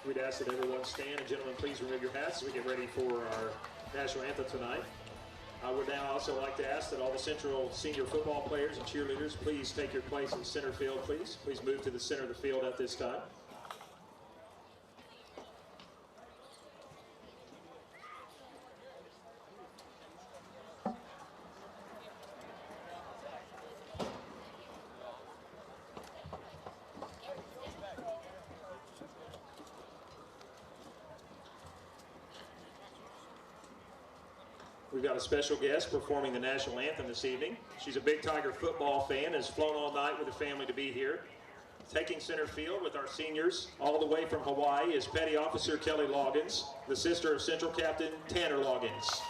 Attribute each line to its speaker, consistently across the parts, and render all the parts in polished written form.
Speaker 1: We'd ask that everyone stand, and gentlemen, please remove your hats as we get ready for our national anthem tonight. I would now also like to ask that all the Central senior football players and cheerleaders please take your place in center field, please. Please move to the center of the field at this time. We've got a special guest performing the national anthem this evening. She's a big Tiger football fan, has flown all night with the family to be here. Taking center field with our seniors all the way from Hawaii is Petty Officer Kelly Loggins, the sister of Central Captain Tanner Loggins.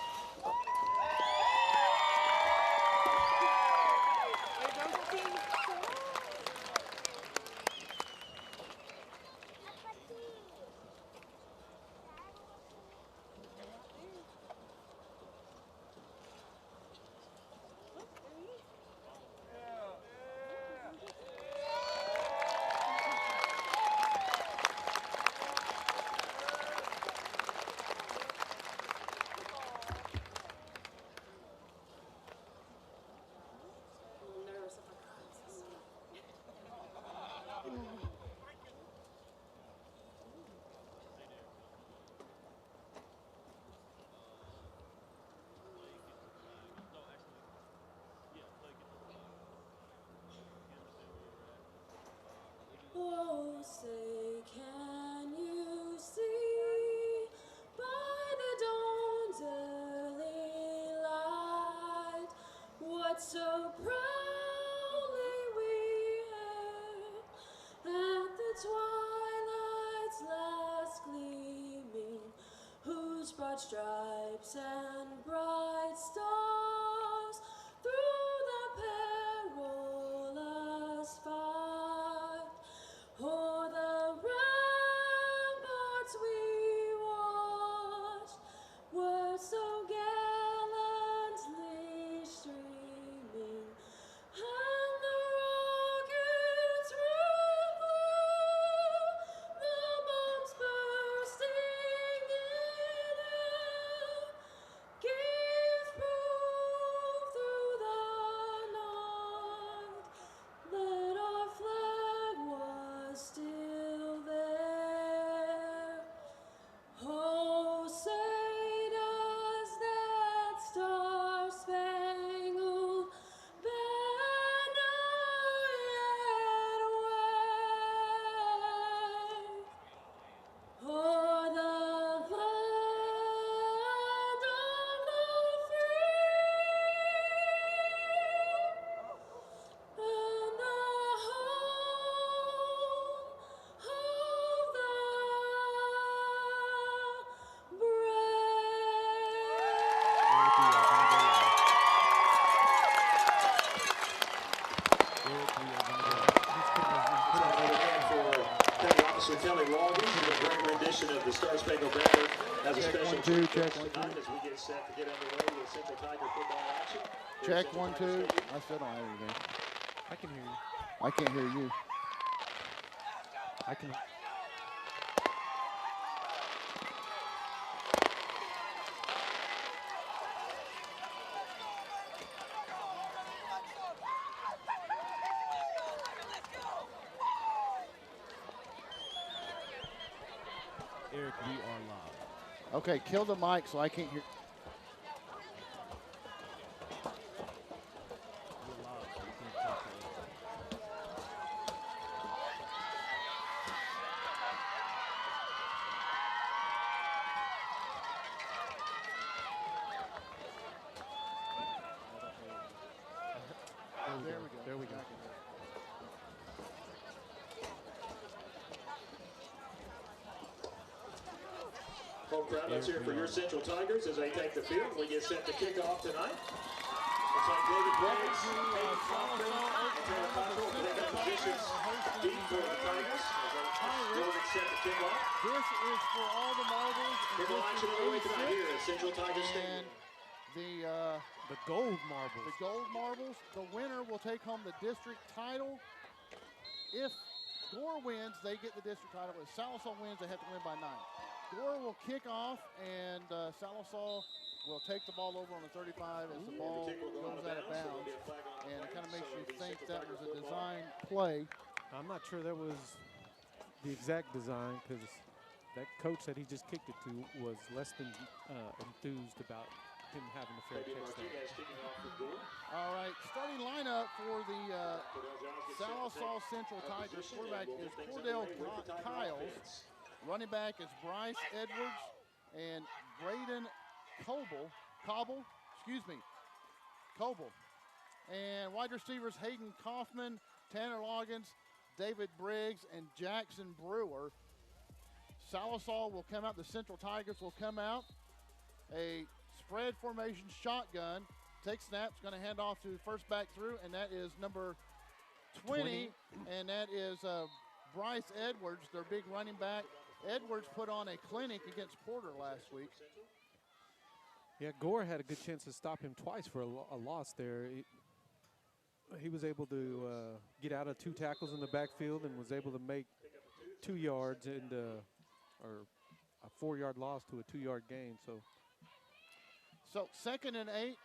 Speaker 2: Oh, say, can you see by the dawn's early light what so proudly we hailed at the twilight's last gleaming, whose broad stripes and bright stars through the perilous fight o'er the ramparts we watched were so gallantly streaming, and the rockets red flew, the bombs bursting in air gave proof through the night that our flag was still there. Oh, say does that star-spangled banner yet wave o'er the land of the free and the home of the
Speaker 1: Petty Officer Kelly Loggins with a great rendition of the Star Spangled Banner as a special treat
Speaker 3: check
Speaker 1: tonight as we get set to get underway with Central Tiger football action.
Speaker 3: Check 1, 2. I still don't have anything.
Speaker 4: I can hear you.
Speaker 3: I can't hear you.
Speaker 4: I can. Eric, we are live.
Speaker 3: Okay, kill the mic so I can't hear.
Speaker 4: We're live. So you can't talk to us.
Speaker 3: There we go.
Speaker 4: There we go.
Speaker 1: Home crowd, let's hear it for your Central Tigers as they take the field. We get set to kick off tonight. Looks like David Briggs, Hayden Cochran, and Taylor Cottrell will take up positions deep for the Tigers as they get set to kick off.
Speaker 3: This is for all the marbles.
Speaker 1: Football action underway tonight here at Central Tigers Stadium.
Speaker 3: The
Speaker 4: gold marbles.
Speaker 3: The gold marbles. The winner will take home the district title. If Gore wins, they get the district title. If Sallisaw wins, they have to win by 9. Gore will kick off, and Sallisaw will take the ball over on the 35 as the ball goes out of bounds. And it kind of makes you think that was a design play.
Speaker 4: I'm not sure that was the exact design because that coach that he just kicked it to was less than enthused about him having a fair catch there.
Speaker 3: All right, starting lineup for the Sallisaw Central Tigers. Quarterback is Cordell Kyles. Running back is Bryce Edwards and Braden Coble. And wide receivers Hayden Kaufman, Tanner Loggins, David Briggs, and Jackson Brewer. Sallisaw will come out. The Central Tigers will come out. A spread formation shotgun. Takes snaps, going to hand off to first back through, and that is number 20. And that is Bryce Edwards, their big running back. Edwards put on a clinic against Porter last week.
Speaker 4: Yeah, Gore had a good chance to stop him twice for a loss there. He was able to get out of 2 tackles in the backfield and was able to make 2 yards or a 4-yard loss to a 2-yard gain.
Speaker 3: So 2nd and 8,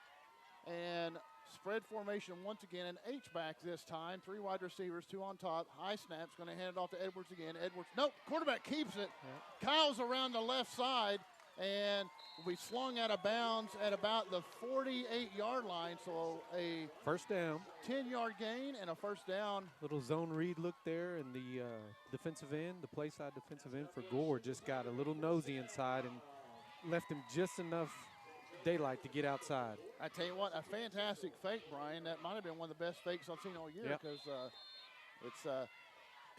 Speaker 3: and spread formation once again, an H-back this time. 3 wide receivers, 2 on top. High snaps, going to hand it off to Edwards again. Edwards, nope, quarterback keeps it. Yeah. Kyle's around the left side and will be slung out of bounds at about the 48-yard line. So a
Speaker 4: first down,
Speaker 3: 10-yard gain and a first down.
Speaker 4: Little zone read look there, and the defensive end, the play side defensive end for Gore just got a little nosy inside and left him just enough daylight to get outside.
Speaker 3: I tell you what, a fantastic fake, Brian. That might have been one of the best fakes I've seen all year because it's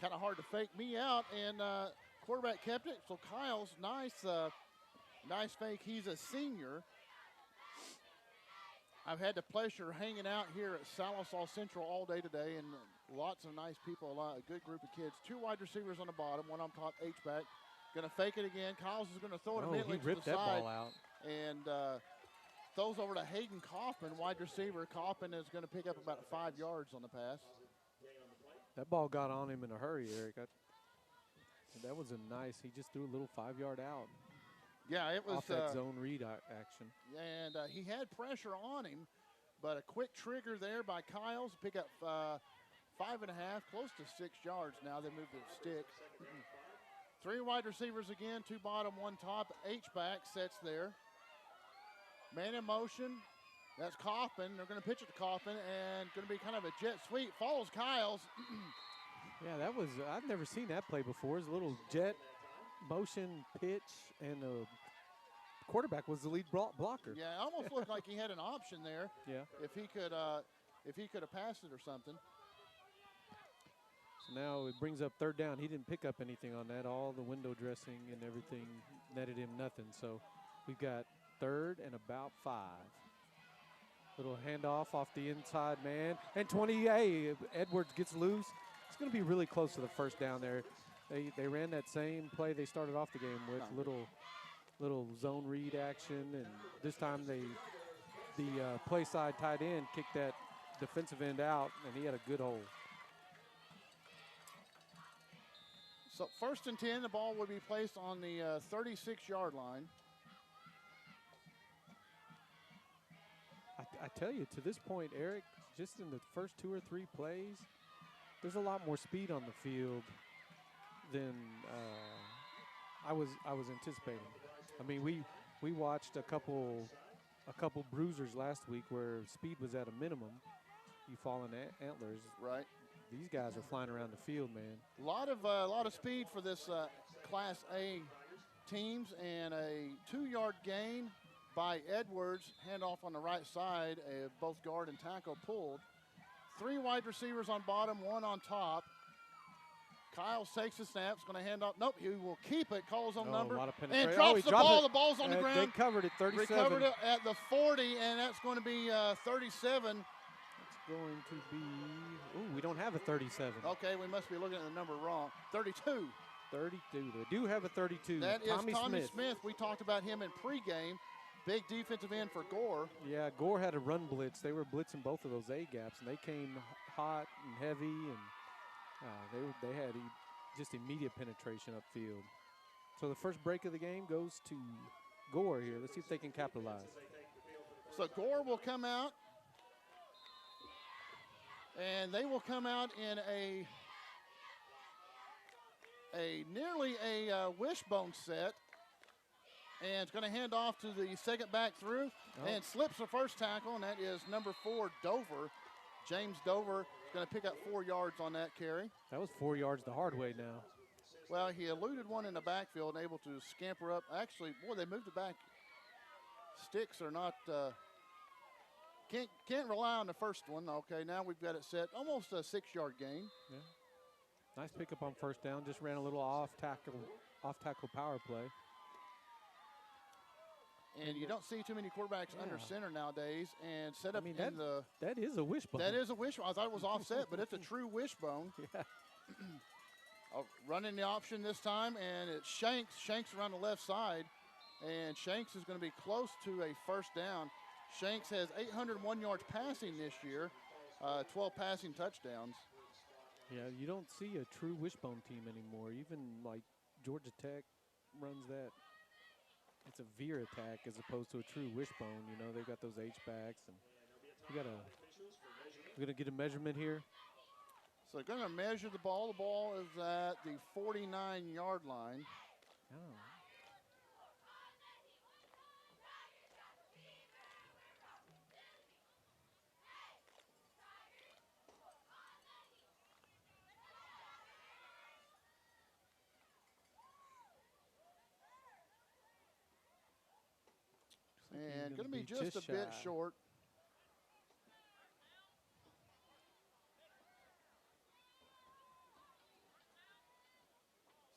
Speaker 3: kind of hard to fake me out. And quarterback kept it. So Kyle's nice fake. He's a senior. I've had the pleasure of hanging out here at Sallisaw Central all day today, and lots of nice people, a good group of kids. 2 wide receivers on the bottom, 1 on top, H-back. Going to fake it again. Kyles is going to throw it immediately to the side.
Speaker 4: He ripped that ball out.
Speaker 3: And throws over to Hayden Kaufman, wide receiver. Kaufman is going to pick up about 5 yards on the pass.
Speaker 4: That ball got on him in a hurry, Eric. That was he just threw a little 5-yard out.
Speaker 3: Yeah, it was.
Speaker 4: Off that zone read action.
Speaker 3: And he had pressure on him, but a quick trigger there by Kyles. Pick up 5.5, close to 6 yards now. They moved the stick. 3 wide receivers again, 2 bottom, 1 top. H-back sets there. Man in motion. That's Kaufman. They're going to pitch it to Kaufman, and going to be kind of a jet sweep. Follows Kyles.
Speaker 4: Yeah, I've never seen that play before. It's a little jet motion pitch, and the quarterback was the lead blocker.
Speaker 3: Yeah, it almost looked like he had an option there.
Speaker 4: Yeah.
Speaker 3: If he could have passed it or something.
Speaker 4: So now it brings up 3rd down. He didn't pick up anything on that. All the window dressing and everything netted him nothing. So we've got 3rd and about 5. Little handoff off the inside man. And 28, Edwards gets loose. It's going to be really close to the first down there. They ran that same play they started off the game with, little zone read action. And this time the play side tight end kicked that defensive end out, and he had a good hold.
Speaker 3: So 1st and 10, the ball will be placed on the 36-yard line.
Speaker 4: I tell you, to this point, Eric, just in the first 2 or 3 plays, there's a lot more speed on the field than I was anticipating. I mean, we watched a couple bruisers last week where speed was at a minimum. You fall in antlers,
Speaker 3: right?
Speaker 4: These guys are flying around the field, man.
Speaker 3: A lot of speed for this Class A teams, and a 2-yard gain by Edwards. Handoff on the right side, both guard and tackle pulled. 3 wide receivers on bottom, 1 on top. Kyle takes the snaps, going to hand off. Nope, he will keep it, calls on number, and drops the ball. The ball's on the ground.
Speaker 4: They covered it, 37.
Speaker 3: Recovered it at the 40, and that's going to be 37.
Speaker 4: Going to be, we don't have a 37.
Speaker 3: Okay, we must be looking at the number wrong. 32.
Speaker 4: 32. They do have a 32.
Speaker 3: That is Tommy Smith. We talked about him in pregame. Big defensive end for Gore.
Speaker 4: Yeah, Gore had a run blitz. They were blitzing both of those A gaps, and they came hot and heavy, and They had just immediate penetration upfield. So the first break of the game goes to Gore here. Let's see if they can capitalize.
Speaker 3: So Gore will come out, and they will come out in nearly a wishbone set, and it's going to hand off to the second back through, and slips the first tackle, and that is number 4, Dover. James Dover is going to pick up 4 yards on that carry.
Speaker 4: That was 4 yards the hard way now.
Speaker 3: Well, he eluded one in the backfield and able to scamper up. Actually, boy, they moved it back. Sticks are not, can't rely on the first one. Okay, now we've got it set, almost a 6-yard gain.
Speaker 4: Yeah. Nice pickup on first down. Just ran a little off tackle power play.
Speaker 3: And you don't see too many quarterbacks under center nowadays. And set up
Speaker 4: that is a wishbone.
Speaker 3: That is a wishbone. I thought it was offset, but it's a true wishbone.
Speaker 4: Yeah.
Speaker 3: Running the option this time, and it's Shanks. Shanks around the left side, and Shanks is going to be close to a first down. Shanks has 801 yards passing this year, 12 passing touchdowns.
Speaker 4: Yeah, you don't see a true wishbone team anymore. Even like Georgia Tech runs that. It's a veer attack as opposed to a true wishbone. You know, they've got those H-backs, and we're gonna get a measurement here.
Speaker 3: So they're going to measure the ball. The ball is at the 49-yard line.
Speaker 4: Oh.
Speaker 3: And going to be just a bit short.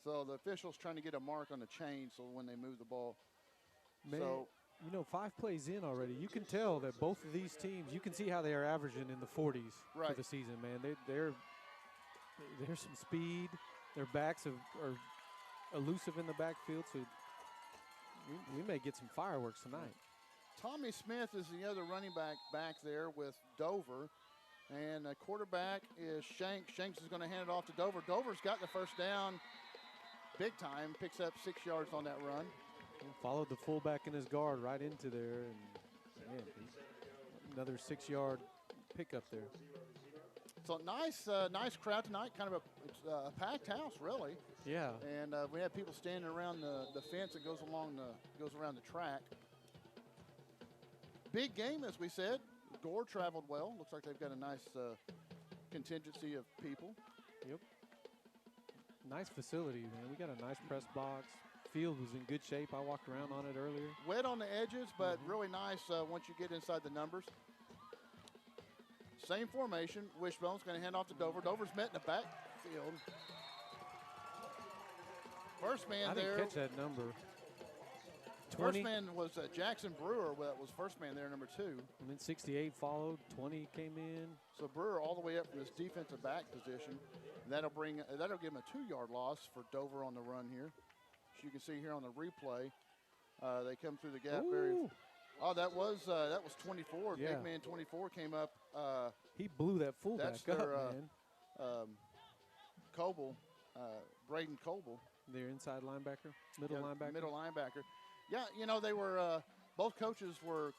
Speaker 3: So the official's trying to get a mark on the chain so when they move the ball.
Speaker 4: Man, you know, 5 plays in already, you can tell that both of these teams, you can see how they are averaging in the 40s for the season, man. There's some speed. Their backs are elusive in the backfield, so we may get some fireworks tonight.
Speaker 3: Tommy Smith is the other running back there with Dover. And the quarterback is Shanks. Shanks is going to hand it off to Dover. Dover's got the first down big time, picks up 6 yards on that run.
Speaker 4: And followed the fullback and his guard right into there, and man, another 6-yard pickup there.
Speaker 3: So nice crowd tonight. Kind of a packed house, really.
Speaker 4: Yeah.
Speaker 3: And we have people standing around the fence that goes around the track. Big game, as we said. Gore traveled well. Looks like they've got a nice contingency of people.
Speaker 4: Yep. Nice facility, man. We got a nice press box. Field was in good shape. I walked around on it earlier.
Speaker 3: Wet on the edges, but really nice once you get inside the numbers. Same formation. Wishbone's going to hand off to Dover. Dover's met in the backfield. First man there.
Speaker 4: I didn't catch that number. 20.
Speaker 3: First man was Jackson Brewer. That was first man there, number 2.
Speaker 4: And then 68 followed. 20 came in.
Speaker 3: So Brewer all the way up from his defensive back position. And that'll give him a 2-yard loss for Dover on the run here. As you can see here on the replay, they come through the gap very. Oh, that was 24.
Speaker 4: Yeah.
Speaker 3: Big man 24 came up.
Speaker 4: He blew that fullback
Speaker 3: That's their,
Speaker 4: up, man.
Speaker 3: Coble, Braden Coble.
Speaker 4: Their inside linebacker, middle linebacker.
Speaker 3: Middle linebacker. Yeah, you know, they were both coaches were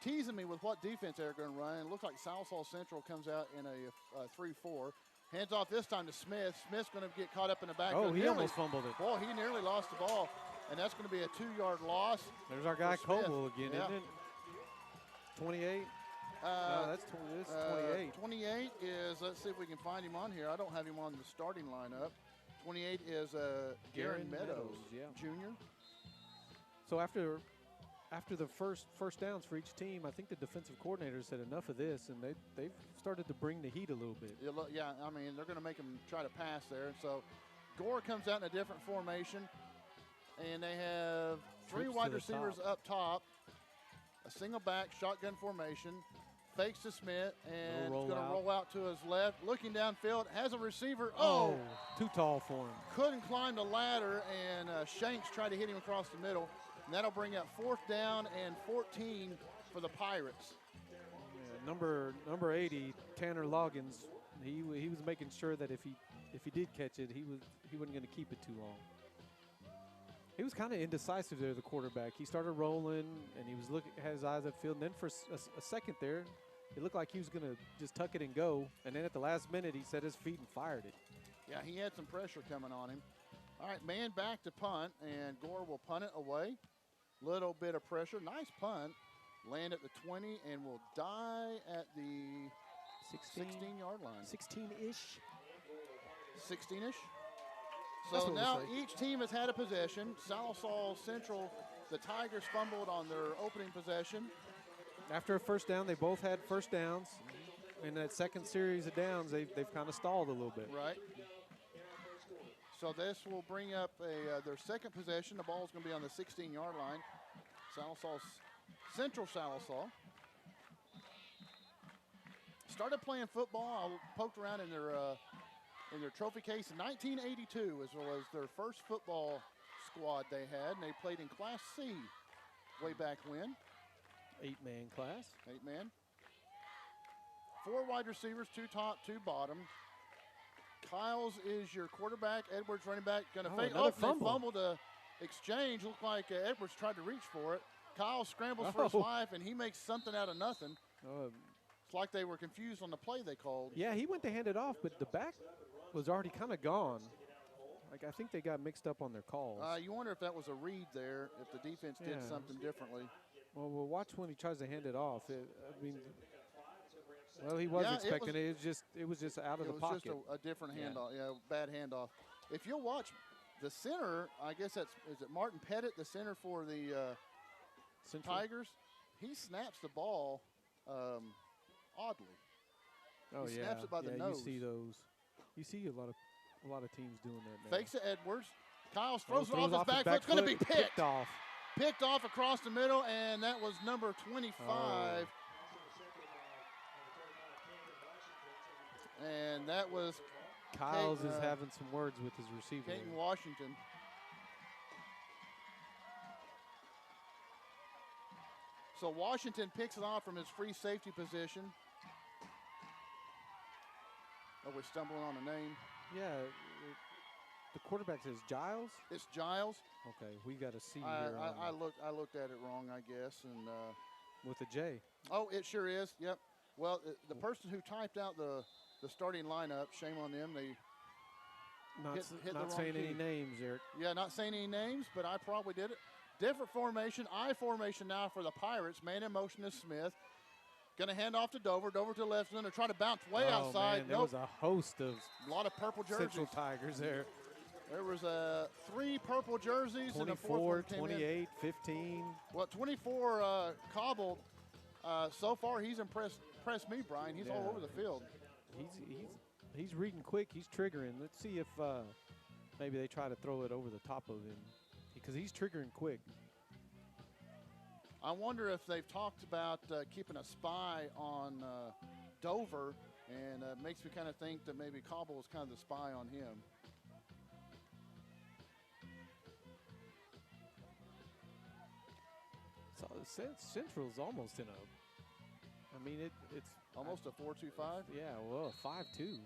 Speaker 3: teasing me with what defense they were going to run. It looks like Sallisaw Central comes out in a 3-4. Hands off this time to Smith. Smith's going to get caught up in the backfield.
Speaker 4: Oh, he almost fumbled it.
Speaker 3: Boy, he nearly lost the ball, and that's going to be a 2-yard loss.
Speaker 4: There's our guy Coble again,
Speaker 3: yeah.
Speaker 4: isn't it? 28. No, that's 28.
Speaker 3: 28 is, let's see if we can find him on here. I don't have him on the starting lineup. 28 is Garen Meadows, Jr.
Speaker 4: So after the first downs for each team, I think the defensive coordinator said enough of this, and they've started to bring the heat a little bit.
Speaker 3: Yeah, I mean, they're going to make them try to pass there. So Gore comes out in a different formation, and they have 3 wide receivers up top, a single back shotgun formation, fakes to Smith, and going to roll out to his left, looking downfield, has a receiver. Oh,
Speaker 4: too tall for him.
Speaker 3: Couldn't climb the ladder, and Shanks tried to hit him across the middle. And that'll bring up 4th down and 14 for the Pirates.
Speaker 4: Yeah, number 80, Tanner Loggins, He was making sure that if he did catch it, he wasn't going to keep it too long. He was kind of indecisive there, the quarterback. He started rolling, and he was had his eyes upfield. And then for a second there, it looked like he was going to just tuck it and go. And then at the last minute, he set his feet and fired it.
Speaker 3: Yeah, he had some pressure coming on him. All right, man back to punt, and Gore will punt it away. Little bit of pressure. Nice punt. Land at the 20 and will die at the 16-yard line.
Speaker 4: 16-ish.
Speaker 3: 16-ish.
Speaker 4: That's
Speaker 3: So
Speaker 4: what we'll
Speaker 3: now
Speaker 4: say.
Speaker 3: each team has had a possession. Sallisaw Central, the Tigers fumbled on their opening possession.
Speaker 4: After a first down, they both had first downs. In that second series of downs, they've kind of stalled a little bit.
Speaker 3: Right. So this will bring up their second possession. The ball is going to be on the 16-yard line. Central Sallisaw. Started playing football. I poked around in their trophy case in 1982 was their first football squad they had, and they played in Class C way back when.
Speaker 4: 8-man class.
Speaker 3: 8-man. 4 wide receivers, 2 top, 2 bottom. Kyles is your quarterback. Edwards running back. Going to fake.
Speaker 4: Another
Speaker 3: They
Speaker 4: fumble.
Speaker 3: fumbled the exchange. Looked like Edwards tried to reach for it. Kyle scrambles for his life, and he makes something out of nothing. It's like they were confused on the play they called.
Speaker 4: Yeah, he went to hand it off, but the back was already kind of gone. Like, I think they got mixed up on their calls.
Speaker 3: You wonder if that was a read there, if the defense did
Speaker 4: Yeah.
Speaker 3: something differently.
Speaker 4: Well, we'll watch when he tries to hand it off. Well, he was expecting it. It was just out of the pocket.
Speaker 3: It was just a different handoff. Yeah, bad handoff. If you'll watch the center, I guess is it Martin Pettit, the center for the
Speaker 4: Central.
Speaker 3: Tigers? He snaps the ball oddly.
Speaker 4: Oh,
Speaker 3: He
Speaker 4: yeah.
Speaker 3: snaps it by the nose.
Speaker 4: You see those. You see a lot of teams doing that now.
Speaker 3: Fakes it Edwards. Kyles
Speaker 4: Oh,
Speaker 3: throws it off his back foot. It's going to be picked.
Speaker 4: off.
Speaker 3: Picked off across the middle, and that was number 25. And that was
Speaker 4: Kyles is having some words with his receiver.
Speaker 3: Peyton Washington. So Washington picks it off from his free safety position. Oh, we're stumbling on a name.
Speaker 4: Yeah. The quarterback says Giles.
Speaker 3: It's Giles.
Speaker 4: Okay, we got a C here.
Speaker 3: I looked at it wrong, I guess, and
Speaker 4: with a J.
Speaker 3: oh, it sure is. Yep. Well, the person who typed out the starting lineup, shame on them. They hit the
Speaker 4: Not
Speaker 3: wrong
Speaker 4: saying any
Speaker 3: key.
Speaker 4: names, Eric.
Speaker 3: Yeah, not saying any names, but I probably did it. Different formation, I formation now for the Pirates. Man in motion is Smith. Going to hand off to Dover. Dover to the left. Going to try to bounce way outside.
Speaker 4: Man, there was a host of
Speaker 3: A lot of purple jerseys.
Speaker 4: Central Tigers there.
Speaker 3: There was 3 purple jerseys and a fourth
Speaker 4: 24,
Speaker 3: one came in.
Speaker 4: 28, 15.
Speaker 3: Well, 24 cobbled. So far, he's impressed me, Brian. He's all over the field.
Speaker 4: He's reading quick. He's triggering. Let's see if maybe they try to throw it over the top of him because he's triggering quick.
Speaker 3: I wonder if they've talked about keeping a spy on Dover, and makes me kind of think that maybe Cobble is kind of the spy on him.
Speaker 4: So Central's almost in a. I mean, it's
Speaker 3: Almost a 4-2-5.
Speaker 4: Yeah, well, a 5-2.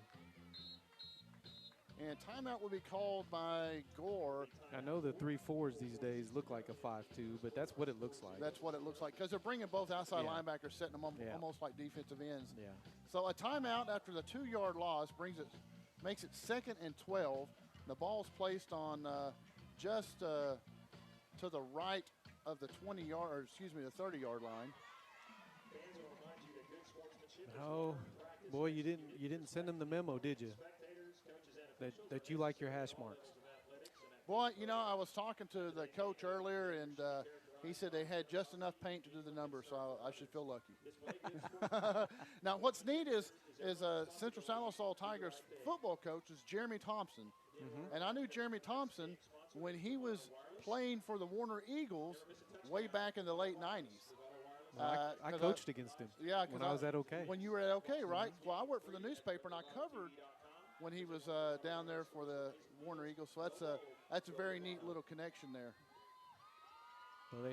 Speaker 3: And timeout will be called by Gore.
Speaker 4: I know the 3-4s these days look like a 5-2, but that's what it looks like.
Speaker 3: That's what it looks like because they're bringing both outside
Speaker 4: Yeah.
Speaker 3: linebackers, setting them
Speaker 4: Yeah.
Speaker 3: almost like defensive ends.
Speaker 4: Yeah.
Speaker 3: So a timeout after the 2-yard loss makes it 2nd and 12. The ball's placed on just to the right of the the 30-yard line.
Speaker 4: Oh, boy, you didn't send them the memo, did you? That you like your hash marks.
Speaker 3: Boy, I was talking to the coach earlier, and he said they had just enough paint to do the numbers, so I should feel lucky. Now, what's neat is Central Sallisaw Tigers football coach is Jeremy Thompson. And I knew Jeremy Thompson when he was playing for the Warner Eagles way back in the late 90s.
Speaker 4: I coached against him when I was at OK.
Speaker 3: When you were at OK, right? Well, I worked for the newspaper, and I covered when he was down there for the Warner Eagles. So that's a very neat little connection there.
Speaker 4: Well,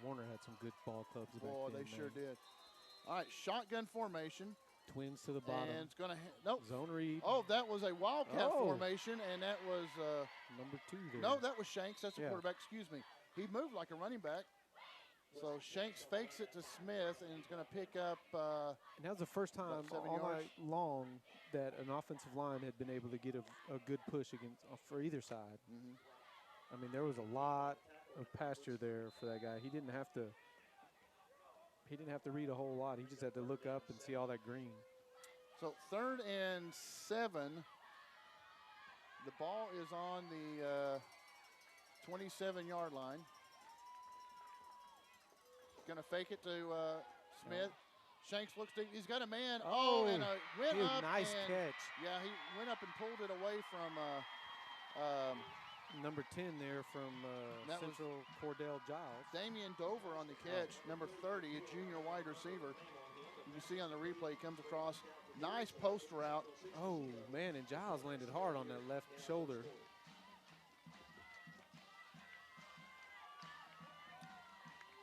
Speaker 4: Warner had some good ball clubs back
Speaker 3: Boy,
Speaker 4: then.
Speaker 3: they sure did. All right, shotgun formation.
Speaker 4: Twins to the bottom.
Speaker 3: And it's going to, nope.
Speaker 4: Zone read.
Speaker 3: Oh, that was a wildcat
Speaker 4: Oh.
Speaker 3: formation, and that was,
Speaker 4: Number 2 there.
Speaker 3: no, that was Shanks. That's the
Speaker 4: Yeah.
Speaker 3: quarterback, excuse me. He moved like a running back. So Shanks fakes it to Smith, and it's going to pick up.
Speaker 4: And that was the first time
Speaker 3: 7
Speaker 4: all
Speaker 3: yards.
Speaker 4: night long that an offensive line had been able to get a good push against for either side. I mean, there was a lot of pasture there for that guy. He didn't have to read a whole lot. He just had to look up and see all that green.
Speaker 3: So 3rd and 7. The ball is on the 27-yard line. Going to fake it to Smith. Shanks looks deep. He's got a man.
Speaker 4: Oh,
Speaker 3: and went
Speaker 4: dude,
Speaker 3: up.
Speaker 4: nice
Speaker 3: and,
Speaker 4: catch.
Speaker 3: Yeah, he went up and pulled it away from
Speaker 4: Number 10 there from
Speaker 3: That was
Speaker 4: Central Cordell Giles.
Speaker 3: Damian Dover on the catch. Number 30, a junior wide receiver. You can see on the replay, he comes across. Nice post route.
Speaker 4: Oh, man, and Giles landed hard on that left shoulder.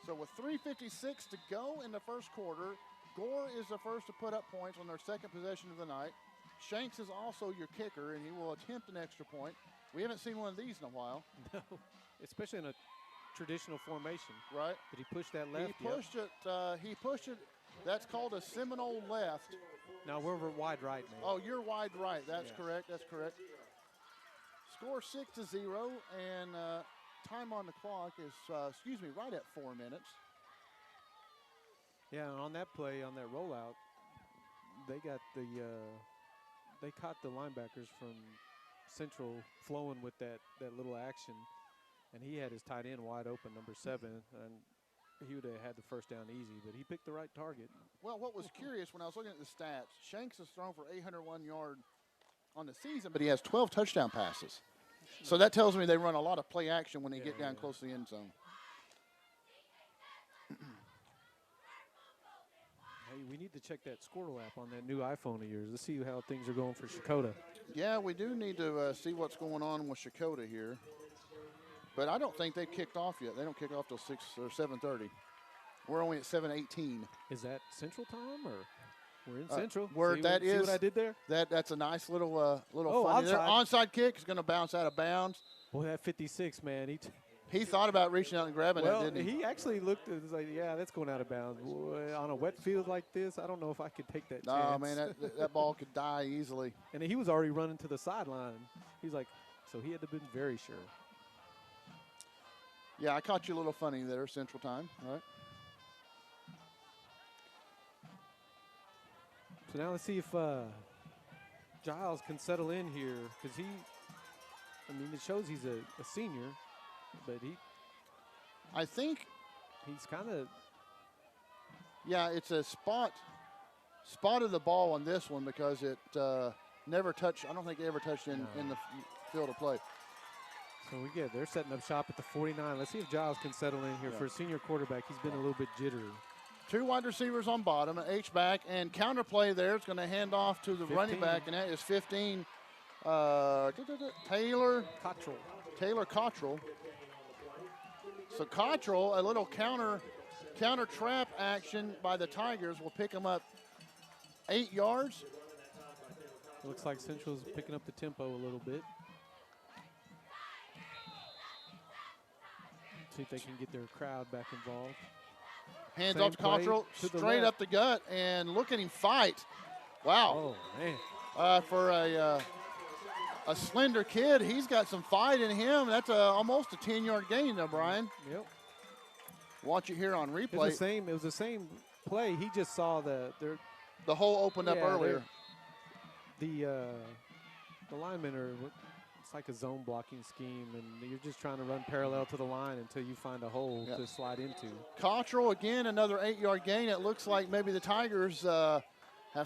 Speaker 3: So with 3:56 to go in the first quarter, Gore is the first to put up points on their second possession of the night. Shanks is also your kicker, and he will attempt an extra point. We haven't seen one of these in a while.
Speaker 4: No, especially in a traditional formation.
Speaker 3: Right.
Speaker 4: Did he push that left?
Speaker 3: He pushed it. He pushed it. That's called a Seminole left.
Speaker 4: Now we're over wide right now.
Speaker 3: Oh, you're wide right. That's
Speaker 4: Yeah.
Speaker 3: correct. That's correct. Score 6-0, and time on the clock is, right at 4 minutes.
Speaker 4: Yeah, and on that play, on that rollout, they got they caught the linebackers from Central flowing with that little action, and he had his tight end wide open, number 7, and he would have had the first down easy, but he picked the right target.
Speaker 3: Well, what was curious when I was looking at the stats, Shanks has thrown for 801 yards on the season, but he has 12 touchdown passes. So that tells me they run a lot of play action when they get down close to the end zone.
Speaker 4: Hey, we need to check that Squirtle app on that new iPhone of yours. Let's see how things are going for Shakota.
Speaker 3: Yeah, we do need to see what's going on with Shakota here. But I don't think they've kicked off yet. They don't kick off till 6 or 7:30. We're only at 7:18.
Speaker 4: Is that Central time, or we're in Central?
Speaker 3: Where
Speaker 4: see
Speaker 3: that
Speaker 4: see
Speaker 3: is,
Speaker 4: what I did there?
Speaker 3: That's a nice little
Speaker 4: Oh,
Speaker 3: funny there.
Speaker 4: onside.
Speaker 3: Onside kick is going to bounce out of bounds.
Speaker 4: Boy, that 56, man.
Speaker 3: He thought about reaching out and grabbing
Speaker 4: Well,
Speaker 3: it, didn't he?
Speaker 4: he actually looked at it, was like, yeah, that's going out of bounds. Boy, on a wet field like this, I don't know if I could take that
Speaker 3: No,
Speaker 4: chance.
Speaker 3: man, that ball could die easily.
Speaker 4: And he was already running to the sideline. He's like, so he had to have been very sure.
Speaker 3: Yeah, I caught you a little funny there, Central Time, all right?
Speaker 4: So now let's see if Giles can settle in here, because it shows he's a senior, but
Speaker 3: I think,
Speaker 4: he's kind of,
Speaker 3: yeah, it's a spotted the ball on this one because it never touched. I don't think it ever touched in the field of play.
Speaker 4: so they're setting up shop at the 49. Let's see if Giles can settle in here. For a senior quarterback, he's been a little bit jittery.
Speaker 3: 2 wide receivers on bottom, an H-back, and counterplay there. It's going to hand off to the
Speaker 4: 15.
Speaker 3: running back, and that is 15, Taylor Cottrell. So Cottrell, a little counter trap action by the Tigers will pick him up 8 yards.
Speaker 4: It looks like Central's picking up the tempo a little bit. See if they can get their crowd back involved.
Speaker 3: Hands
Speaker 4: Same
Speaker 3: off to
Speaker 4: play
Speaker 3: Cottrell,
Speaker 4: to the
Speaker 3: straight
Speaker 4: left.
Speaker 3: up the gut, and look at him fight. Wow.
Speaker 4: Oh, man.
Speaker 3: For a slender kid, he's got some fight in him. That's almost a 10-yard gain, though, Brian.
Speaker 4: Yep.
Speaker 3: Watch it here on
Speaker 4: It
Speaker 3: replay.
Speaker 4: was the same play. He just saw
Speaker 3: The hole opened up earlier.
Speaker 4: The linemen are, it's like a zone blocking scheme, and you're just trying to run parallel to the line until you find a hole to slide into.
Speaker 3: Cottrell, again, another 8-yard gain. It looks like maybe the Tigers have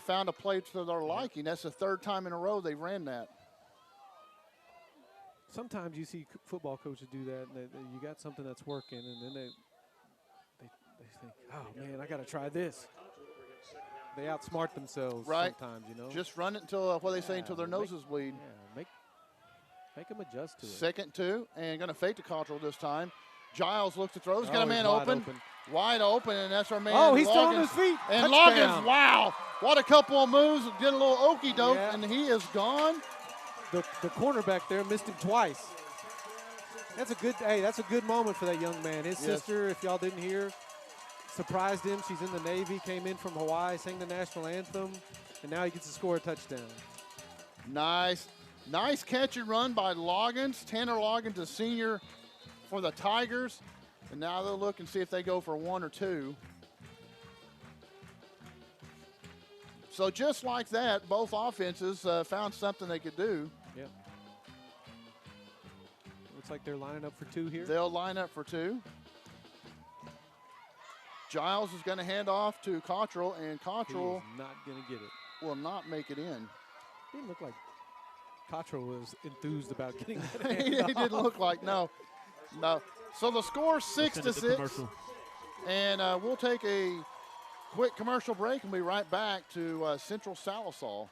Speaker 3: found a play to their liking. That's the 3rd time in a row they've ran that.
Speaker 4: Sometimes you see football coaches do that, and you got something that's working, and then they think, oh, man, I got to try this. They outsmart themselves sometimes,
Speaker 3: Just run it until, until their noses bleed.
Speaker 4: Yeah, make them adjust to it.
Speaker 3: 2nd 2, and going to fake to Cottrell this time. Giles looks to throw. He's got a
Speaker 4: he's
Speaker 3: man
Speaker 4: wide
Speaker 3: open. Wide open, and that's our man.
Speaker 4: Oh, he's throwing
Speaker 3: Loggins.
Speaker 4: his feet.
Speaker 3: And
Speaker 4: Touchdown.
Speaker 3: Loggins, wow. What a couple of moves. Did a little okey doke,
Speaker 4: Yeah.
Speaker 3: and he is gone.
Speaker 4: The cornerback there missed him twice. That's a good moment for that young man. His
Speaker 3: Yes.
Speaker 4: sister, if y'all didn't hear, surprised him. She's in the Navy, came in from Hawaii, sang the national anthem, and now he gets to score a touchdown.
Speaker 3: Nice catch and run by Loggins. Tanner Loggins, a senior for the Tigers. And now they'll look and see if they go for one or two. So just like that, both offenses found something they could do.
Speaker 4: Yep. Looks like they're lining up for two here.
Speaker 3: They'll line up for two. Giles is going to hand off to Cottrell, and Cottrell
Speaker 4: He's not going to get it.
Speaker 3: will not make it in.
Speaker 4: Didn't look like Cottrell was enthused about getting that
Speaker 3: He
Speaker 4: hand
Speaker 3: didn't
Speaker 4: off.
Speaker 3: look like, no. So the score 6-6. And we'll take a quick commercial break and be right back to Central Sallisaw.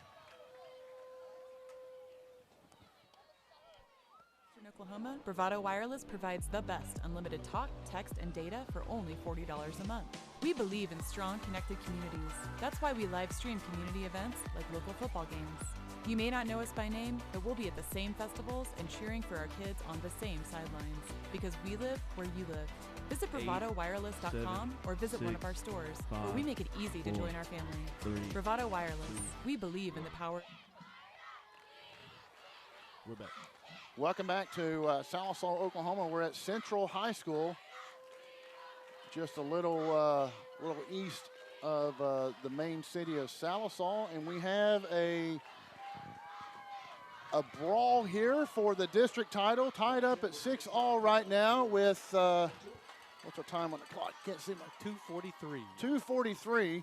Speaker 5: In Oklahoma, Bravado Wireless provides the best unlimited talk, text, and data for only $40 a month. We believe in strong, connected communities. That's why we live stream community events like local football games. You may not know us by name, but we'll be at the same festivals and cheering for our kids on the same sidelines. Because we live where you live. Visit bravadowireless.com or visit one of our stores, where we make it easy to join our family. Bravado Wireless. We believe in the power.
Speaker 6: We're back.
Speaker 3: Welcome back to Sallisaw, Oklahoma. We're at Central High School, just a little east of the main city of Sallisaw, and we have a brawl here for the district title, tied up at 6-all right now with what's our time on the clock? Can't see my
Speaker 4: 2:43.
Speaker 3: 2:43.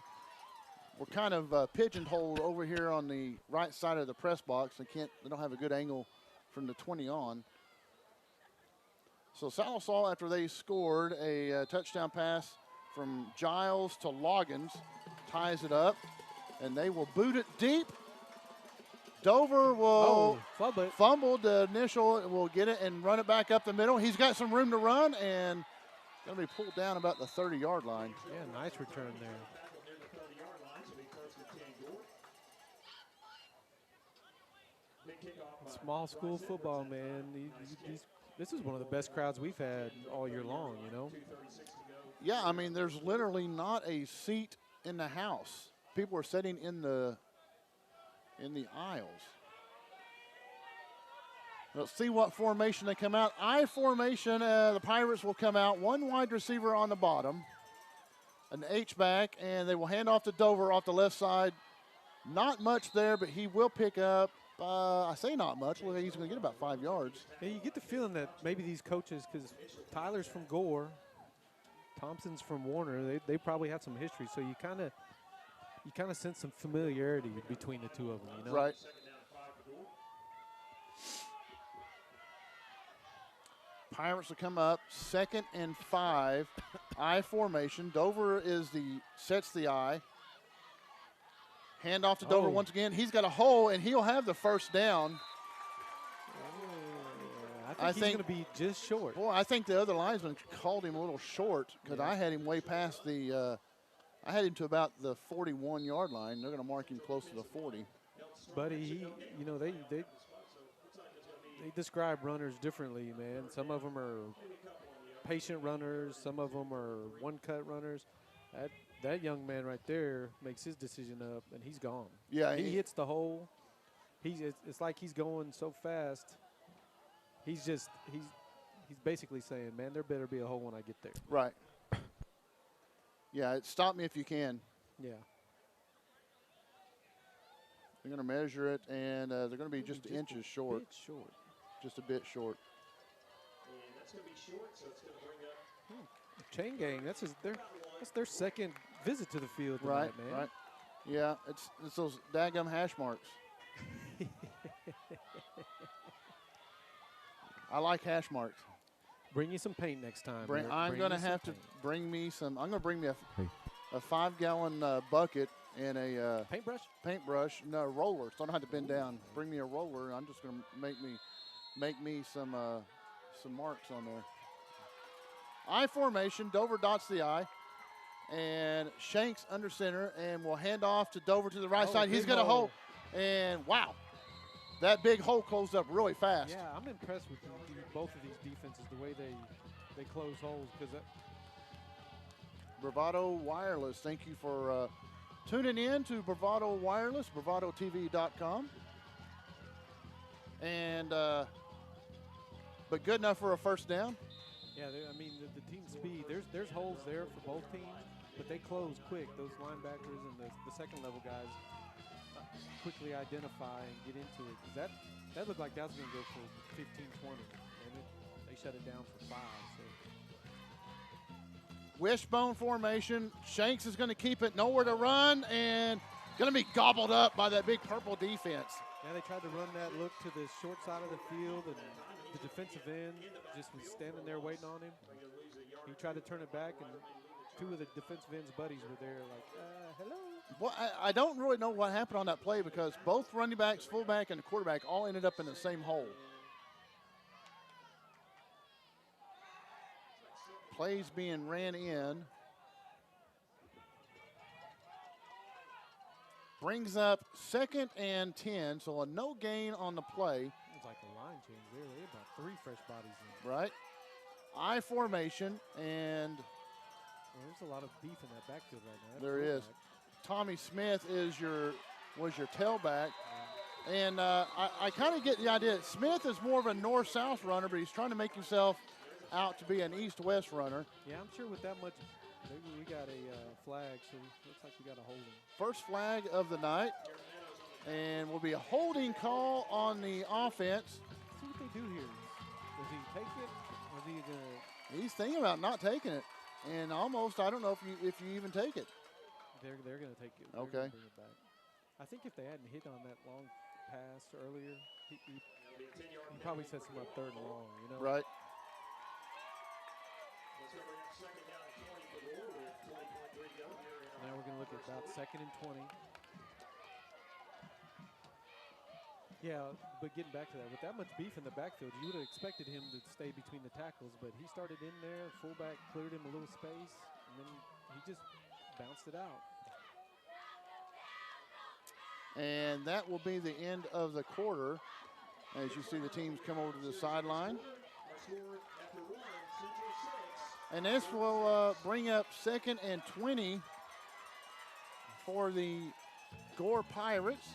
Speaker 3: We're kind of pigeonholed over here on the right side of the press box. They don't have a good angle from the 20 on. So Sallisaw, after they scored a touchdown pass from Giles to Loggins, ties it up, and they will boot it deep. Dover will fumble the initial, will get it and run it back up the middle. He's got some room to run, and going to be pulled down about the 30-yard line.
Speaker 4: Yeah, nice return there. Small school football, man. This is one of the best crowds we've had all year long, you know?
Speaker 3: Yeah, I mean, there's literally not a seat in the house. People are sitting in the aisles. Let's see what formation they come out. I formation, the Pirates will come out. One wide receiver on the bottom, an H-back, and they will hand off to Dover off the left side. Not much there, but he will pick up, I say not much. Look, he's going to get about 5 yards.
Speaker 4: Yeah, you get the feeling that maybe these coaches, because Tyler's from Gore, Thompson's from Warner, they probably have some history, so you kind of sense some familiarity between the two of them, you know?
Speaker 3: Right. Pirates will come up, 2nd and 5, I formation. Dover sets the I. Hand off to Dover once again. He's got a hole, and he'll have the first down.
Speaker 4: I think he's going to be just short.
Speaker 3: Boy, I think the other linesman called him a little short because I had him way past I had him to about the 41-yard line. They're going to mark him close to the 40.
Speaker 4: Buddy, they describe runners differently, man. Some of them are patient runners. Some of them are one-cut runners. That young man right there makes his decision up, and he's gone.
Speaker 3: Yeah,
Speaker 4: he hits the hole. It's like he's going so fast. He's basically saying, man, there better be a hole when I get there.
Speaker 3: Right. Yeah, stop me if you can.
Speaker 4: Yeah.
Speaker 3: They're going to measure it, and they're going to be just inches short. Just a bit short.
Speaker 1: And that's going to be short, so it's going to bring up.
Speaker 4: Chain gang, that's their second visit to the field
Speaker 3: Right,
Speaker 4: tonight, man.
Speaker 3: right. Yeah, it's those daggum hash marks. I like hash marks.
Speaker 4: Bring you some paint next time.
Speaker 3: I'm going to have to bring me some. I'm going to bring me a 5-gallon bucket and a paintbrush. No, roller. So I don't have to bend down. Bring me a roller. I'm just going to make me some marks on there. I formation. Dover dots the I. And Shanks under center, and we'll hand off to Dover to the right side. He's got a hole. And wow, that big hole closed up really fast.
Speaker 4: Yeah, I'm impressed with both of these defenses, the way they close holes. Because
Speaker 3: Bravado Wireless, thank you for tuning in to Bravado Wireless, BravadoTV.com. And, but good enough for a first down.
Speaker 4: Yeah, I mean, the team speed, there's holes there for both teams, but they close quick. Those linebackers and the second level guys quickly identify and get into it. 'Cause that looked like that was going to go for 15, 20, and they shut it down for 5. So.
Speaker 3: Wishbone formation. Shanks is going to keep it, nowhere to run, and going to be gobbled up by that big purple defense.
Speaker 4: Yeah, they tried to run that look to the short side of the field, and the defensive end just was standing there waiting on him. He tried to turn it back, and 2 of the defensive end's buddies were there like, hello.
Speaker 3: Well, I don't really know what happened on that play because both running backs, fullback, and the quarterback all ended up in the same hole. Plays being ran in. Brings up 2nd and 10, so a no gain on the play.
Speaker 4: It's like a line change there. They had about 3 fresh bodies in.
Speaker 3: Right. I formation, and
Speaker 4: there's a lot of beef in that backfield right now.
Speaker 3: There is. Tommy Smith was your tailback. Yeah. And I kind of get the idea. Smith is more of a north-south runner, but he's trying to make himself out to be an east-west runner.
Speaker 4: Yeah, I'm sure with that much, maybe we got a flag, so it looks like we got a holding.
Speaker 3: First flag of the night, and will be a holding call on the offense.
Speaker 4: Let's see what they do here. Does he take it, or is he gonna?
Speaker 3: He's thinking about not taking it, and almost I don't know if you even take it.
Speaker 4: They're gonna take it.
Speaker 3: Okay.
Speaker 4: Bring it back. I think if they hadn't hit on that long pass earlier, he probably sets him up 3rd and long. You know.
Speaker 3: Right.
Speaker 4: Now we're going to look at about 2nd and 20. Yeah, but getting back to that, with that much beef in the backfield, you would have expected him to stay between the tackles, but he started in there, fullback cleared him a little space, and then he just bounced it out.
Speaker 3: And that will be the end of the quarter as you see the teams come over to the sideline. And this will bring up 2nd and 20 for the Gore Pirates.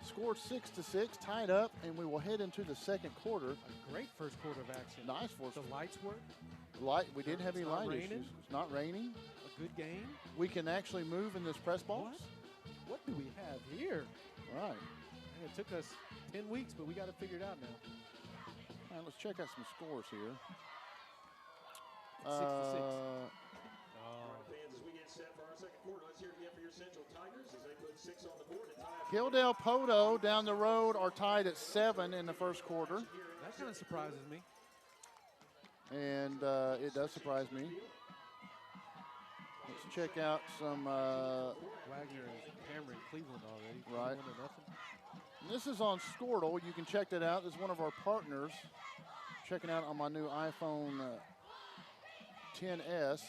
Speaker 3: Scored 6-6, tied up, and we will head into the 2nd quarter.
Speaker 4: A great first quarter of action.
Speaker 3: Nice for us.
Speaker 4: The lights work.
Speaker 3: We didn't have any light issues. It's not raining.
Speaker 4: A good game.
Speaker 3: We can actually move in this press box.
Speaker 4: What do we have here?
Speaker 3: Right.
Speaker 4: It took us 10 weeks, but we got it figured out now.
Speaker 3: All right, let's check out some scores here.
Speaker 4: 6-6.
Speaker 3: Kildale Poto down the road are tied at 7 in the first quarter.
Speaker 4: That kind of surprises me.
Speaker 3: And it does surprise me. Let's check out some.
Speaker 4: Wagner is hammering Cleveland already.
Speaker 3: Right.
Speaker 4: 1-0.
Speaker 3: This is on Squirtle. You can check that out. This is one of our partners. Checking out on my new iPhone 10s.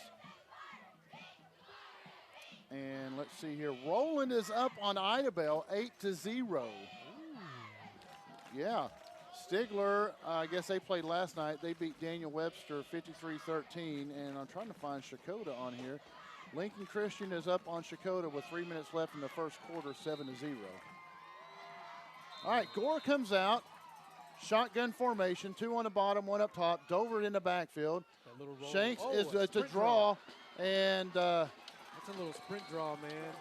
Speaker 3: And let's see here. Roland is up on Idabel 8-0. Ooh. Yeah. Stigler, I guess they played last night. They beat Daniel Webster 53-13. And I'm trying to find Shakota on here. Lincoln Christian is up on Shakota with 3 minutes left in the first quarter, 7-0. All right, Gore comes out. Shotgun formation, 2 on the bottom, 1 up top. Dover in the backfield. Shanks is to draw. And
Speaker 4: that's a little sprint draw, man.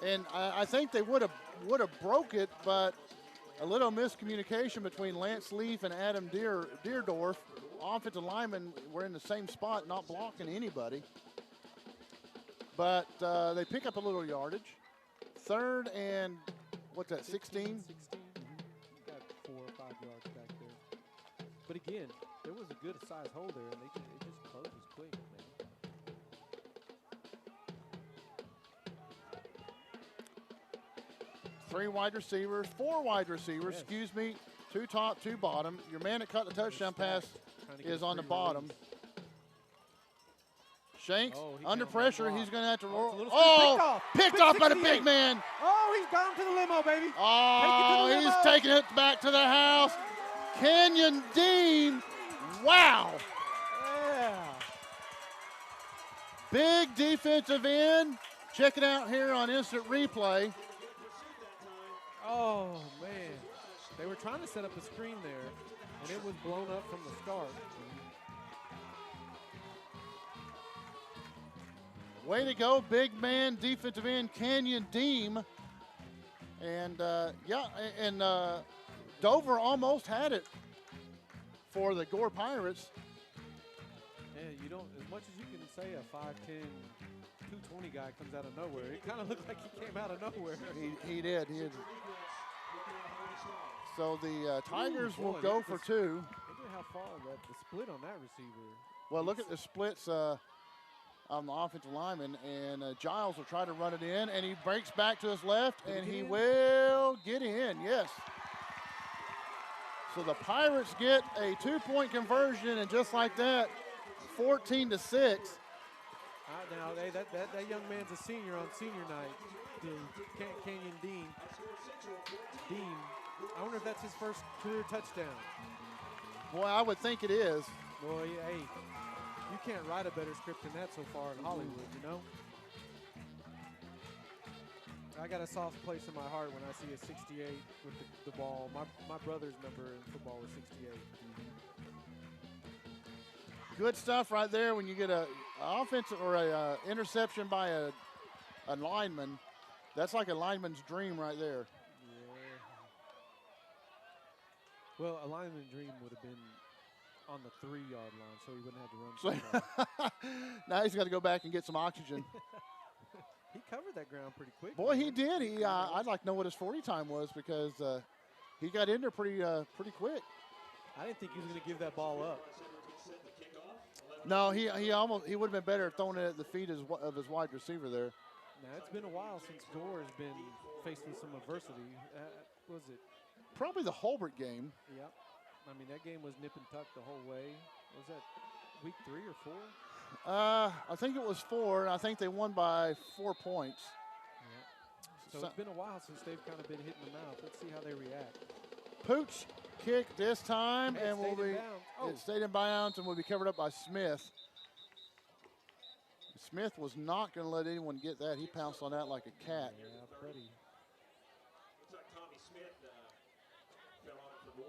Speaker 3: And I think they would have broke it, but a little miscommunication between Lance Leaf and Adam Deerdorf. Offensive linemen were in the same spot, not blocking anybody. But they pick up a little yardage. 3rd and, what's that, 16?
Speaker 4: 16. Got 4 or 5 yards back there. But again, there was a good size hole there, and it just closes quick, man.
Speaker 3: 3 wide receivers, 4 wide receivers,
Speaker 4: Yes.
Speaker 3: excuse me. 2 top, 2 bottom. Your man that caught the touchdown pass is on the bottom. Shanks
Speaker 4: Oh, he
Speaker 3: under
Speaker 4: found that
Speaker 3: pressure.
Speaker 4: block.
Speaker 3: He's going to have to
Speaker 4: Oh,
Speaker 3: roll.
Speaker 4: it's a little
Speaker 3: Oh, picked
Speaker 4: Big
Speaker 3: off by the
Speaker 4: 68.
Speaker 3: big man.
Speaker 4: Oh, he's gone to the limo, baby.
Speaker 3: Oh,
Speaker 4: Take it to the
Speaker 3: he's
Speaker 4: limo.
Speaker 3: taking it back to the house. Kenyon Dean, wow.
Speaker 4: Yeah.
Speaker 3: Big defensive end. Check it out here on instant replay.
Speaker 4: Oh, man. They were trying to set up a screen there, and it was blown up from the start.
Speaker 3: Way to go, big man, defensive end, Kenyon Dean. And, Dover almost had it for the Gore Pirates.
Speaker 4: Yeah, you don't, as much as you can say a 5'10", 220 guy comes out of nowhere, it kind of looked like he came out of nowhere.
Speaker 3: He did. So the Tigers
Speaker 4: Ooh,
Speaker 3: will
Speaker 4: boy,
Speaker 3: go
Speaker 4: look
Speaker 3: for
Speaker 4: at
Speaker 3: 2.
Speaker 4: Look at how far the split on that receiver.
Speaker 3: Well, look at the splits on the offensive lineman, and Giles will try to run it in, and he breaks back to his left,
Speaker 4: Did
Speaker 3: and
Speaker 4: he
Speaker 3: he
Speaker 4: get in?
Speaker 3: will get in, yes. So the Pirates get a 2-point conversion, and just like that, 14-6.
Speaker 4: Now, hey, that young man's a senior on senior night, Kenyon Dean. I wonder if that's his first career touchdown.
Speaker 3: Boy, I would think it is.
Speaker 4: Boy, hey, you can't write a better script than that so far in Hollywood, you know? I got a soft place in my heart when I see a 68 with the ball. My brother's number in football was 68.
Speaker 3: Good stuff right there when you get a offensive or a interception by a lineman. That's like a lineman's dream right there.
Speaker 4: Yeah. Well, a lineman's dream would have been on the 3-yard line, so he wouldn't have to run so far.
Speaker 3: Now he's got to go back and get some oxygen.
Speaker 4: He covered that ground pretty quick.
Speaker 3: Boy, he did. I'd like to know what his 40 time was because he got in there pretty quick.
Speaker 4: I didn't think he was going to give that ball up.
Speaker 3: No, he would have been better throwing it at the feet of his wide receiver there.
Speaker 4: Now, it's been a while since Gore has been faced with some adversity. Was it?
Speaker 3: Probably the Holbert game.
Speaker 4: Yep. I mean, that game was nip and tuck the whole way. Was that week 3 or 4?
Speaker 3: I think it was 4, and I think they won by 4 points.
Speaker 4: Yeah. So it's been a while since they've kind of been hitting the mouth. Let's see how they react.
Speaker 3: Pooch kick this time, and
Speaker 4: it
Speaker 3: stayed in bounds and will be covered up by Smith. Smith was not going to let anyone get that. He pounced on that like a cat.
Speaker 4: Yeah, pretty.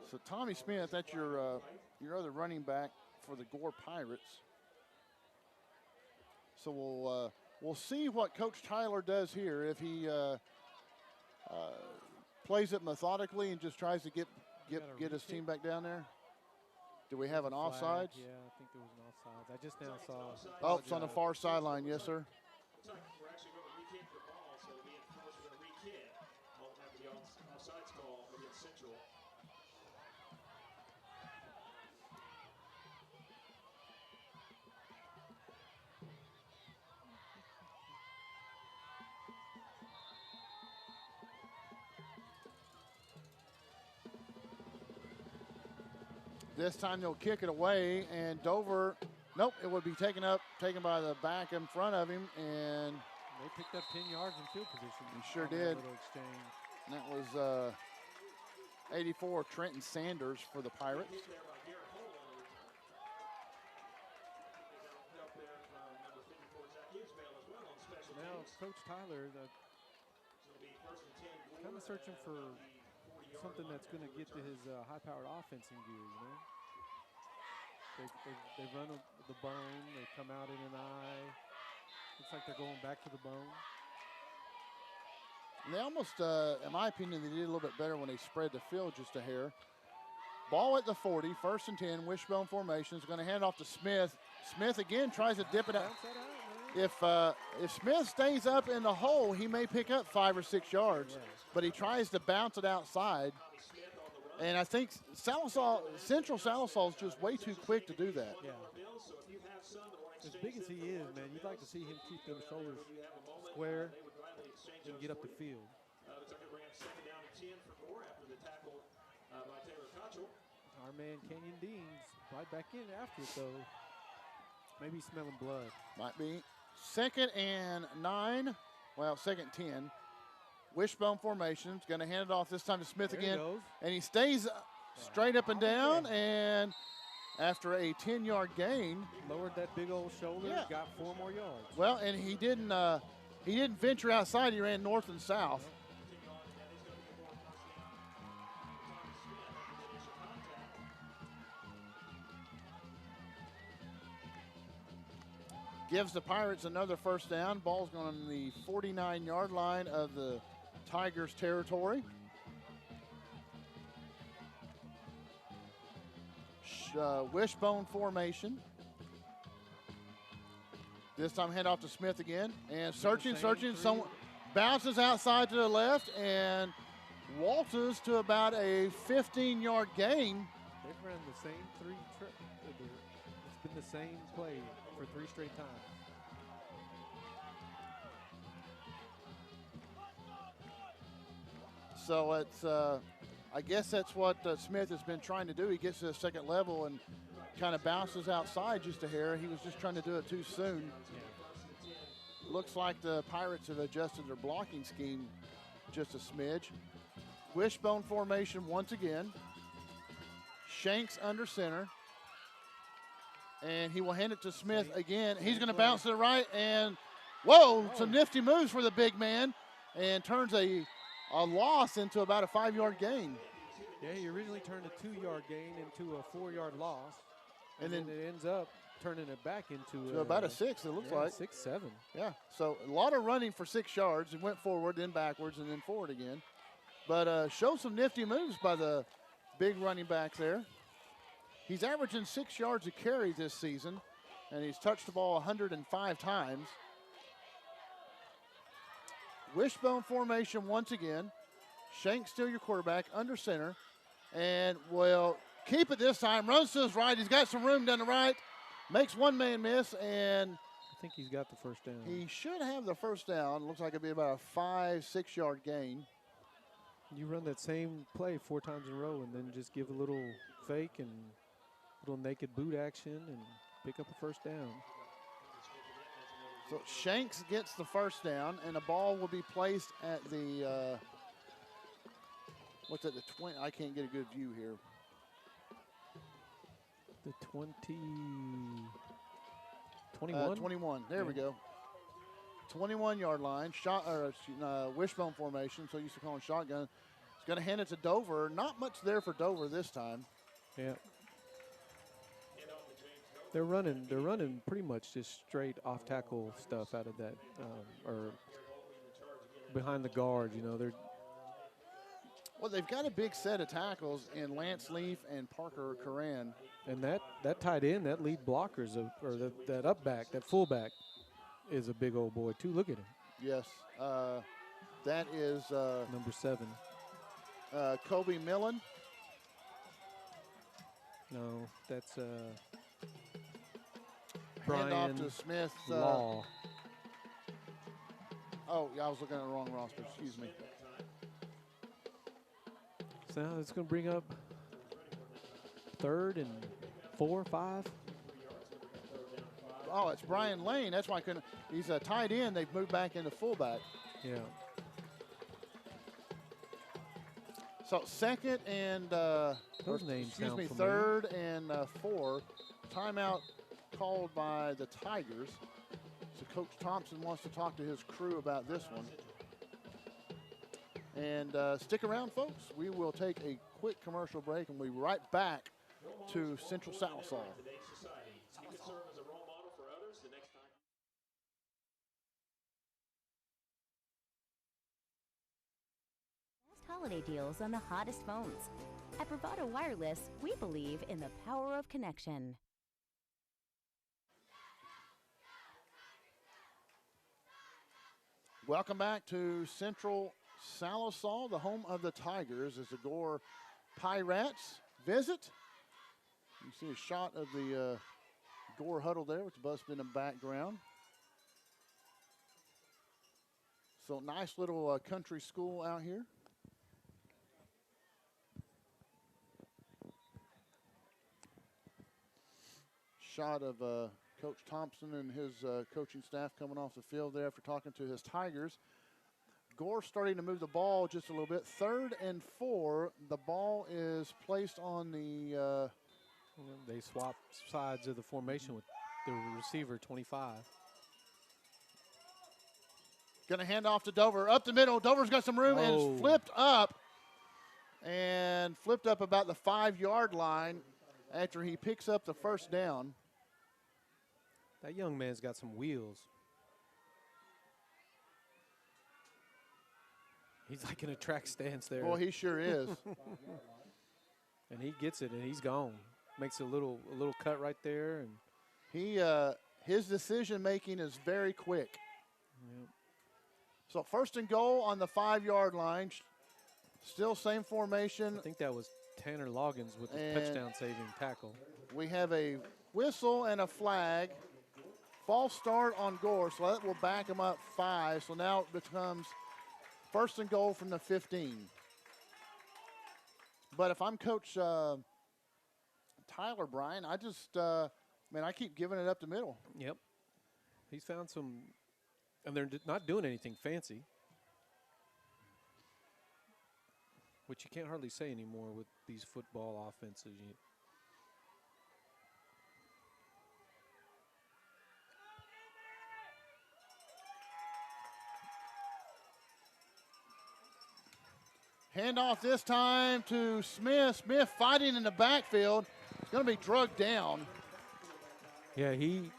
Speaker 3: So Tommy Smith, that's your other running back for the Gore Pirates. So we'll see what Coach Tyler does here. If he plays it methodically and just tries to get his team back down there. Do we have an offsides?
Speaker 4: Yeah, I think there was an offsides. I just now saw.
Speaker 3: Oh, it's on the far sideline, yes, sir.
Speaker 1: We're actually going to re-kick the ball, so we enforce we're going to re-kick. Won't have the offsides call against Central.
Speaker 3: This time they'll kick it away, and Dover, nope, it would be taken by the back in front of him, and
Speaker 4: they picked up 10 yards in field position.
Speaker 3: He sure
Speaker 4: on that
Speaker 3: did.
Speaker 4: little exchange.
Speaker 3: And that was 84 Trenton Sanders for the Pirates.
Speaker 4: Now Coach Tyler, kind of searching for something that's going to get to his high-powered offense in gear, you know? They run the bone, they come out in an eye. Looks like they're going back to the bone.
Speaker 3: And they almost, in my opinion, they did a little bit better when they spread the field just a hair. Ball at the 40, 1st and 10, wishbone formation. Is going to hand off to Smith. Smith again tries to dip it out. If Smith stays up in the hole, he may pick up 5 or 6 yards.
Speaker 4: Yeah.
Speaker 3: But he tries to bounce it outside. And I think Central Sallisaw is just way too quick to do that.
Speaker 4: Yeah. As big as he is, man, you'd like to see him keep those shoulders square and get up the field.
Speaker 1: Our
Speaker 4: man Kenyon Dean's right back in after it, though. Maybe smelling blood.
Speaker 3: Might be. 2nd and 9. Well, 2nd and 10. Wishbone formation. Going to hand it off this time to Smith
Speaker 4: There
Speaker 3: again.
Speaker 4: he goes.
Speaker 3: And he stays straight up and down. And after a 10-yard gain.
Speaker 4: Lowered that big old shoulder,
Speaker 3: Yeah.
Speaker 4: got 4 more yards.
Speaker 3: Well, and he didn't venture outside. He ran north and south. Gives the Pirates another first down. Ball's going on the 49-yard line of the Tigers' territory. Wishbone formation. This time hand off to Smith again. And searching. Someone bounces outside to the left and waltzes to about a 15-yard gain.
Speaker 4: They've run the same 3 trips. It's been the same play for 3 straight times.
Speaker 3: So it's, I guess that's what Smith has been trying to do. He gets to the second level and kind of bounces outside just a hair. He was just trying to do it too soon.
Speaker 4: Yeah.
Speaker 3: Looks like the Pirates have adjusted their blocking scheme just a smidge. Wishbone formation once again. Shanks under center. And he will hand it to Smith again. He's going to bounce to the right, and whoa, some nifty moves for the big man, and turns a loss into about a 5-yard gain.
Speaker 4: Yeah, he originally turned a 2-yard gain into a 4-yard loss.
Speaker 3: And
Speaker 4: then
Speaker 3: then
Speaker 4: it ends up turning it back into
Speaker 3: to about a 6, it looks like.
Speaker 4: 6, 7.
Speaker 3: Yeah, so a lot of running for 6 yards. It went forward, then backwards, and then forward again. But show some nifty moves by the big running back there. He's averaging 6 yards a carry this season, and he's touched the ball 105 times. Wishbone formation once again. Shanks still your quarterback, under center, and will keep it this time. Runs to his right. He's got some room down the right. Makes one man miss, and
Speaker 4: I think he's got the first down.
Speaker 3: he should have the first down. Looks like it'd be about a 5-6 yard gain.
Speaker 4: You run that same play 4 times in a row and then just give a little fake and little naked boot action and pick up a first down.
Speaker 3: So Shanks gets the first down, and the ball will be placed at the, what's at the 20? I can't get a good view here.
Speaker 4: The 21.
Speaker 3: 21. There we go. 21-yard line. Wishbone formation, so used to call him shotgun. He's going to hand it to Dover. Not much there for Dover this time.
Speaker 4: Yeah. They're running pretty much just straight off tackle stuff out of that, or behind the guard. You know,
Speaker 3: Well, they've got a big set of tackles in Lance Leaf and Parker Curran.
Speaker 4: and that tight end, that lead blockers, that up back, that fullback, is a big old boy too. Look at him.
Speaker 3: Yes, that is
Speaker 4: Number 7.
Speaker 3: Kobe Millen.
Speaker 4: No, that's
Speaker 3: Hand off
Speaker 4: Brian
Speaker 3: to Smith.
Speaker 4: Law.
Speaker 3: Oh, yeah, I was looking at the wrong roster. Excuse me.
Speaker 4: So now it's going to bring up 3rd and 4, 5.
Speaker 3: Oh, it's Brian Lane. That's why I couldn't. He's a tight end. They've moved back into fullback.
Speaker 4: Yeah.
Speaker 3: So 2nd and
Speaker 4: Those names
Speaker 3: excuse
Speaker 4: sound
Speaker 3: me,
Speaker 4: familiar.
Speaker 3: 3rd and 4. Timeout called by the Tigers. So Coach Thompson wants to talk to his crew about this one. And stick around, folks. We will take a quick commercial break, and we'll be right back to Central Sallisaw.
Speaker 6: Holiday deals on the hottest phones. At Bravado Wireless, we believe in the power of connection.
Speaker 3: Welcome back to Central Sallisaw, the home of the Tigers, as the Gore Pirates visit. You see a shot of the Gore huddle there with the bus in the background. So nice little country school out here. Shot of Coach Thompson and his coaching staff coming off the field there after talking to his Tigers. Gore starting to move the ball just a little bit. 3rd and 4. The ball is placed on the.
Speaker 4: They swap sides of the formation with the receiver, 25.
Speaker 3: Going to hand off to Dover. Up the middle. Dover's got some room and is flipped up. And flipped up about the 5-yard line after he picks up the first down.
Speaker 4: That young man's got some wheels. He's like in a track stance there.
Speaker 3: Boy, he sure is.
Speaker 4: And he gets it, and he's gone. Makes a little cut right there, and
Speaker 3: he his decision making is very quick.
Speaker 4: Yep.
Speaker 3: So 1st and goal on the 5-yard line. Still same formation.
Speaker 4: I think that was Tanner Loggins with the touchdown-saving tackle.
Speaker 3: We have a whistle and a flag. False start on Gore, so that will back him up 5. So now it becomes 1st and goal from the 15. But if I'm Coach Tyler, Brian, I just, I keep giving it up the middle.
Speaker 4: Yep. He's found some, and they're not doing anything fancy, which you can't hardly say anymore with these football offenses.
Speaker 3: Handoff this time to Smith. Smith fighting in the backfield. He's going to be drugged down.
Speaker 4: Yeah, he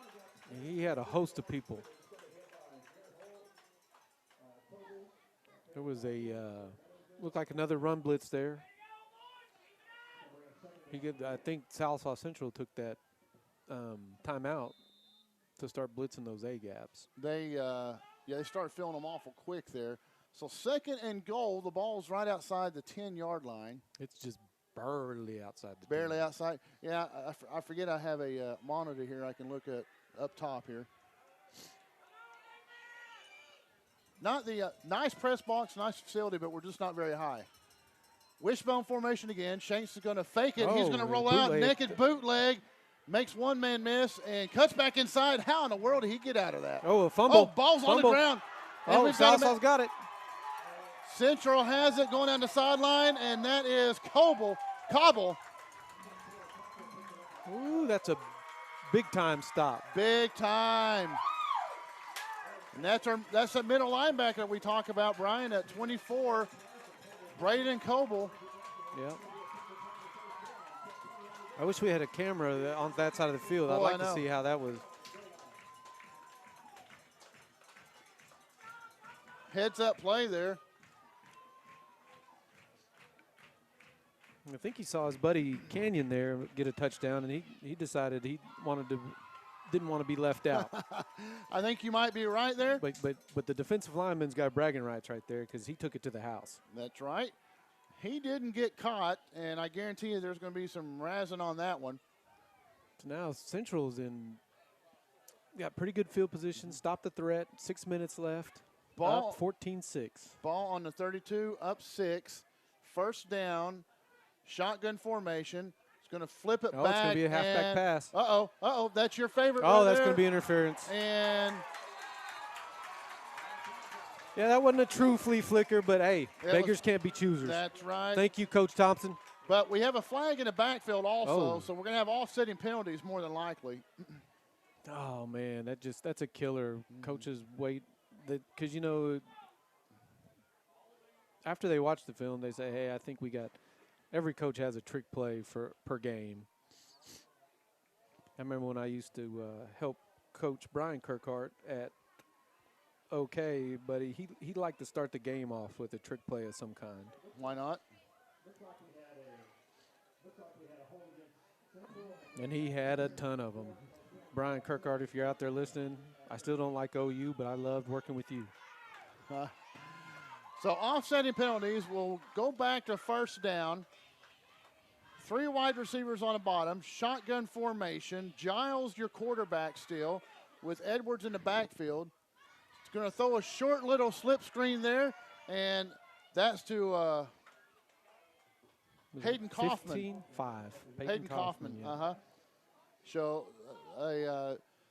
Speaker 4: had a host of people. There was a looked like another run blitz there. I think Sallisaw Central took that timeout to start blitzing those A gaps.
Speaker 3: They started filling them awful quick there. So 2nd and goal, the ball's right outside the 10-yard line.
Speaker 4: It's just barely outside the 10.
Speaker 3: Barely outside. Yeah, I forget I have a monitor here I can look at up top here. Not the nice press box, nice facility, but we're just not very high. Wishbone formation again. Shanks is going to fake it. He's going to roll out, naked bootleg, makes one man miss, and cuts back inside. How in the world did he get out of that?
Speaker 4: Oh, a fumble.
Speaker 3: Oh, ball's on the ground.
Speaker 4: Oh, Sallissaw's got it.
Speaker 3: Central has it going down the sideline, and that is Cobble.
Speaker 4: Ooh, that's a big-time stop.
Speaker 3: Big time. And that's the middle linebacker we talk about, Brian, at 24, Braden Coble.
Speaker 4: Yeah. I wish we had a camera on that side of the field. I'd like to see how that was.
Speaker 3: Heads up play there.
Speaker 4: I think he saw his buddy Canyon there get a touchdown, and he decided he didn't want to be left out.
Speaker 3: I think you might be right there.
Speaker 4: But the defensive lineman's got bragging rights right there because he took it to the house.
Speaker 3: That's right. He didn't get caught, and I guarantee you there's going to be some razzing on that one.
Speaker 4: So now Central's got pretty good field position, stopped the threat, 6 minutes left,
Speaker 3: Ball,
Speaker 4: up 14-6.
Speaker 3: Ball on the 32, up 6, 1st down, shotgun formation. It's going to flip it back.
Speaker 4: Oh, it's going to be a halfback pass.
Speaker 3: Uh-oh, that's your favorite.
Speaker 4: Oh,
Speaker 3: right
Speaker 4: that's
Speaker 3: there.
Speaker 4: going to be interference.
Speaker 3: And
Speaker 4: yeah, that wasn't a true flea flicker, but hey, beggars can't be choosers.
Speaker 3: That's right.
Speaker 4: Thank you, Coach Thompson.
Speaker 3: But we have a flag in the backfield also, so we're going to have offsetting penalties more than likely.
Speaker 4: Oh, man, that's a killer. Coaches wait. Because, after they watch the film, they say, hey, I think every coach has a trick play per game. I remember when I used to help coach Brian Kirkhart at OK, but he liked to start the game off with a trick play of some kind.
Speaker 3: Why not?
Speaker 4: And he had a ton of them. Brian Kirkhart, if you're out there listening, I still don't like OU, but I loved working with you.
Speaker 3: So offsetting penalties will go back to 1st down. 3 wide receivers on the bottom, shotgun formation. Giles, your quarterback still, with Edwards in the backfield. It's going to throw a short little slip screen there, and that's to Hayden Kaufman.
Speaker 4: 15-5.
Speaker 3: Hayden Kaufman.
Speaker 4: Yeah.
Speaker 3: So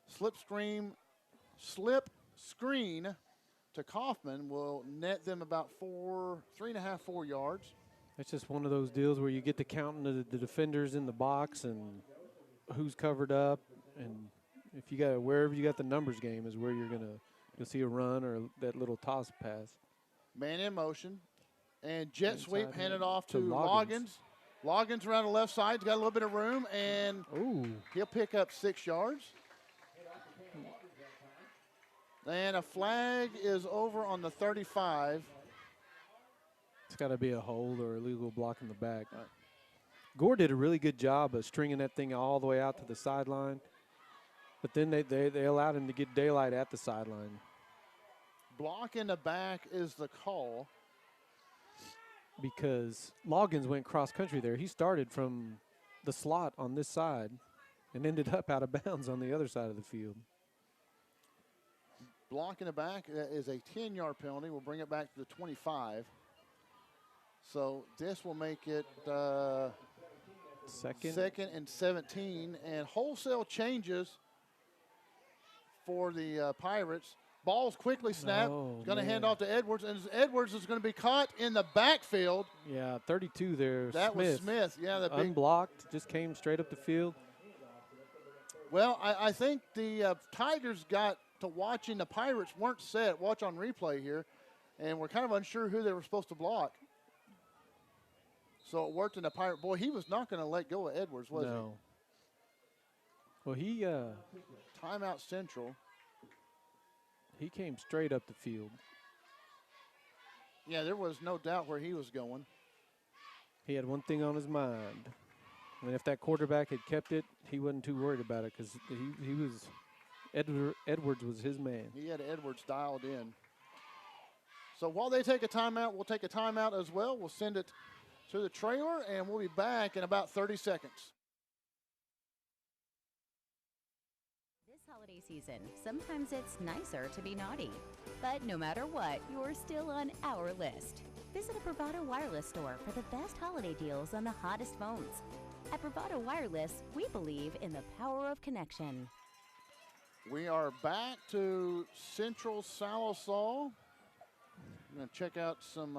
Speaker 3: slip screen to Kaufman will net them about 3.5, 4 yards.
Speaker 4: It's just one of those deals where you get to counting the defenders in the box and who's covered up, and if you got wherever you got the numbers game is where you'll see a run or that little toss pass.
Speaker 3: Man in motion, and jet
Speaker 4: Inside
Speaker 3: sweep handed
Speaker 4: hand
Speaker 3: off
Speaker 4: to
Speaker 3: to
Speaker 4: Loggins.
Speaker 3: Loggins around the left side. He's got a little bit of room, and he'll pick up 6 yards. And a flag is over on the 35.
Speaker 4: It's got to be a hold or illegal block in the back. Gore did a really good job of stringing that thing all the way out to the sideline, but then they allowed him to get daylight at the sideline.
Speaker 3: Block in the back is the call.
Speaker 4: Because Loggins went cross-country there. He started from the slot on this side and ended up out of bounds on the other side of the field.
Speaker 3: Block in the back is a 10-yard penalty. We'll bring it back to the 25. So this will make it second and 17. And wholesale changes for the Pirates. Ball's quickly snapped. Going to hand off to Edwards. And Edwards is going to be caught in the backfield.
Speaker 4: Yeah, 32 there.
Speaker 3: That was Smith. Yeah, the big
Speaker 4: unblocked, just came straight up the field.
Speaker 3: Well, I think the Tigers got to watching the Pirates weren't set. Watch on replay here. And we're kind of unsure who they were supposed to block. So it worked in the Pirate. Boy, he was not going to let go of Edwards, was he?
Speaker 4: Well, he
Speaker 3: timeout Central.
Speaker 4: He came straight up the field.
Speaker 3: Yeah, there was no doubt where he was going.
Speaker 4: He had one thing on his mind. And if that quarterback had kept it, he wasn't too worried about it because he was Edwards was his man.
Speaker 3: He had Edwards dialed in. So while they take a timeout, we'll take a timeout as well. We'll send it to the trailer, and we'll be back in about 30 seconds.
Speaker 6: This holiday season, sometimes it's nicer to be naughty. But no matter what, you're still on our list. Visit a Bravado Wireless store for the best holiday deals on the hottest phones. At Bravado Wireless, we believe in the power of connection.
Speaker 3: We are back to Central Sallisaw. I'm going to check out some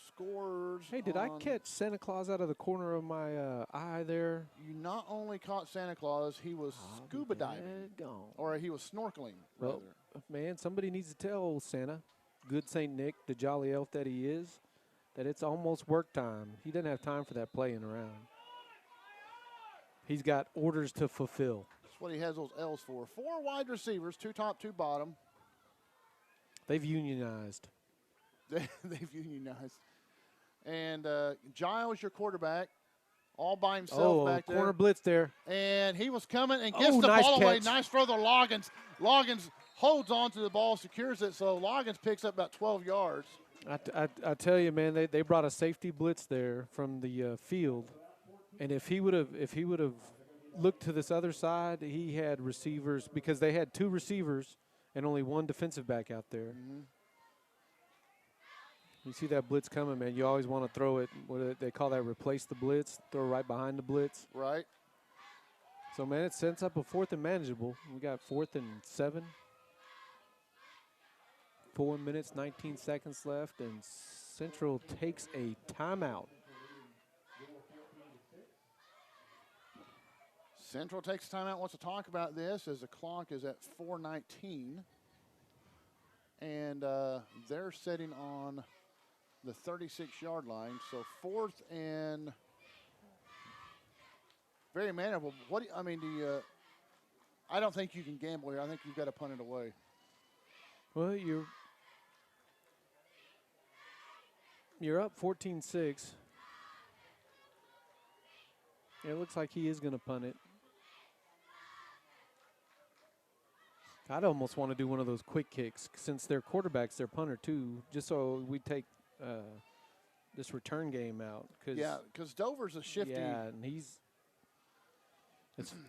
Speaker 3: scores.
Speaker 4: Hey, did I catch Santa Claus out of the corner of my eye there?
Speaker 3: You not only caught Santa Claus, he was scuba diving. Or he was snorkeling,
Speaker 4: well, man, somebody needs to tell old Santa, good St. Nick, the jolly elf that he is, that it's almost work time. He doesn't have time for that playing around. He's got orders to fulfill.
Speaker 3: That's what he has those L's for. 4 wide receivers, 2 top, 2 bottom.
Speaker 4: They've unionized.
Speaker 3: They've unionized. And Giles, your quarterback, all by himself back there.
Speaker 4: Corner blitz there.
Speaker 3: And he was coming and gets the
Speaker 4: nice
Speaker 3: ball away.
Speaker 4: catch.
Speaker 3: Nice throw to Loggins. Loggins holds on to the ball, secures it, so Loggins picks up about 12 yards.
Speaker 4: I tell you, man, they brought a safety blitz there from the field. And if he would have looked to this other side, he had receivers because they had 2 receivers and only 1 defensive back out there.
Speaker 3: Mm-hmm.
Speaker 4: You see that blitz coming, man. You always want to throw it. What they call that, replace the blitz. Throw right behind the blitz.
Speaker 3: Right.
Speaker 4: So, man, it sets up a 4th and manageable. We got 4th and 7. 4 minutes, 19 seconds left, and Central takes a timeout.
Speaker 3: Central takes timeout, wants to talk about this as the clock is at 4:19. And they're sitting on the 36-yard line. So 4th and very manageable. I don't think you can gamble here. I think you've got to punt it away.
Speaker 4: Well, you're up 14-6. It looks like he is going to punt it. I'd almost want to do one of those quick kicks since their quarterback's their punter too, just so we take this return game out.
Speaker 3: Because Dover's a shifty.
Speaker 4: Yeah, and he's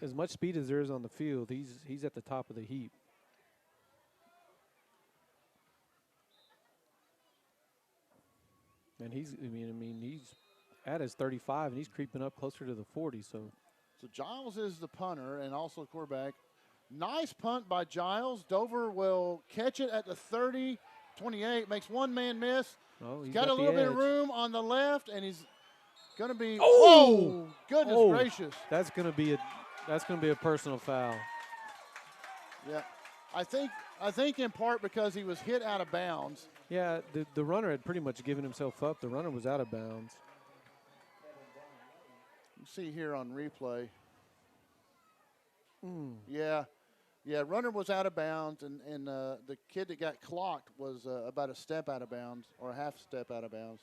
Speaker 4: as much speed as there is on the field. He's at the top of the heap. And he's at his 35 and he's creeping up closer to the 40. So
Speaker 3: Giles is the punter and also quarterback. Nice punt by Giles. Dover will catch it at the 30, 28, makes one man miss.
Speaker 4: Oh,
Speaker 3: He's got a little
Speaker 4: the
Speaker 3: bit of
Speaker 4: edge.
Speaker 3: room on the left, and he's going to be.
Speaker 4: Oh!
Speaker 3: Whoa! Goodness
Speaker 4: Oh,
Speaker 3: gracious!
Speaker 4: That's gonna be a personal foul.
Speaker 3: Yeah, I think in part because he was hit out of bounds.
Speaker 4: Yeah, the runner had pretty much given himself up. The runner was out of bounds.
Speaker 3: You see here on replay. Yeah, runner was out of bounds, and the kid that got clocked was about a step out of bounds or a half step out of bounds.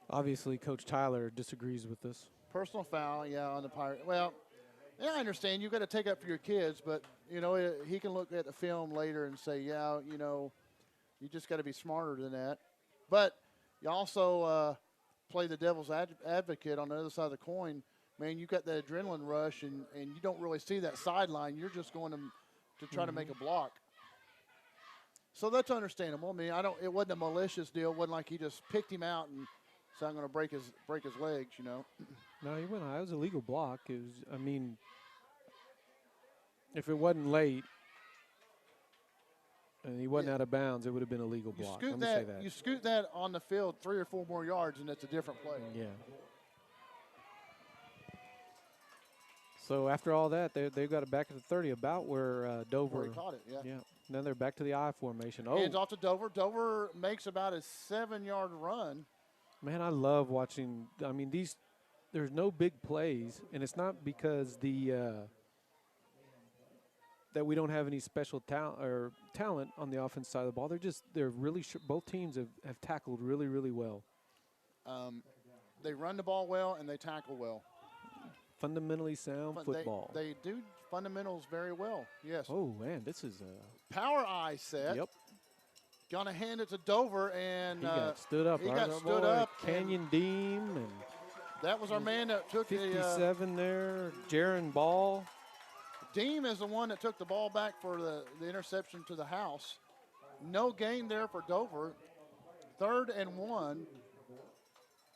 Speaker 4: Obviously, Coach Tyler disagrees with this.
Speaker 3: Personal foul, yeah, on the Pirate. Well, yeah, I understand. You've got to take up for your kids, but, he can look at the film later and say, yeah, you just got to be smarter than that. But you also play the devil's advocate on the other side of the coin. Man, you got that adrenaline rush, and you don't really see that sideline. You're just going to try to make a block. So that's understandable. I mean, it wasn't a malicious deal. It wasn't like he just picked him out and said, I'm going to break his legs,
Speaker 4: No, he went high. It was a legal block. I mean, if it wasn't late and he wasn't out of bounds, it would have been a legal block. Let me say that.
Speaker 3: You scoot that on the field 3 or 4 more yards, and it's a different play.
Speaker 4: Yeah. So after all that, they got it back at the 30, about where Dover.
Speaker 3: Where he caught it, yeah.
Speaker 4: Yeah. Then they're back to the I formation. Oh,
Speaker 3: Hands off to Dover. Dover makes about a 7-yard run.
Speaker 4: man, I love watching. I mean, there's no big plays, and it's not because that we don't have any special talent on the offense side of the ball. They're really both teams have tackled really, really well.
Speaker 3: They run the ball well and they tackle well.
Speaker 4: Fundamentally sound football.
Speaker 3: They do fundamentals very well. Yes.
Speaker 4: Oh man, this is a
Speaker 3: power eye set.
Speaker 4: Yep.
Speaker 3: Gonna hand it to Dover, and
Speaker 4: he got stood up.
Speaker 3: He
Speaker 4: right?
Speaker 3: got stood up.
Speaker 4: Canyon Deem and
Speaker 3: that was our man that took
Speaker 4: 57 there. Jaron Ball.
Speaker 3: Deem is the one that took the ball back for the interception to the house. No gain there for Dover. 3rd and 1.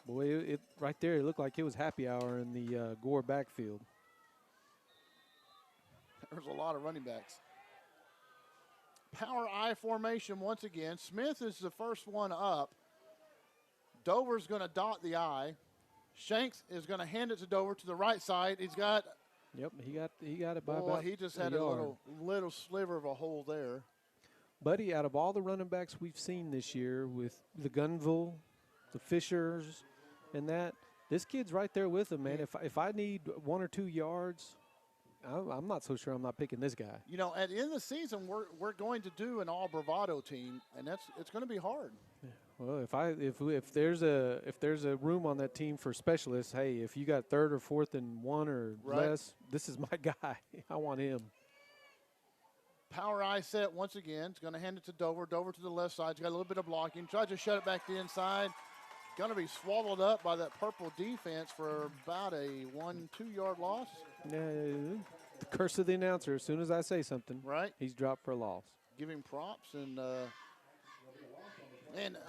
Speaker 4: Boy, it right there, it looked like it was happy hour in the Gore backfield.
Speaker 3: There's a lot of running backs. Power I formation once again. Smith is the first one up. Dover's going to dot the I. Shanks is going to hand it to Dover to the right side. He's got.
Speaker 4: Yep, he got it by
Speaker 3: Boy,
Speaker 4: about
Speaker 3: he just
Speaker 4: a
Speaker 3: had
Speaker 4: yard.
Speaker 3: a little sliver of a hole there.
Speaker 4: Buddy, out of all the running backs we've seen this year with the Gunville, the Fishers, and this kid's right there with him, man. If I need 1 or 2 yards, I'm not so sure I'm not picking this guy.
Speaker 3: At the end of the season, we're going to do an all Bravado team, and it's going to be hard.
Speaker 4: Well, if there's a room on that team for specialists, hey, if you got 3rd or 4th and 1 or less, this is my guy. I want him.
Speaker 3: Power I set once again. It's going to hand it to Dover. Dover to the left side. He's got a little bit of blocking. Tries to shut it back to the inside. Going to be swallowed up by that purple defense for about a 1-2 yard loss.
Speaker 4: Yeah, the curse of the announcer. As soon as I say something,
Speaker 3: right,
Speaker 4: he's dropped for a loss.
Speaker 3: Give him props, and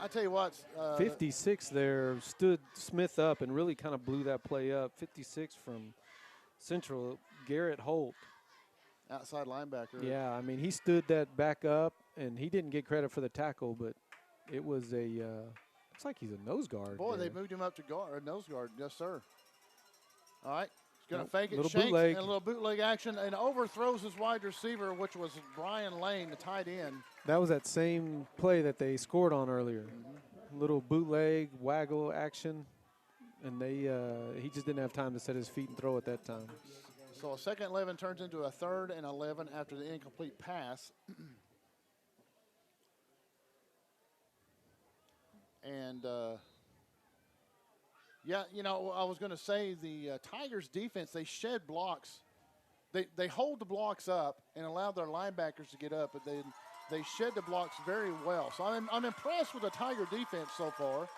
Speaker 3: I tell you what,
Speaker 4: 56 there stood Smith up and really kind of blew that play up. 56 from Central, Garrett Holt.
Speaker 3: Outside linebacker.
Speaker 4: Yeah, I mean, he stood that back up, and he didn't get credit for the tackle, but it was looks like he's a nose guard.
Speaker 3: Boy,
Speaker 4: there.
Speaker 3: they moved him up to nose guard. Yes, sir. All right. He's going to fake it.
Speaker 4: Little
Speaker 3: Shanks,
Speaker 4: bootleg.
Speaker 3: and a little bootleg action, and overthrows his wide receiver, which was Brian Lane, the tight end.
Speaker 4: That was that same play that they scored on earlier. Little bootleg, waggle action, and he just didn't have time to set his feet and throw at that time.
Speaker 3: So a 2nd and 11 turns into a 3rd and 11 after the incomplete pass. And, I was going to say the Tigers defense, they shed blocks. They hold the blocks up and allow their linebackers to get up, but they shed the blocks very well. So I'm impressed with the Tiger defense so far.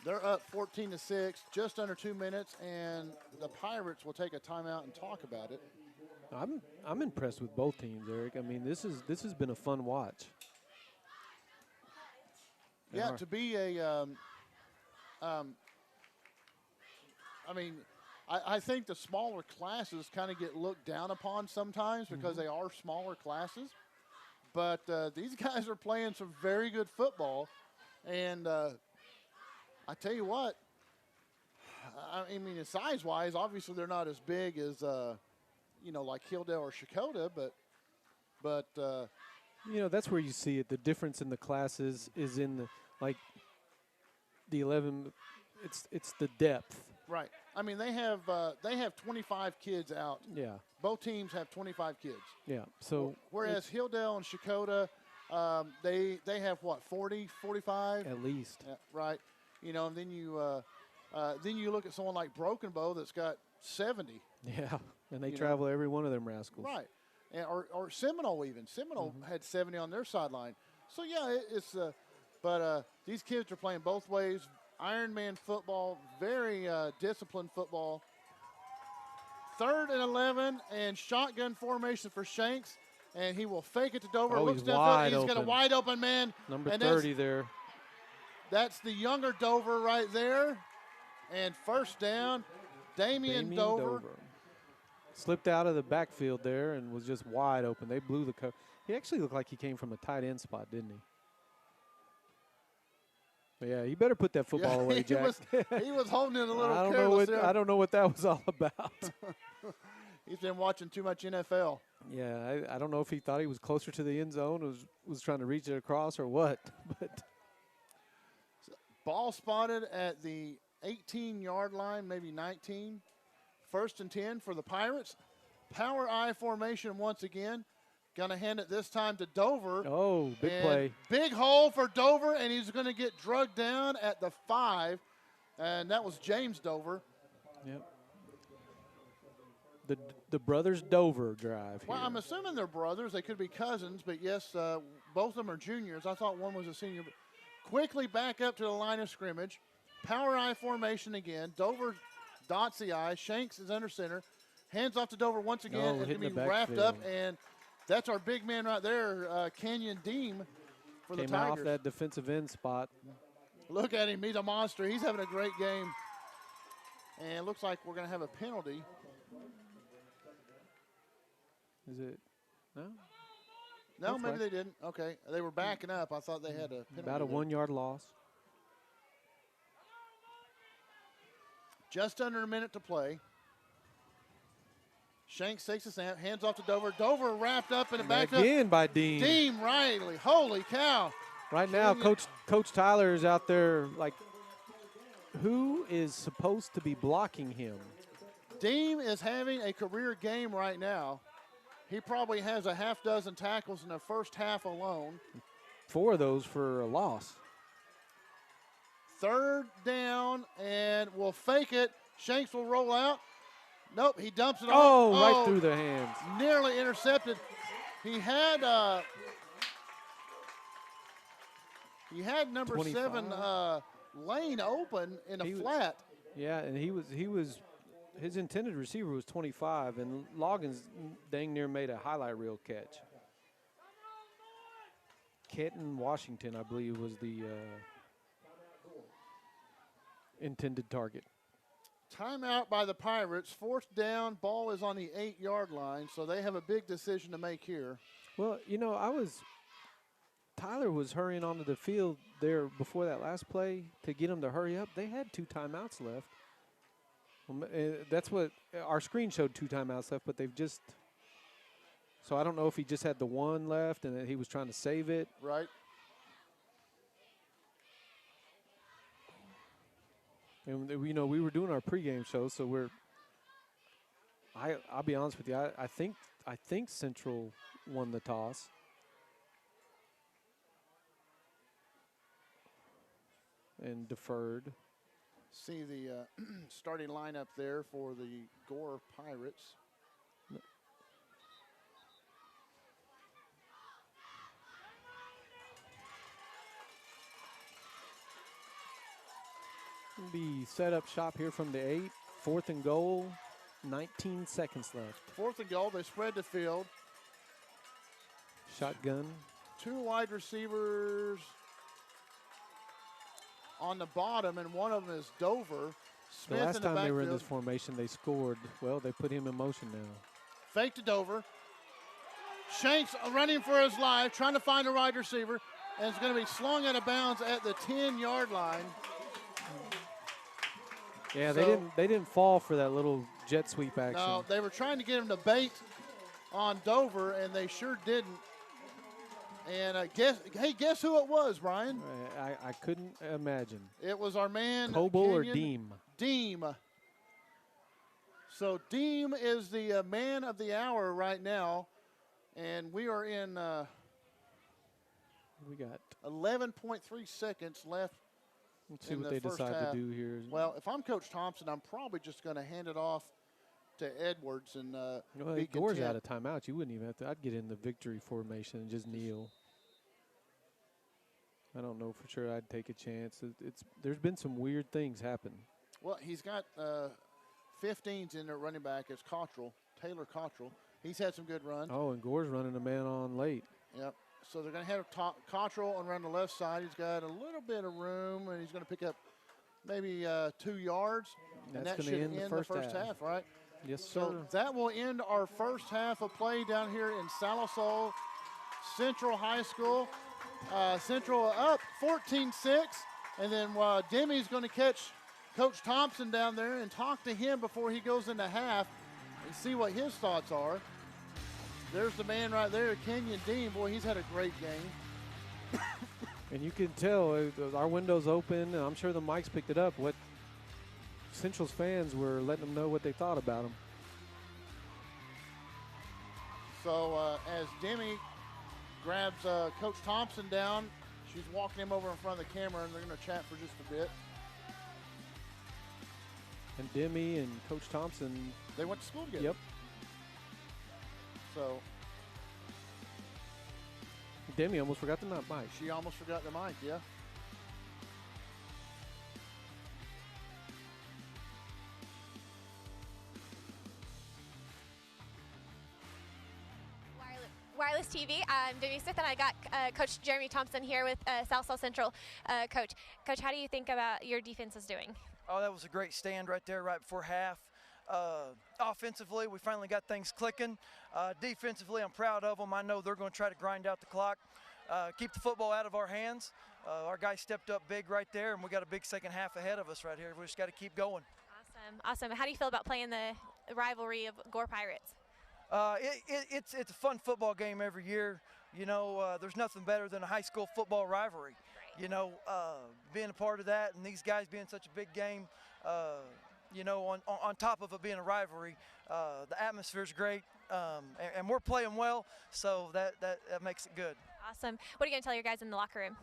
Speaker 3: They're up 14-6, just under 2 minutes, and the Pirates will take a timeout and talk about it.
Speaker 4: I'm impressed with both teams, Eric. I mean, this has been a fun watch.
Speaker 3: Yeah, to be a, I think the smaller classes kind of get looked down upon sometimes because they are smaller classes. But these guys are playing some very good football. And I tell you what, I mean, size-wise, obviously they're not as big as, like Hilldale or Shakota, but
Speaker 4: That's where you see it. The difference in the classes is in the 11. It's the depth.
Speaker 3: right. I mean, they have 25 kids out.
Speaker 4: Yeah.
Speaker 3: Both teams have 25 kids.
Speaker 4: Yeah. So
Speaker 3: whereas Hilldale and Shakota, they have what, 40, 45
Speaker 4: at least.
Speaker 3: Right. And then you look at someone like Broken Bow that's got 70.
Speaker 4: Yeah, and they travel every one of them rascals.
Speaker 3: Right. And, or Seminole even. Seminole had 70 on their sideline. So, yeah, but these kids are playing both ways. Ironman football, very disciplined football. 3rd and 11, and shotgun formation for Shanks, and he will fake it to Dover.
Speaker 4: Oh,
Speaker 3: Looks
Speaker 4: he's
Speaker 3: downfield.
Speaker 4: wide
Speaker 3: He's got a
Speaker 4: open.
Speaker 3: wide open man.
Speaker 4: Number
Speaker 3: and
Speaker 4: 30 there.
Speaker 3: That's the younger Dover right there. And first down, Damian Dover.
Speaker 4: Slipped out of the backfield there and was just wide open. They blew the cover. He actually looked like he came from a tight end spot, didn't he? But yeah, you better put that football away, Jack.
Speaker 3: He was holding it a little
Speaker 4: I don't know what that was all about.
Speaker 3: He's been watching too much NFL.
Speaker 4: Yeah, I don't know if he thought he was closer to the end zone, was trying to reach it across or what. But
Speaker 3: ball spotted at the 18-yard line, maybe 19. 1st and 10 for the Pirates. Power I formation once again. Going to hand it this time to Dover.
Speaker 4: Oh, big play.
Speaker 3: Big hole for Dover, and he's going to get drugged down at the 5. And that was James Dover.
Speaker 4: Yep. The brothers Dover drive
Speaker 3: Well,
Speaker 4: here.
Speaker 3: I'm assuming they're brothers. They could be cousins, but yes, both of them are juniors. I thought one was a senior. Quickly back up to the line of scrimmage. Power I formation again. Dover dots the I. Shanks is under center. Hands off to Dover once again. It's going to be wrapped up, and that's our big man right there, Kenyon Deem for the Tigers.
Speaker 4: Came off that defensive end spot.
Speaker 3: Look at him. He's a monster. He's having a great game. And it looks like we're going to have a penalty.
Speaker 4: Is it? No?
Speaker 3: No, maybe they didn't. Okay. They were backing up. I thought they had a penalty.
Speaker 4: About a 1-yard loss.
Speaker 3: Just under a minute to play. Shanks takes a snap, hands off to Dover. Dover wrapped up in the back
Speaker 4: again by Dean.
Speaker 3: Dean Riley. Holy cow.
Speaker 4: Right now, Coach Tyler is out there like, who is supposed to be blocking him?
Speaker 3: Dean is having a career game right now. He probably has a half dozen tackles in the first half alone.
Speaker 4: 4 of those for a loss.
Speaker 3: 3rd down, and we'll fake it. Shanks will roll out. Nope, he dumps it off.
Speaker 4: Oh, right through the hands.
Speaker 3: Nearly intercepted. He had number
Speaker 4: 25.
Speaker 3: 7 lane open in a flat.
Speaker 4: Yeah, and he was his intended receiver was 25, and Loggins dang near made a highlight reel catch. Kenton Washington, I believe, was the intended target.
Speaker 3: Timeout by the Pirates. 4th down. Ball is on the 8-yard line, so they have a big decision to make here.
Speaker 4: Well, Tyler was hurrying onto the field there before that last play to get him to hurry up. They had 2 timeouts left. That's what our screen showed, 2 timeouts left, but they've just. So I don't know if he just had the 1 left and that he was trying to save it.
Speaker 3: Right.
Speaker 4: And we were doing our pregame show, so I'll be honest with you. I think Central won the toss. And deferred.
Speaker 3: See the starting lineup there for the Gore Pirates.
Speaker 4: Be set up shop here from the 8. 4th and goal. 19 seconds left.
Speaker 3: 4th and goal. They spread the field.
Speaker 4: Shotgun.
Speaker 3: 2 wide receivers on the bottom, and one of them is Dover.
Speaker 4: The
Speaker 3: Smith
Speaker 4: last
Speaker 3: in the
Speaker 4: time they were in
Speaker 3: backfield.
Speaker 4: this formation, they scored. Well, they put him in motion now.
Speaker 3: Faked it over. Shanks running for his life, trying to find a wide receiver, and it's going to be slung out of bounds at the 10-yard line.
Speaker 4: Yeah,
Speaker 3: So-
Speaker 4: they didn't fall for that little jet sweep action.
Speaker 3: No, they were trying to get him to bait on Dover, and they sure didn't. And guess who it was, Brian?
Speaker 4: I couldn't imagine.
Speaker 3: It was our man,
Speaker 4: Coble or
Speaker 3: Kenyon
Speaker 4: Deem?
Speaker 3: Deem. So Deem is the man of the hour right now, and we are in
Speaker 4: We got.
Speaker 3: 11.3 seconds left.
Speaker 4: Let's see
Speaker 3: in
Speaker 4: what
Speaker 3: the
Speaker 4: they
Speaker 3: first
Speaker 4: decide
Speaker 3: half.
Speaker 4: to do here.
Speaker 3: Well, if I'm Coach Thompson, I'm probably just going to hand it off to Edwards and
Speaker 4: Well,
Speaker 3: be
Speaker 4: Gore's
Speaker 3: content.
Speaker 4: out of timeout. You wouldn't even have to. I'd get in the victory formation and just kneel. I don't know for sure. I'd take a chance. There's been some weird things happen.
Speaker 3: Well, he's got 15s in there running back as Taylor Cottrell. He's had some good runs.
Speaker 4: Oh, and Gore's running a man on late.
Speaker 3: Yep. So they're going to have Cottrell on around the left side. He's got a little bit of room, and he's going to pick up maybe 2 yards. And
Speaker 4: That's
Speaker 3: that
Speaker 4: gonna
Speaker 3: should
Speaker 4: end the
Speaker 3: end
Speaker 4: first half.
Speaker 3: right?
Speaker 4: Yes,
Speaker 3: So
Speaker 4: sir.
Speaker 3: that will end our first half of play down here in Sallisaw Central High School. Central up 14-6, and then Demi's going to catch Coach Thompson down there and talk to him before he goes into half and see what his thoughts are. There's the man right there, Kenyon Dean. Boy, he's had a great game.
Speaker 4: And you can tell our window's open. And I'm sure the mics picked it up. What Central's fans were letting them know what they thought about him.
Speaker 3: So as Demi grabs Coach Thompson down, she's walking him over in front of the camera, and they're going to chat for just a bit.
Speaker 4: And Demi and Coach Thompson.
Speaker 3: They went to school together.
Speaker 4: Yep.
Speaker 3: So
Speaker 4: Demi almost forgot the mic.
Speaker 3: she almost forgot the mic, yeah.
Speaker 7: Wireless TV. I'm Demi Smith, and I got Coach Jeremy Thompson here with Sallisaw Central. Coach, how do you think about your defense is doing?
Speaker 8: Oh, that was a great stand right there right before half. Offensively, we finally got things clicking. Defensively, I'm proud of them. I know they're going to try to grind out the clock, keep the football out of our hands. Our guys stepped up big right there, and we got a big second half ahead of us right here. We just got to keep going.
Speaker 7: Awesome. How do you feel about playing the rivalry of Gore Pirates?
Speaker 8: It's a fun football game every year. You know, there's nothing better than a high school football rivalry. Right. You know, being a part of that and these guys being such a big game, you know, on top of it being a rivalry, the atmosphere's great, and we're playing well, so that makes it good.
Speaker 7: Awesome. What are you going to tell your guys in the locker room?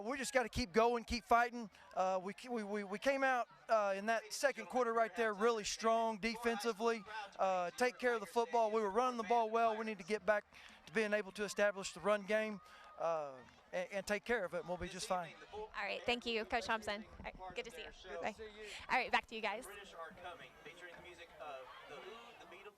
Speaker 8: We just got to keep going, keep fighting. We came out in that second quarter right there really strong defensively, take care of the football. We were running the ball well. We need to get back to being able to establish the run game and take care of it, and we'll be just fine.
Speaker 7: All right, thank you, Coach Thompson. All right, good to see you. Bye. All right, back to you guys.
Speaker 1: British are coming, featuring the music of the Who, the Beatles.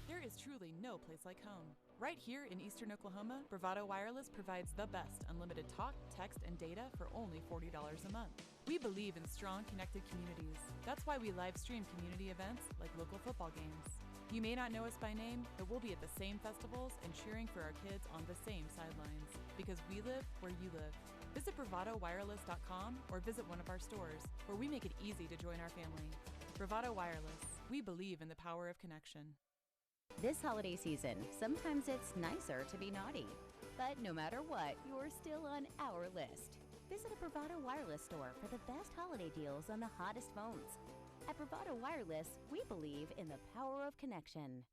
Speaker 5: There is truly no place like home. Right here in Eastern Oklahoma, Bravado Wireless provides the best unlimited talk, text, and data for only $40 a month. We believe in strong, connected communities. That's why we live stream community events like local football games. You may not know us by name, but we'll be at the same festivals and cheering for our kids on the same sidelines. Because we live where you live. Visit BravadoWireless.com or visit one of our stores, where we make it easy to join our family. Bravado Wireless. We believe in the power of connection.
Speaker 6: This holiday season, sometimes it's nicer to be naughty. But no matter what, you're still on our list. Visit a Bravado Wireless store for the best holiday deals on the hottest phones. At Bravado Wireless, we believe in the power of connection.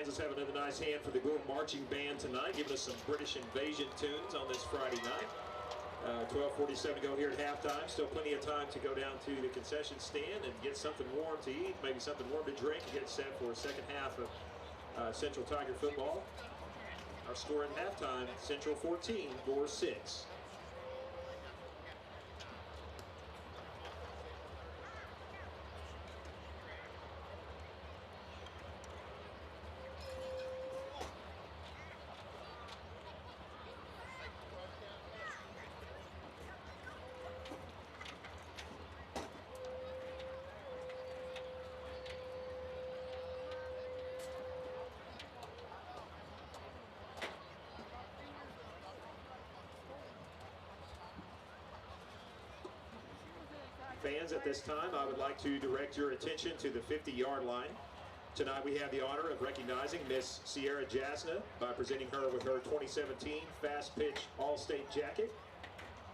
Speaker 1: fans, let's have another nice hand for the Gore Marching Band tonight, giving us some British Invasion tunes on this Friday night. 12:47 to go here at halftime. Still plenty of time to go down to the concession stand and get something warm to eat, maybe something warm to drink, and get set for a second half of Central Tiger football. Our score at halftime, Central 14, Gore 6. Fans, at this time, I would like to direct your attention to the 50-yard line. Tonight we have the honor of recognizing Miss Sierra Jasna by presenting her with her 2017 Fast Pitch All-State jacket.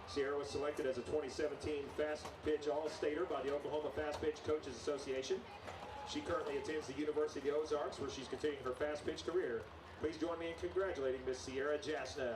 Speaker 1: Sierra was selected as a 2017 Fast Pitch All-Stater by the Oklahoma Fast Pitch Coaches Association. She currently attends the University of the Ozarks, where she's continuing her fast pitch career. Please join me in congratulating Miss Sierra Jasna.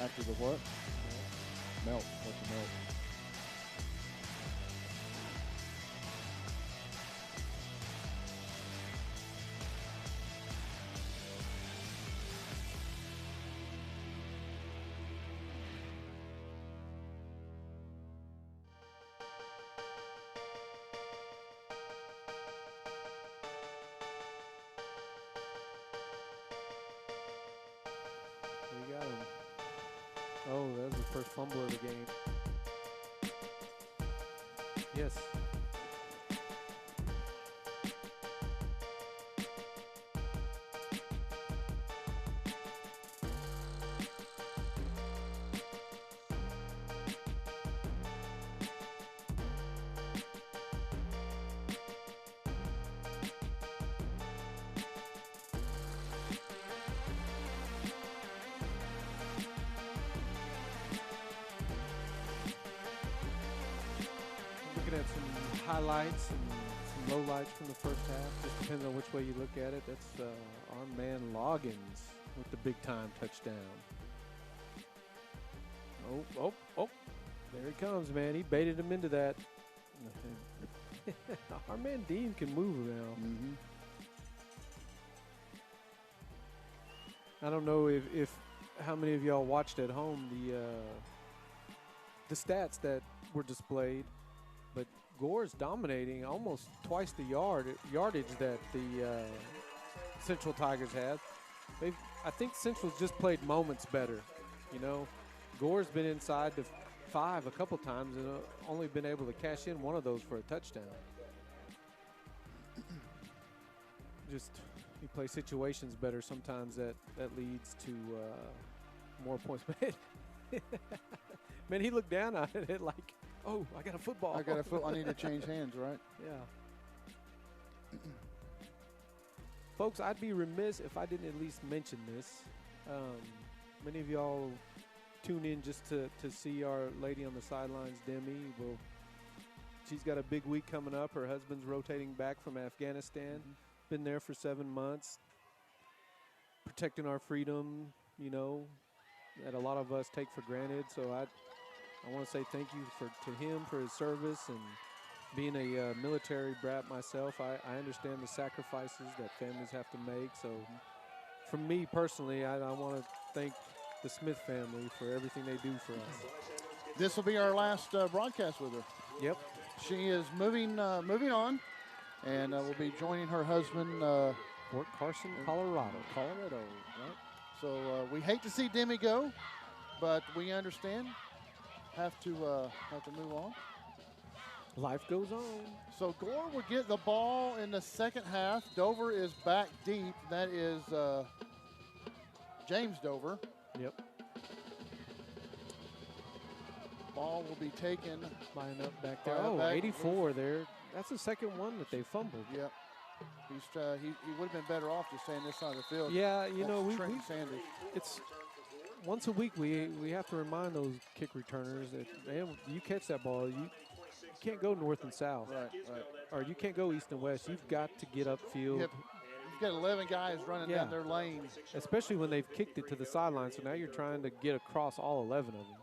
Speaker 3: After the what? Melt. What's the melt?
Speaker 4: We got him. Oh, that was the first fumble of the game. Yes. Looking at some highlights and some lowlights from the first half. Just depends on which way you look at it. That's our man Loggins with the big time touchdown. Oh. There he comes, man. He baited him into that. Our man Dean can move now.
Speaker 3: Mm-hmm.
Speaker 4: I don't know if how many of y'all watched at home the stats that were displayed, but Gore's dominating almost twice the yardage that the Central Tigers had. I think Central's just played moments better. You know, Gore's been inside the 5 a couple times and only been able to cash in one of those for a touchdown. Just you play situations better. Sometimes that leads to more points. Man, he looked down at it like, oh, I got a football.
Speaker 3: I need to change hands, right?
Speaker 4: Yeah. Folks, I'd be remiss if I didn't at least mention this. Many of y'all tune in just to see our lady on the sidelines, Demi. Well, she's got a big week coming up. Her husband's rotating back from Afghanistan. Been there for 7 months, protecting our freedom, you know, that a lot of us take for granted. So I want to say thank you to him for his service, and being a military brat myself, I understand the sacrifices that families have to make. So for me personally, I want to thank the Smith family for everything they do for us.
Speaker 3: This will be our last broadcast with her.
Speaker 4: Yep.
Speaker 3: She is moving on, and will be joining her husband.
Speaker 4: Fort Carson, Colorado.
Speaker 3: Colorado, right? So we hate to see Demi go, but we understand. Have to move on.
Speaker 4: Life goes on.
Speaker 3: So Gore will get the ball in the second half. Dover is back deep. That is James Dover.
Speaker 4: Yep.
Speaker 3: Ball will be taken.
Speaker 4: Line up back there.
Speaker 3: Line up
Speaker 4: Oh,
Speaker 3: back.
Speaker 4: 84 there. That's the second one that they fumbled.
Speaker 3: Yep. He would have been better off just staying this side of the field.
Speaker 4: Yeah, you know,
Speaker 3: Trenton Sanders.
Speaker 4: it's once a week we have to remind those kick returners that, man, you catch that ball, you can't go north and south.
Speaker 3: Right.
Speaker 4: Or you can't go east and west. You've got to get upfield.
Speaker 3: You've got 11 guys running down their lane.
Speaker 4: Especially when they've kicked it to the sideline. So now you're trying to get across all 11 of them.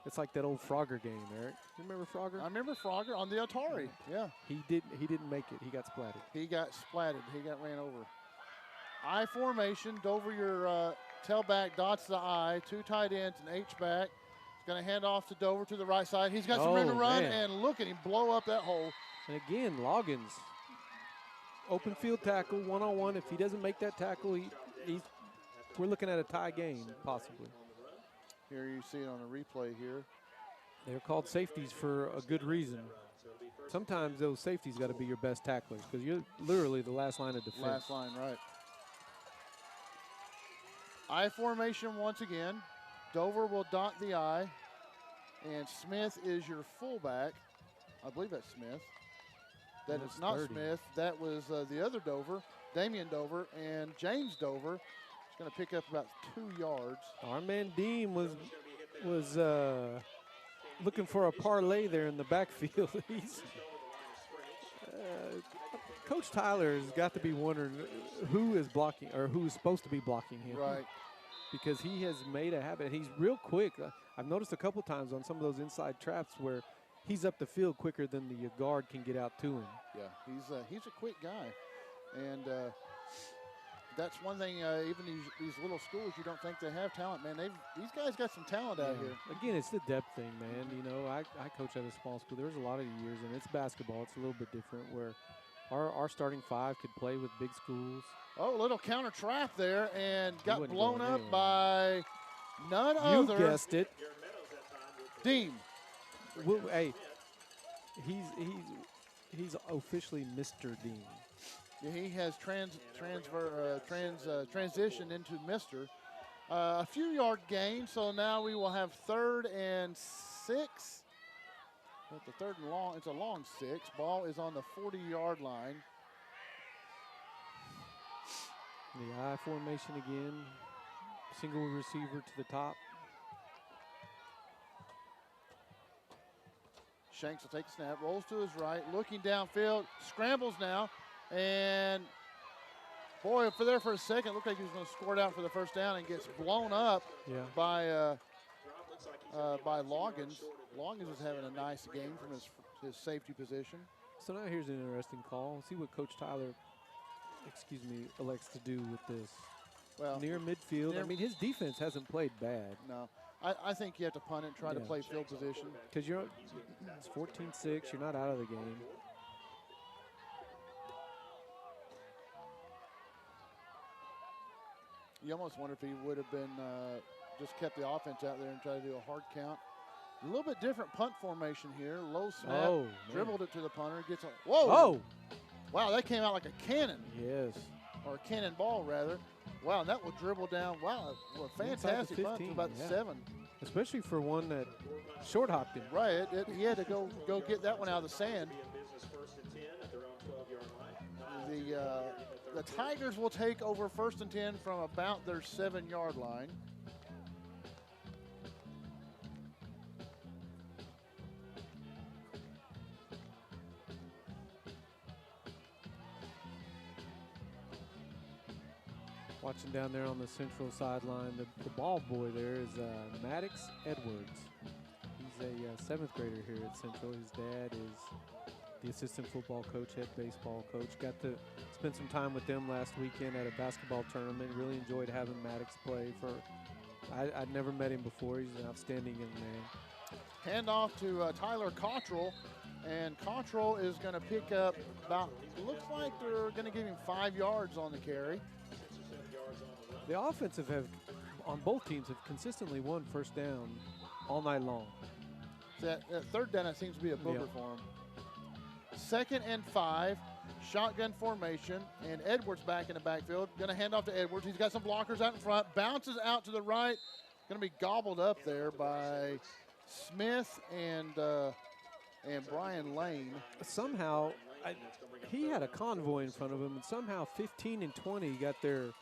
Speaker 4: It's like that old Frogger game, Eric. You remember Frogger?
Speaker 3: I remember Frogger on the Atari. Yeah.
Speaker 4: He didn't make it. He got splatted.
Speaker 3: He got splatted. He got ran over. I formation. Dover your tailback dots the I. 2 tight ends and H-back. He's going to hand off to Dover to the right side. He's got some room to run, and look at him blow up that hole.
Speaker 4: And again, Loggins, open field tackle, one-on-one. If he doesn't make that tackle, we're looking at a tie game, possibly.
Speaker 3: Here you see it on a replay here.
Speaker 4: They're called safeties for a good reason. Sometimes those safeties got to be your best tacklers because you're literally the last line of defense.
Speaker 3: Last line, right. I formation once again. Dover will dot the I, and Smith is your fullback. I believe that's Smith. That is not
Speaker 4: 30.
Speaker 3: Smith. That was the other Dover, Damian Dover, and James Dover is going to pick up about 2 yards.
Speaker 4: Our man Dean was looking for a parlay there in the backfield. He's Coach Tyler has got to be wondering who is blocking or who is supposed to be blocking him.
Speaker 3: Right.
Speaker 4: because he has made a habit. He's real quick. I've noticed a couple times on some of those inside traps where he's up the field quicker than the guard can get out to him.
Speaker 3: Yeah, he's a quick guy, and that's one thing. Even these little schools, you don't think they have talent, man. These guys got some talent out here.
Speaker 4: Again, it's the depth thing, man. You know, I coach at a small school. There's a lot of years, and it's basketball. It's a little bit different where our starting five could play with big schools.
Speaker 3: Oh, a little counter trap there, and got blown up by none other.
Speaker 4: You guessed it.
Speaker 3: Deem.
Speaker 4: Well, hey, he's officially Mr. Dean.
Speaker 3: Yeah, he has transitioned into Mr. A few yard gain, so now we will have 3rd and 6. But the 3rd and long, it's a long 6. Ball is on the 40-yard line.
Speaker 4: The I formation again. Single receiver to the top.
Speaker 3: Shanks will take a snap, rolls to his right, looking downfield, scrambles now, and boy, for a second, looked like he was going to squirt out for the first down and gets blown up by Loggins. Loggins is having a nice game from his safety position.
Speaker 4: So now here's an interesting call. See what Coach Tyler, elects to do with this.
Speaker 3: Well,
Speaker 4: near midfield. I mean, his defense hasn't played bad.
Speaker 3: No. I think you have to punt it and try to play field position.
Speaker 4: Because it's 14-6. You're not out of the game.
Speaker 3: You almost wonder if he would have been just kept the offense out there and tried to do a hard count. A little bit different punt formation here. Low snap, dribbled it to the punter. Gets a whoa!
Speaker 4: Oh!
Speaker 3: Wow, that came out like a cannon.
Speaker 4: Yes.
Speaker 3: Or a cannonball, rather. Wow, and that will dribble down. Wow, well, fantastic punt to about the 7.
Speaker 4: Especially for one that short hopped him.
Speaker 3: Right, he had to go get that one out of the sand. The Tigers will take over 1st and 10 from about their 7-yard line.
Speaker 4: Watching down there on the central sideline, the ball boy there is Maddox Edwards. He's a 7th grader here at Central. His dad is the assistant football coach, head baseball coach. Got to spend some time with them last weekend at a basketball tournament. Really enjoyed having Maddox play for. I'd never met him before. He's an outstanding young man.
Speaker 3: Hand off to Tyler Cottrell, and Cottrell is going to pick up about. Looks like they're going to give him 5 yards on the carry.
Speaker 4: The offensive on both teams have consistently won 1st down all night long.
Speaker 3: That 3rd down, that seems to be a booger for him. 2nd and 5, shotgun formation, and Edwards back in the backfield. Going to hand off to Edwards. He's got some blockers out in front. Bounces out to the right. Going to be gobbled up there by Smith and Brian Lane.
Speaker 4: Somehow, he had a convoy in front of him, and somehow 15 and 20 got their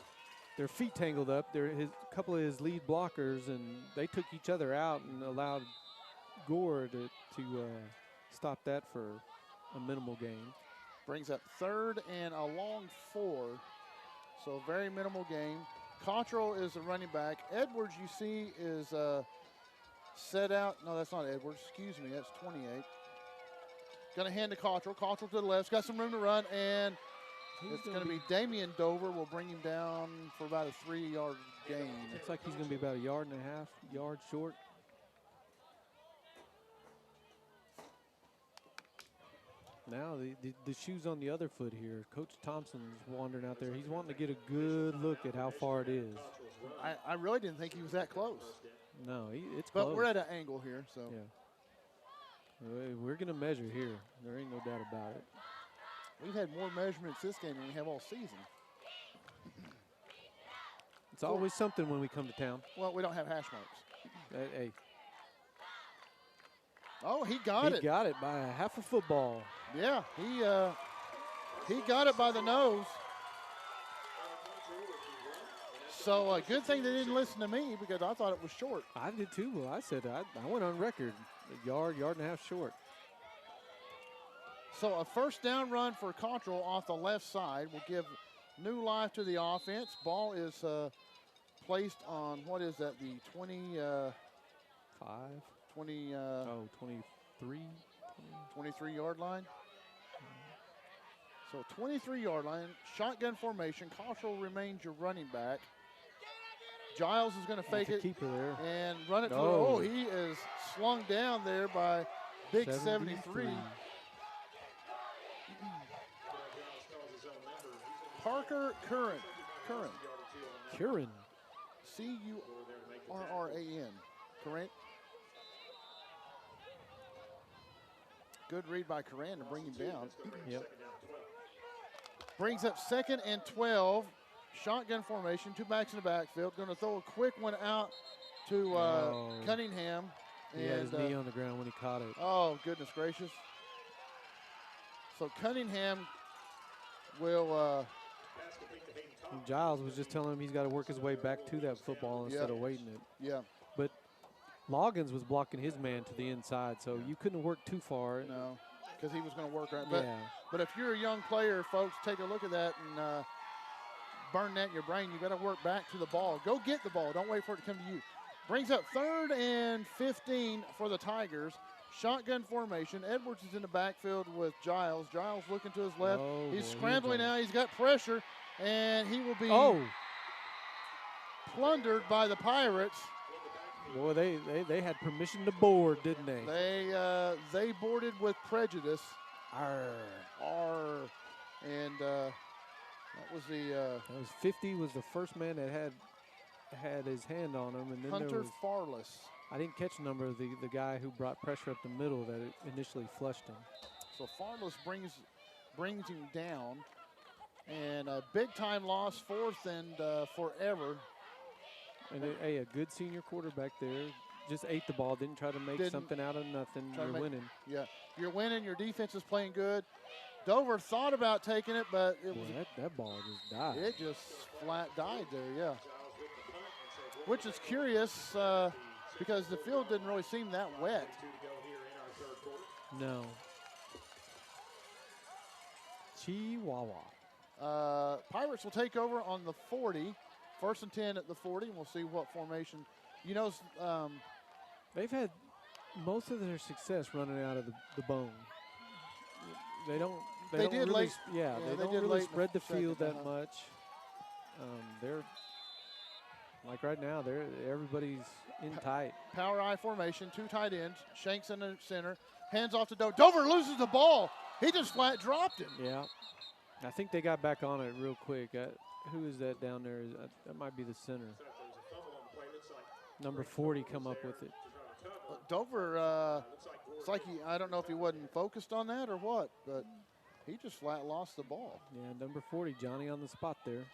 Speaker 4: feet tangled up. A couple of his lead blockers, and they took each other out and allowed Gore to stop that for a minimal gain.
Speaker 3: Brings up 3rd and a long 4. So very minimal gain. Cottrell is the running back. Edwards, you see, is set out. No, that's not Edwards. Excuse me, that's 28. Going to hand to Cottrell. Cottrell to the left. Got some room to run, and it's going to be Damian Dover. Will bring him down for about a 3-yard gain.
Speaker 4: Looks like he's going to be about 1.5 yards short. Now the shoe's on the other foot here. Coach Thompson's wandering out there. He's wanting to get a good look at how far it is.
Speaker 3: I really didn't think he was that close.
Speaker 4: No, it's close.
Speaker 3: But we're at an angle here, so.
Speaker 4: Yeah. We're going to measure here. There ain't no doubt about it.
Speaker 3: We've had more measurements this game than we have all season.
Speaker 4: It's always something when we come to town.
Speaker 3: Well, we don't have hash marks.
Speaker 4: Hey.
Speaker 3: Oh, he got it.
Speaker 4: He got it by a half a football.
Speaker 3: Yeah, he got it by the nose. So a good thing they didn't listen to me because I thought it was short.
Speaker 4: I did too. Well, I said I went on record, a yard and a half short.
Speaker 3: So a 1st down run for Cottrell off the left side will give new life to the offense. Ball is placed on, what is that, the 20, 23-yard line. So 23-yard line, shotgun formation. Cottrell remains your running back. Giles is going to fake it
Speaker 4: keeper there
Speaker 3: and run it.
Speaker 4: No.
Speaker 3: Oh, he is slung down there by Big 73. Parker Curran.
Speaker 4: Curran.
Speaker 3: C-U-R-R-A-N. Curran. Good read by Curran to bring him down.
Speaker 4: Yep.
Speaker 3: Brings up 2nd and 12. Shotgun formation, 2 backs in the backfield. Going to throw a quick one out to Cunningham.
Speaker 4: He had his knee on the ground when he caught it.
Speaker 3: Oh, goodness gracious. So Cunningham will...
Speaker 4: Giles was just telling him he's got to work his way back to that football instead of waiting it.
Speaker 3: Yeah.
Speaker 4: But Loggins was blocking his man to the inside, so you couldn't work too far.
Speaker 3: No, because he was going to work right.
Speaker 4: But
Speaker 3: if you're a young player, folks, take a look at that and burn that in your brain. You got to work back to the ball. Go get the ball. Don't wait for it to come to you. Brings up 3rd and 15 for the Tigers. Shotgun formation. Edwards is in the backfield with Giles. Giles looking to his left.
Speaker 4: Oh,
Speaker 3: He's scrambling now. He's got pressure, and he will be plundered by the Pirates.
Speaker 4: Boy, they had permission to board, didn't they?
Speaker 3: They boarded with prejudice.
Speaker 4: Arr.
Speaker 3: And that was the
Speaker 4: that was 50 was the first man that had his hand on him, and then
Speaker 3: Hunter
Speaker 4: there was
Speaker 3: Farless.
Speaker 4: I didn't catch the number of the guy who brought pressure up the middle that initially flushed him.
Speaker 3: So Farless brings him down, and a big time loss, 4th and forever.
Speaker 4: And a good senior quarterback there. Just ate the ball, didn't try to make something out of nothing. You're winning.
Speaker 3: Yeah, you're winning. Your defense is playing good. Dover thought about taking it, but it was
Speaker 4: that ball just died.
Speaker 3: It just flat died there, yeah. Which is curious because the field didn't really seem that wet.
Speaker 4: No. Chihuahua.
Speaker 3: Pirates will take over on the 40. 1st and 10 at the 40. We'll see what formation. You know,
Speaker 4: they've had most of their success running out of the bone. They don't really spread the field that much. They're like right now. Everybody's in tight.
Speaker 3: Power I formation, 2 tight ends. Shanks in the center. Hands off to Dover. Dover loses the ball. He just flat dropped him.
Speaker 4: Yeah, I think they got back on it real quick. Who is that down there? That might be the center. Number 40 come up with it.
Speaker 3: Dover, it's like I don't know if he wasn't focused on that or what, but he just flat lost the ball.
Speaker 4: Yeah, number 40, Johnny on the spot there.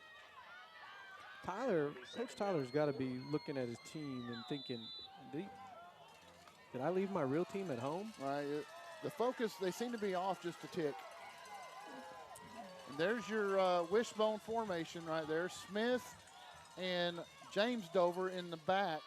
Speaker 4: Coach Tyler's got to be looking at his team and thinking, did I leave my real team at home?
Speaker 3: Right. The focus, they seem to be off just a tick. And there's your wishbone formation right there. Smith and James Dover in the back.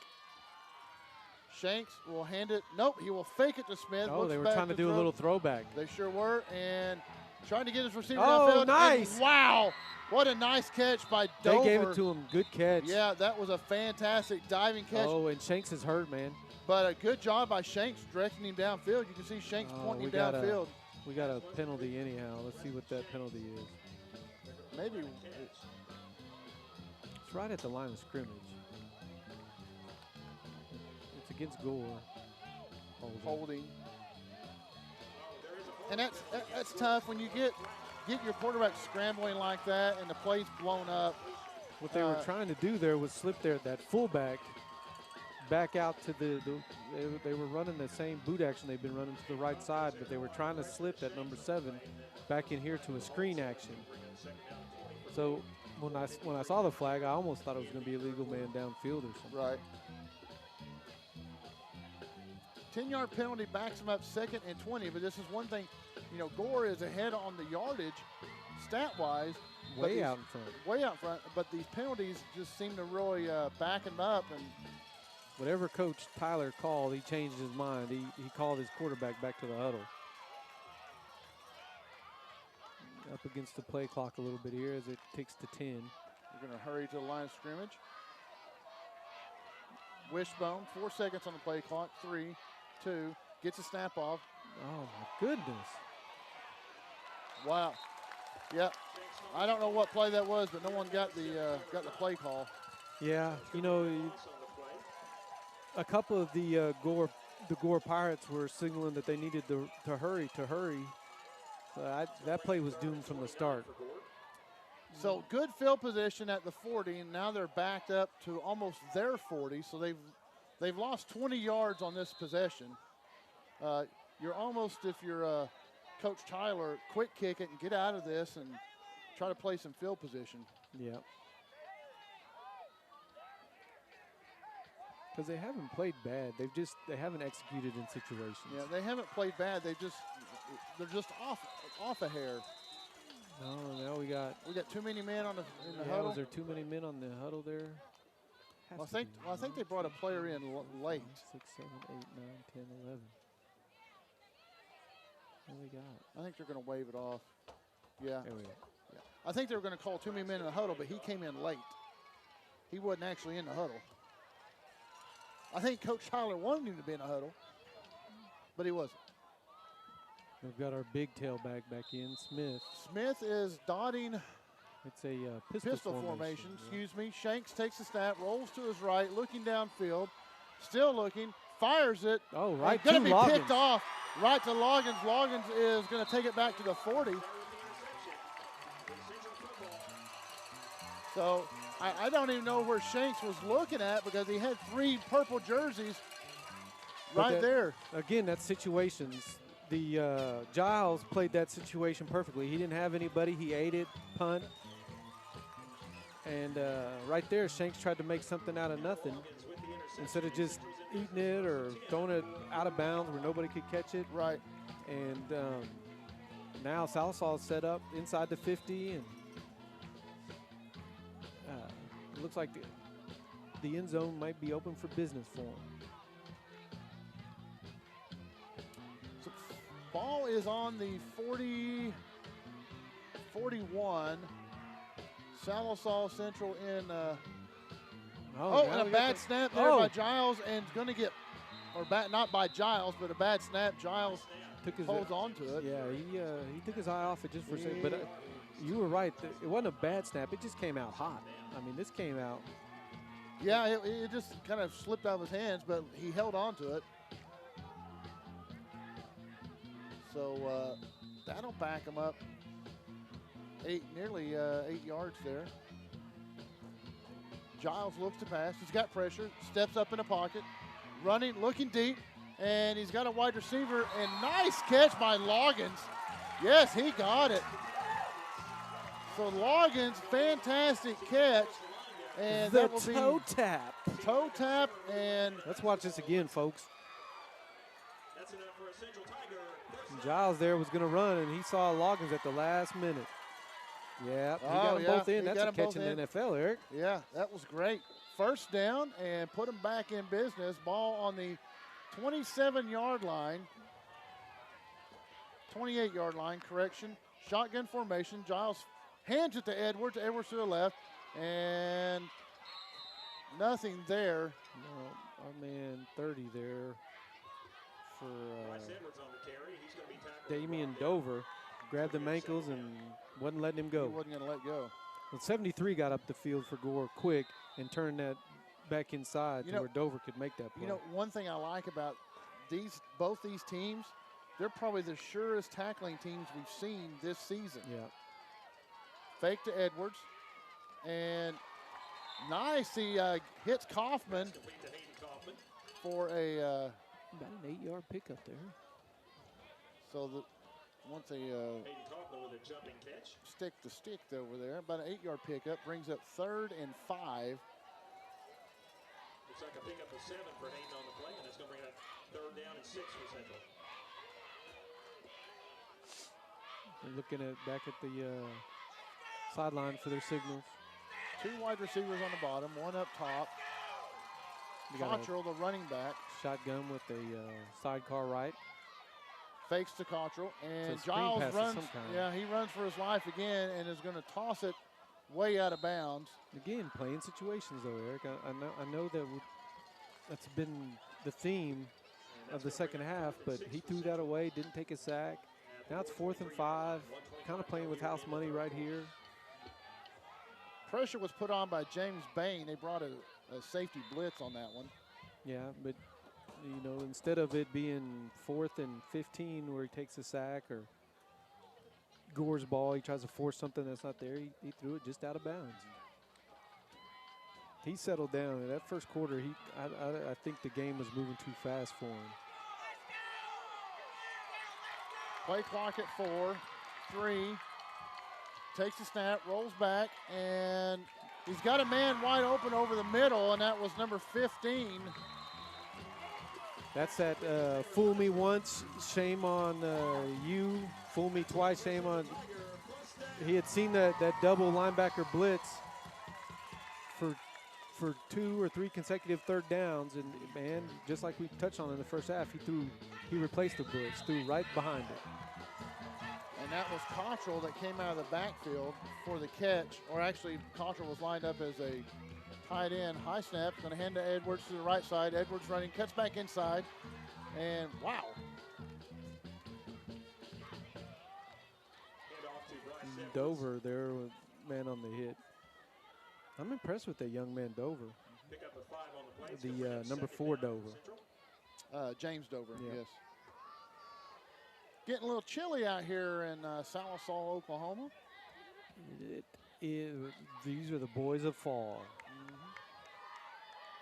Speaker 3: Shanks will hand it. Nope, he will fake it to Smith.
Speaker 4: Oh, they were trying to do a little throwback.
Speaker 3: They sure were, and trying to get his receiver
Speaker 4: downfield.
Speaker 3: downfield.
Speaker 4: Nice.
Speaker 3: And wow, what a nice catch by Dover.
Speaker 4: They gave it to him. Good catch.
Speaker 3: Yeah, that was a fantastic diving catch.
Speaker 4: Oh, and Shanks is hurt, man.
Speaker 3: But a good job by Shanks directing him downfield. You can see Shanks pointing him downfield.
Speaker 4: We got a penalty anyhow. Let's see what that penalty is.
Speaker 3: Maybe.
Speaker 4: It's right at the line of scrimmage. It's against Gore.
Speaker 3: Holding. And that's tough when you get your quarterback scrambling like that and the play's blown up.
Speaker 4: What they were trying to do there was slip that fullback back out to they were running the same boot action they've been running to the right side, but they were trying to slip that number 7 back in here to a screen action. So when I saw the flag, I almost thought it was going to be a legal man downfield or something.
Speaker 3: Right. 10-yard penalty backs him up 2nd and 20, but this is one thing, you know, Gore is ahead on the yardage stat-wise.
Speaker 4: Way out in front.
Speaker 3: Way out front, but these penalties just seem to really back him up. And
Speaker 4: whatever Coach Tyler called, he changed his mind. He called his quarterback back to the huddle. Up against the play clock a little bit here as it ticks to 10.
Speaker 3: We're going to hurry to the line of scrimmage. Wishbone, 4 seconds on the play clock. 3, 2, gets a snap off.
Speaker 4: Oh, my goodness.
Speaker 3: Wow. Yep. I don't know what play that was, but no one got the play call.
Speaker 4: Yeah, you know, a couple of the Gore Pirates were signaling that they needed to hurry. So that play was doomed from the start.
Speaker 3: So good field position at the 40, and now they're backed up to almost their 40. So they've lost 20 yards on this possession. You're almost, if you're Coach Tyler, quick kick it and get out of this and try to play some field position.
Speaker 4: Yeah. Because they haven't played bad. They haven't executed in situations.
Speaker 3: Yeah, they haven't played bad. They're just off a hair.
Speaker 4: No, now we got
Speaker 3: too many men in the
Speaker 4: yeah,
Speaker 3: huddle.
Speaker 4: Was there too many men on the huddle there?
Speaker 3: Well, I think they brought a player in late.
Speaker 4: 6, 7, 8, 9, 10, 11. What do we got?
Speaker 3: I think they're going to wave it off. Yeah.
Speaker 4: There we go.
Speaker 3: Yeah. I think they were going to call too many men in the huddle, but he came in late. He wasn't actually in the huddle. I think Coach Tyler wanted him to be in the huddle, but he wasn't.
Speaker 4: We've got our big tailback back in, Smith.
Speaker 3: Smith is dotting
Speaker 4: It's a
Speaker 3: pistol formation. Excuse me. Shanks takes the snap, rolls to his right, looking downfield, still looking, fires it.
Speaker 4: Oh, right to
Speaker 3: going to be
Speaker 4: Loggins.
Speaker 3: picked off right to Loggins. Loggins is going to take it back to the 40. So I don't even know where Shanks was looking at because he had 3 purple jerseys right there.
Speaker 4: Again, that's situations. The Giles played that situation perfectly. He didn't have anybody. He ate it, punt. And right there, Shanks tried to make something out of nothing instead of just eating it or throwing it out of bounds where nobody could catch it.
Speaker 3: Right.
Speaker 4: And now Sallisaw is set up inside the 50, and it looks like the end zone might be open for business for him.
Speaker 3: So ball is on the 41. Sallisaw Central in. And a bad snap there by Giles, and going to get, not by Giles, but a bad snap. Giles holds on to it.
Speaker 4: Yeah, he took his eye off it just for a second. But you were right. It wasn't a bad snap. It just came out hot. I mean, this came out.
Speaker 3: Yeah, it just kind of slipped out of his hands, but he held on to it. So that'll back him up nearly 8 yards there. Giles looks to pass. He's got pressure. Steps up in the pocket. Running, looking deep. And he's got a wide receiver. And nice catch by Loggins. Yes, he got it. So Loggins, fantastic catch. And
Speaker 4: the
Speaker 3: that will
Speaker 4: toe tap.
Speaker 3: Toe tap. And
Speaker 4: let's watch this again, folks.
Speaker 1: That's enough for a Central Tiger.
Speaker 4: Giles there was going to run, and he saw Loggins at the last minute. Yeah, he got them both in. That's a catch in the NFL, Eric.
Speaker 3: Yeah, that was great. First down and put him back in business. Ball on the 27-yard line. 28-yard line, correction. Shotgun formation. Giles hands it to Edwards. Edwards to the left. And nothing there.
Speaker 4: No, our man 30 there for Damian Dover. Grabbed them ankles and wasn't letting him go.
Speaker 3: He wasn't going to let go.
Speaker 4: Well, 73 got up the field for Gore quick and turned that back inside to where Dover could make that play.
Speaker 3: You know, one thing I like about both these teams, they're probably the surest tackling teams we've seen this season.
Speaker 4: Yeah.
Speaker 3: Fake to Edwards. And nice, he hits Kaufman for a
Speaker 4: about an 8-yard pickup there.
Speaker 3: So once a stick to stick over there, about an 8-yard pickup brings up 3rd and 5.
Speaker 1: Looks like a pickup of 7 for Hayden on the play, and it's going to bring up 3rd down and 6 for Central.
Speaker 4: They're looking back at the sideline for their signals.
Speaker 3: 2 wide receivers on the bottom, 1 up top. Cottrell, the running back.
Speaker 4: Shotgun with a sidecar right.
Speaker 3: Fakes to Cottrell, and
Speaker 4: so
Speaker 3: Giles runs. Yeah, he runs for his life again and is going to toss it way out of bounds.
Speaker 4: Again, playing situations though, Eric. I know that That's been the theme of the second half, but he threw that away, didn't take a sack. Now it's 4th and 5, kind of playing with house money right here.
Speaker 3: Pressure was put on by James Bain. They brought a safety blitz on that one.
Speaker 4: Yeah, but, you know, instead of it being 4th and 15 where he takes a sack or Gore's ball, he tries to force something that's not there, he threw it just out of bounds. He settled down. In that first quarter, I think the game was moving too fast for him.
Speaker 3: Play clock at 4, 3. Takes the snap, rolls back, and he's got a man wide open over the middle, and that was number 15.
Speaker 4: That's that fool me once, shame on you. Fool me twice, shame on. He had seen that double linebacker blitz for 2 or 3 consecutive third downs, and man, just like we touched on in the first half, he replaced the blitz, threw right behind it.
Speaker 3: And that was Cottrell that came out of the backfield for the catch, or actually Cottrell was lined up as a tight end. High snap, going to hand to Edwards to the right side. Edwards running, cuts back inside, and wow.
Speaker 4: Dover there, with man on the hit. I'm impressed with that young man Dover. The number 4 Dover.
Speaker 3: James Dover,
Speaker 4: Yeah.
Speaker 3: yes. Getting a little chilly out here in Sallisaw, Oklahoma.
Speaker 4: These are the boys of fall.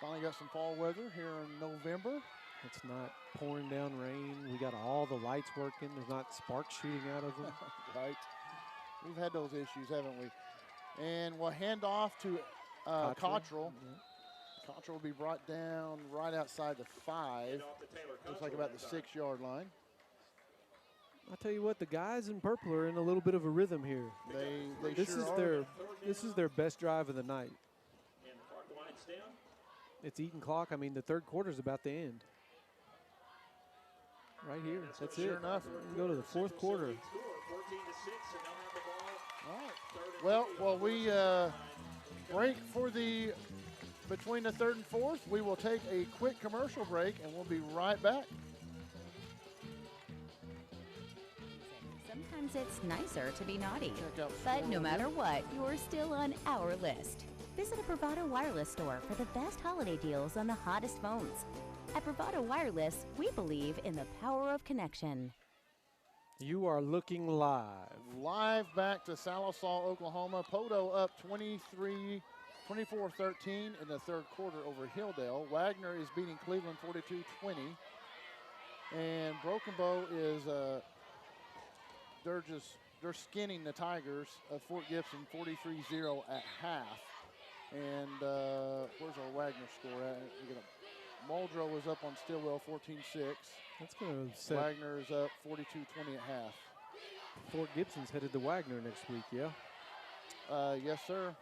Speaker 3: Finally got some fall weather here in November.
Speaker 4: It's not pouring down rain. We got all the lights working. There's not sparks shooting out of them.
Speaker 3: Right. We've had those issues, haven't we? And we'll hand off to Cottrell.
Speaker 4: Yeah.
Speaker 3: Cottrell will be brought down right outside the 5. Looks like about the 6-yard line.
Speaker 4: I'll tell you what, the guys in purple are in a little bit of a rhythm here.
Speaker 3: They
Speaker 4: this
Speaker 3: sure
Speaker 4: is
Speaker 3: are.
Speaker 4: this is their best drive of the night. It's eating clock. I mean, the third quarter is about to end. Right here. That's it.
Speaker 3: Sure enough.
Speaker 4: We go to the fourth quarter.
Speaker 3: All right. Well, we break for between the 3rd and 4th. We will take a quick commercial break, and we'll be right back.
Speaker 6: Sometimes it's nicer to be naughty.
Speaker 3: Check out
Speaker 6: But no
Speaker 3: Score
Speaker 6: matter
Speaker 3: Review.
Speaker 6: what, you're still on our list. Visit a Bravado Wireless store for the best holiday deals on the hottest phones. At Bravado Wireless, we believe in the power of connection.
Speaker 4: You are looking live.
Speaker 3: Live back to Sallisaw, Oklahoma. Poto up 24-13 in the third quarter over Hilldale. Wagner is beating Cleveland 42-20. And Broken Bow is they're skinning the Tigers of Fort Gibson 43-0 at half. And where's our Wagner score at? Muldrow is up on Stillwell 14-6.
Speaker 4: That's going to set.
Speaker 3: Wagner is up 42-20 at half.
Speaker 4: Fort Gibson's headed to Wagner next week, yeah?
Speaker 3: Yes, sir.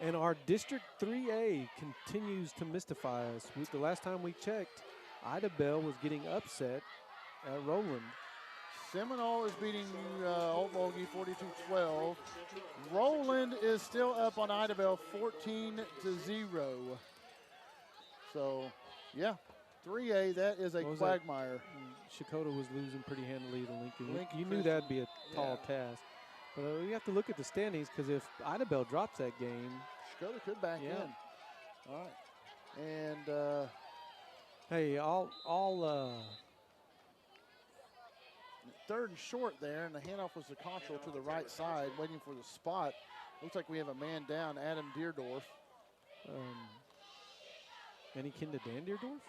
Speaker 4: And our District 3A continues to mystify us. The last time we checked, Ida Bell was getting upset at Roland.
Speaker 3: Seminole is beating Old Bogey 42-12. Roland is still up on Ida Bell 14-0. So, yeah, 3A, that is a quagmire.
Speaker 4: Shakota was losing pretty handily to Lincoln.
Speaker 3: Lincoln
Speaker 4: You knew
Speaker 3: Christian.
Speaker 4: that'd be a tall task. But you have to look at the standings, because if Ida Bell drops that game,
Speaker 3: Shakota could back
Speaker 4: Yeah.
Speaker 3: in. All right. And
Speaker 4: hey, all
Speaker 3: 3rd and short there, and the handoff was to Cottrell to the right side, waiting for the spot. Looks like we have a man down, Adam Deerdorf.
Speaker 4: any kin to Dan Deerdorf?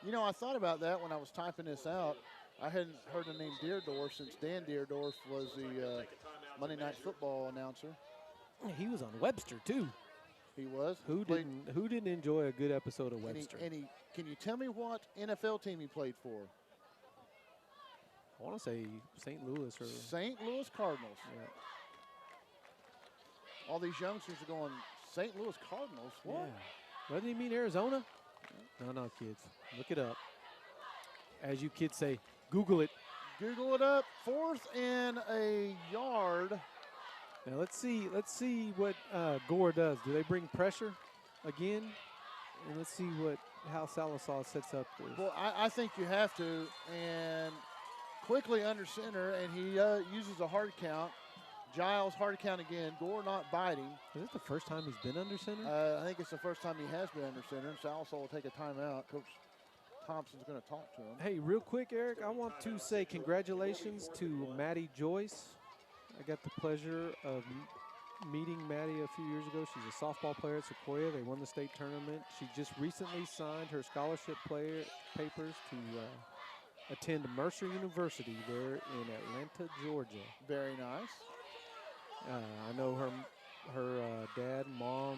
Speaker 3: You know, I thought about that when I was typing this out. I hadn't heard the name Deerdorf since Dan Deerdorf was the Monday Night Football announcer.
Speaker 4: He was on Webster too.
Speaker 3: He was.
Speaker 4: Who didn't enjoy a good episode of Webster?
Speaker 3: Can you tell me what NFL team he played for?
Speaker 4: I want to say St. Louis or
Speaker 3: St. Louis Cardinals.
Speaker 4: Yeah.
Speaker 3: All these youngsters are going, St. Louis Cardinals? What?
Speaker 4: Yeah. Doesn't he mean Arizona? No, kids. Look it up. As you kids say, Google it.
Speaker 3: Google it up. 4th and a yard.
Speaker 4: Now let's see what Gore does. Do they bring pressure again? And let's see what how Sallisaw sets up this.
Speaker 3: Well, I think you have to. And quickly under center, and he uses a hard count. Giles hard count again. Gore not biting.
Speaker 4: Is this the first time he's been under center?
Speaker 3: I think it's the first time he has been under center. Sallisaw will take a timeout. Coach Thompson's going to talk to him.
Speaker 4: Hey, real quick, Eric, I want to say congratulations to Maddie Joyce. I got the pleasure of meeting Maddie a few years ago. She's a softball player at Sequoia. They won the state tournament. She just recently signed her scholarship papers to attend Mercer University there in Atlanta, Georgia.
Speaker 3: Very nice.
Speaker 4: I know her dad, mom,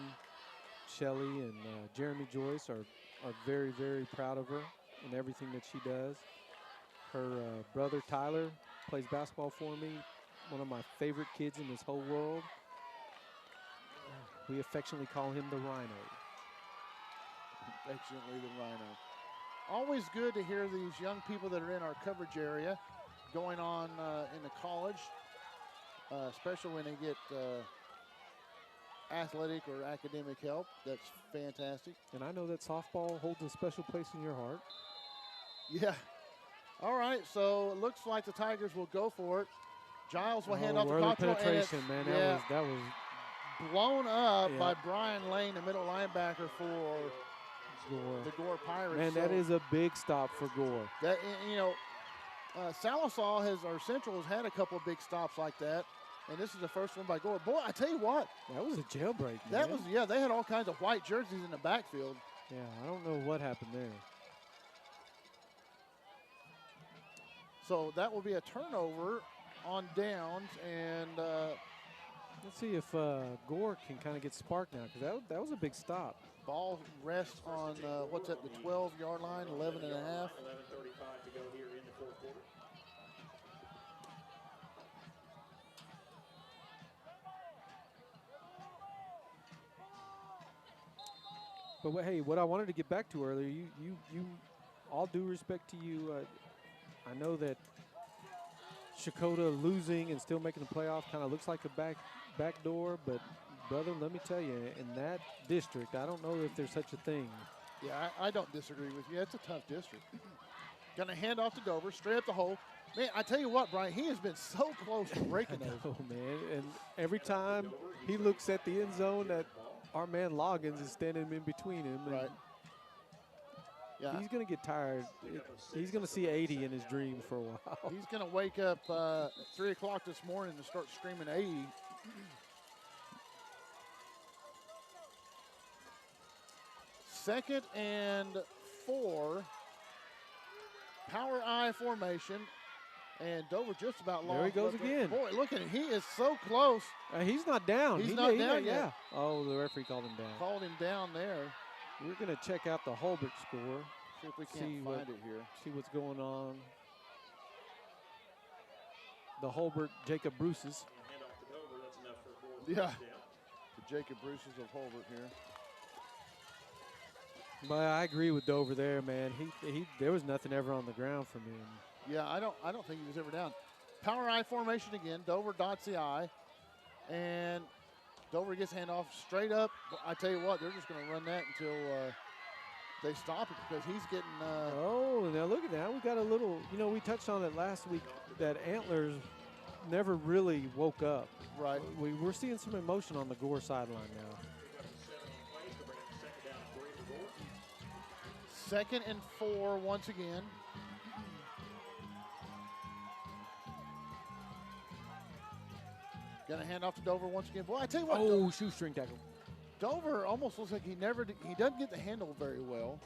Speaker 4: Shelly, and Jeremy Joyce are very, very proud of her and everything that she does. Her brother, Tyler, plays basketball for me. One of my favorite kids in this whole world. We affectionately call him the Rhino.
Speaker 3: Affectionately the Rhino. Always good to hear these young people that are in our coverage area going on in the college, especially when they get athletic or academic help. That's fantastic.
Speaker 4: And I know that softball holds a special place in your heart.
Speaker 3: Yeah. All right, so it looks like the Tigers will go for it. Giles will hand off the
Speaker 4: early
Speaker 3: control.
Speaker 4: penetration, man. That was
Speaker 3: blown up by Brian Lane, the middle linebacker for
Speaker 4: Gore.
Speaker 3: the Gore Pirates.
Speaker 4: Man, that is a big stop for Gore.
Speaker 3: That, you know, Sallisaw or Central has had a couple of big stops like that, and this is the first one by Gore. Boy, I tell you what.
Speaker 4: That was a jailbreak,
Speaker 3: That
Speaker 4: man.
Speaker 3: was, they had all kinds of white jerseys in the backfield.
Speaker 4: Yeah, I don't know what happened there.
Speaker 3: So that will be a turnover on downs, and
Speaker 4: let's see if Gore can kind of get sparked now, because that was a big stop.
Speaker 3: ball rests on, what's that, the 12-yard line, 11 and a half.
Speaker 1: 11:35 to go here in the fourth quarter.
Speaker 4: But hey, what I wanted to get back to earlier, you all due respect to you, I know that Shakota losing and still making the playoff kind of looks like a back door, but brother, let me tell you, in that district, I don't know if there's such a thing.
Speaker 3: Yeah, I don't disagree with you. It's a tough district. Going to hand off to Dover, straight up the hole. Man, I tell you what, Brian, he has been so close to breaking those.
Speaker 4: Oh, man, and every time he looks at the end zone, that our man Loggins is standing in between him.
Speaker 3: Right. Yeah.
Speaker 4: He's going to get tired. He's going to see 80 in his dreams for a while.
Speaker 3: He's going to wake up at 3 o'clock this morning and start screaming 80. Second and 4. Power I formation. And Dover just about lost.
Speaker 4: There he goes again.
Speaker 3: Boy, look at him. He is so close.
Speaker 4: He's not down.
Speaker 3: He's not down yet.
Speaker 4: Yeah. Oh, the referee called him down.
Speaker 3: Called him down there.
Speaker 4: We're going to check out the Holbert score.
Speaker 3: See if we can't find it here.
Speaker 4: See what's going on. The Holbert, Jacob Bruce's.
Speaker 1: Hand off to Dover. That's enough for Gore.
Speaker 3: Yeah. The Jacob Bruce's of Holbert here.
Speaker 4: But I agree with Dover there, man. He there was nothing ever on the ground from him.
Speaker 3: Yeah, I don't think he was ever down. Power I formation again. Dover dots the I. And Dover gets handoff straight up. I tell you what, they're just going to run that until they stop it because he's getting.
Speaker 4: Oh, now look at that. We got a little, we touched on it last week that Antlers never really woke up.
Speaker 3: Right.
Speaker 4: We're seeing some emotion on the Gore sideline now.
Speaker 3: Second and 4 once again. Going to hand off to Dover once again. Boy, I tell you what.
Speaker 4: Oh, shoestring tackle.
Speaker 3: Dover almost looks like he doesn't get the handle very well.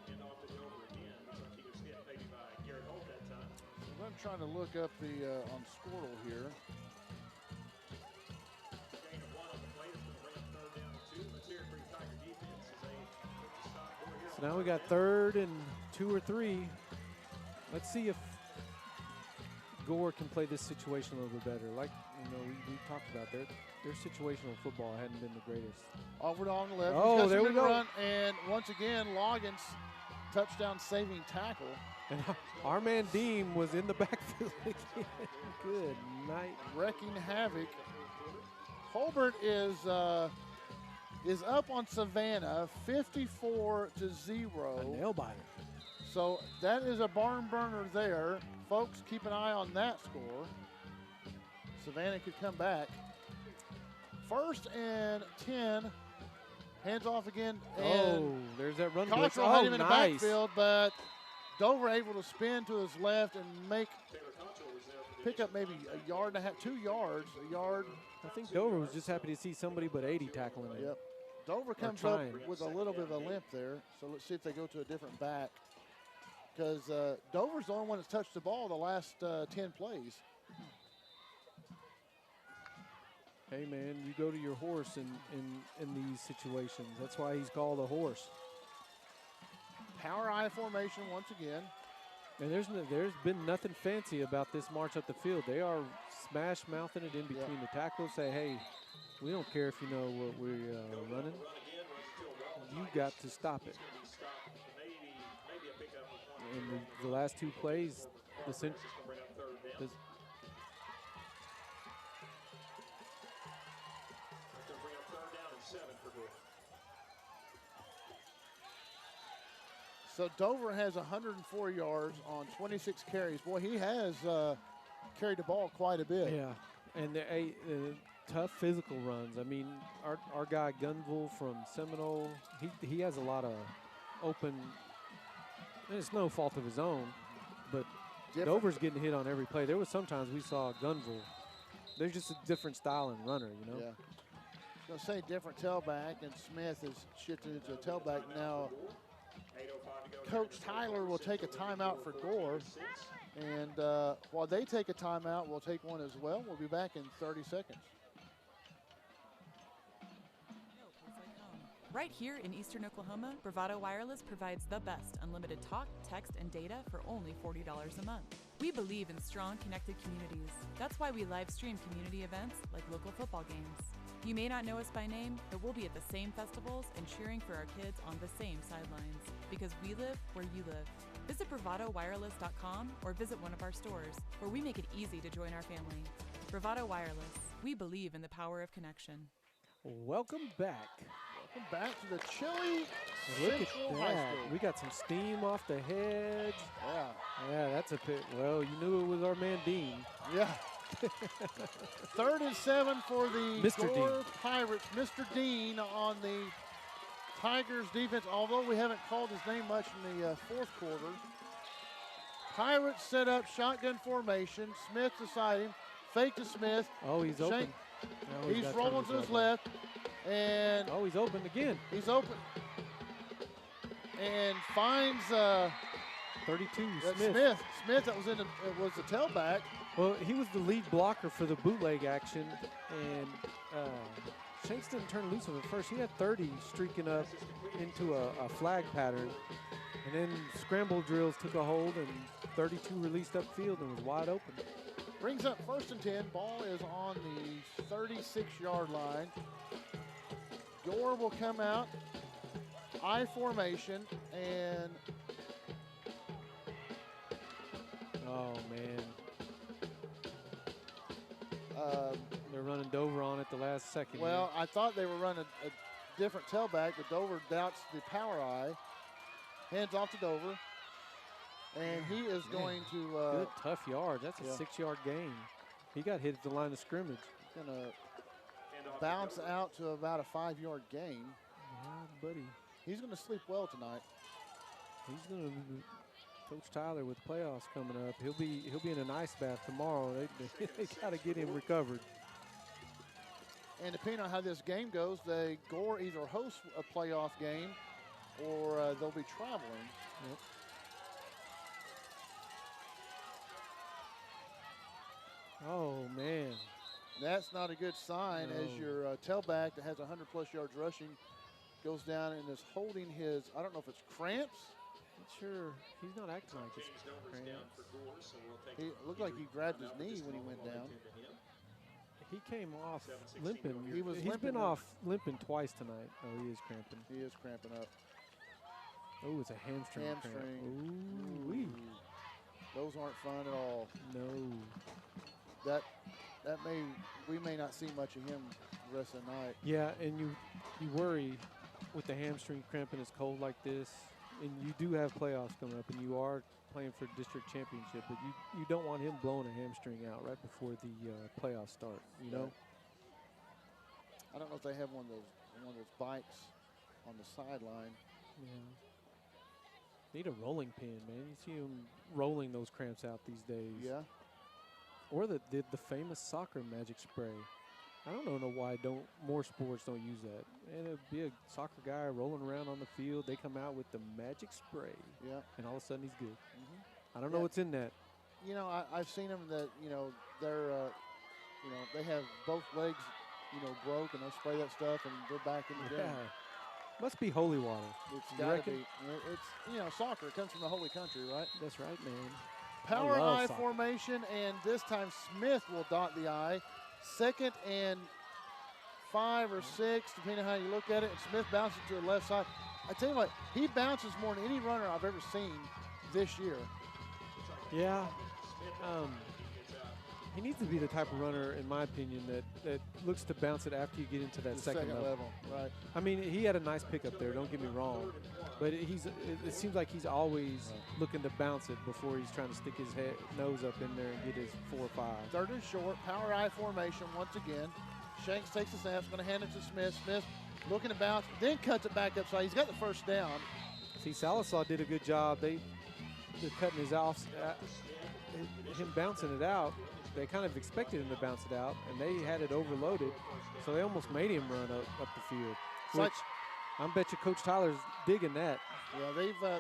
Speaker 1: Hand off to Dover again. Looks like he was hit maybe by Garrett Holt that time.
Speaker 3: I'm trying to look up the on Squirtle here.
Speaker 1: Gain of 1 on the play. It's going to bring up 3rd down and 2. Let's hear it for your Tiger defense as they look to stop Gore here.
Speaker 4: So now we got 3rd and 2 or 3. Let's see if Gore can play this situation a little bit better. Like, we talked about their situational football hadn't been the greatest.
Speaker 3: Over on the left.
Speaker 4: Oh,
Speaker 3: He's got
Speaker 4: there
Speaker 3: some
Speaker 4: we
Speaker 3: good
Speaker 4: go.
Speaker 3: Run, and once again, Loggins touchdown saving tackle.
Speaker 4: And our man Deem was in the backfield again. Good night.
Speaker 3: Wrecking havoc. Holbert is is up on Savannah 54-0.
Speaker 4: A nail biter.
Speaker 3: So that is a barn burner there. Folks, keep an eye on that score. Savannah could come back. 1st and 10. Hands off again. And
Speaker 4: there's that run blitz.
Speaker 3: Cottrell had him in the
Speaker 4: nice.
Speaker 3: backfield, but Dover able to spin to his left and pick up maybe a yard and a half, 2 yards, a yard.
Speaker 4: I think Dover was just happy to see somebody but 80 tackling him.
Speaker 3: Yep. Dover comes up with a little bit of a limp there, so let's see if they go to a different back. Because Dover's the only one that's touched the ball the last 10 plays.
Speaker 4: Hey, man, you go to your horse in these situations. That's why he's called a horse.
Speaker 3: Power I formation once again.
Speaker 4: And there's been nothing fancy about this march up the field. They are smash-mouthing it in between the tackles. Say, hey, we don't care if you know what we're running. You got to stop it. In the last 2 plays,
Speaker 3: So Dover has 104 yards on 26 carries. Boy, he has carried the ball quite a bit.
Speaker 4: Yeah, and tough physical runs. I mean, our guy Gunville from Seminole, he has a lot of open, and it's no fault of his own, but Dover's getting hit on every play. There was sometimes we saw Gunville. There's just a different style and runner, you know?
Speaker 3: Yeah. I was going to say different tailback, and Smith has shifted into a tailback now. Coach Tyler will take a timeout for Gore. And while they take a timeout, we'll take one as well. We'll be back in 30 seconds.
Speaker 5: Right here in Eastern Oklahoma, Bravado Wireless provides the best unlimited talk, text, and data for only $40 a month. We believe in strong, connected communities. That's why we live stream community events like local football games. You may not know us by name, but we'll be at the same festivals and cheering for our kids on the same sidelines. Because we live where you live. Visit BravadoWireless.com or visit one of our stores, where we make it easy to join our family. Bravado Wireless. We believe in the power of connection.
Speaker 4: Welcome back.
Speaker 3: Welcome back to the chilly Central High School.
Speaker 4: We got some steam off the heads.
Speaker 3: Yeah.
Speaker 4: Yeah, that's a pit. Well, you knew it was our man Dean.
Speaker 3: Yeah. 3rd and 7 for the
Speaker 4: Mr.
Speaker 3: Gore
Speaker 4: Dean.
Speaker 3: Pirates. Mr. Dean on the Tigers defense, although we haven't called his name much in the 4th quarter. Pirates set up shotgun formation. Smith beside him. Fake to Smith.
Speaker 4: Oh, he's open. Oh,
Speaker 3: he's rolling to his left. And
Speaker 4: he's open again.
Speaker 3: He's open. And finds
Speaker 4: 32, Smith.
Speaker 3: Smith, that was was the tailback.
Speaker 4: Well, he was the lead blocker for the bootleg action, and Shanks didn't turn loose of it first. He had 30 streaking up into a flag pattern, and then scramble drills took a hold, and 32 released upfield and was wide open.
Speaker 3: Brings up 1st and 10. Ball is on the 36-yard line. Gore will come out, I formation, and
Speaker 4: oh man, they're running Dover on it the last second.
Speaker 3: Well, I thought they were running a different tailback, but Dover doubts the power eye. Hands off to Dover, and he is going to
Speaker 4: good tough yard. That's a 6-yard gain. He got hit at the line of scrimmage.
Speaker 3: Gonna bounce out to about a 5-yard gain.
Speaker 4: Yeah, buddy.
Speaker 3: He's going to sleep well tonight.
Speaker 4: He's going to Coach Tyler with playoffs coming up. He'll be in an ice bath tomorrow. They got to get him recovered.
Speaker 3: And depending on how this game goes, the Gore either hosts a playoff game or they'll be traveling.
Speaker 4: Yep. Oh man.
Speaker 3: That's not a good sign as your tailback that has 100+ yards rushing goes down and is holding his, I don't know if it's cramps.
Speaker 4: Not sure. He's not acting like it's cramps.
Speaker 3: He looked like he grabbed his knee when he went down.
Speaker 4: He came off limping.
Speaker 3: He's
Speaker 4: been off limping twice tonight. Oh, he is cramping.
Speaker 3: He is cramping up.
Speaker 4: Oh, it's a hamstring cramp. Ooh-wee.
Speaker 3: Those aren't fun at all.
Speaker 4: No.
Speaker 3: We may not see much of him the rest of the night.
Speaker 4: Yeah, and you worry with the hamstring cramp and it's cold like this, and you do have playoffs coming up, and you are playing for district championship, but you don't want him blowing a hamstring out right before the playoffs start. You know.
Speaker 3: I don't know if they have one of those bikes on the sideline.
Speaker 4: Yeah. Need a rolling pin, man. You see them rolling those cramps out these days.
Speaker 3: Yeah.
Speaker 4: Or the famous soccer magic spray. I don't know why more sports don't use that. And it'd be a soccer guy rolling around on the field. They come out with the magic spray.
Speaker 3: Yeah.
Speaker 4: And all of a sudden he's good.
Speaker 3: Mm-hmm.
Speaker 4: I don't know what's in that.
Speaker 3: You know, I've seen them that, they're, they have both legs, broke, and they'll spray that stuff and they're back in the game.
Speaker 4: Must be holy water.
Speaker 3: It's got to be. It's, soccer. It comes from the holy country, right?
Speaker 4: That's right, man.
Speaker 3: Power I formation, and this time Smith will dot the I. 2nd and 5 or 6, depending on how you look at it. And Smith bounces to the left side. I tell you what, he bounces more than any runner I've ever seen this year.
Speaker 4: Yeah. He needs to be the type of runner, in my opinion, that looks to bounce it after you get into that second level.
Speaker 3: Right.
Speaker 4: I mean, he had a nice pickup there, don't get me wrong. But it seems like he's always looking to bounce it before he's trying to stick his nose up in there and get his 4 or 5.
Speaker 3: 3rd and short, power I formation once again. Shanks takes the snap, going to hand it to Smith. Smith looking to bounce, then cuts it back up, so he's got the first down.
Speaker 4: See, Sallisaw did a good job. They're cutting his off, him bouncing it out. They kind of expected him to bounce it out, and they had it overloaded, so they almost made him run up the field. Which I bet you Coach Tyler's digging that.
Speaker 3: Yeah,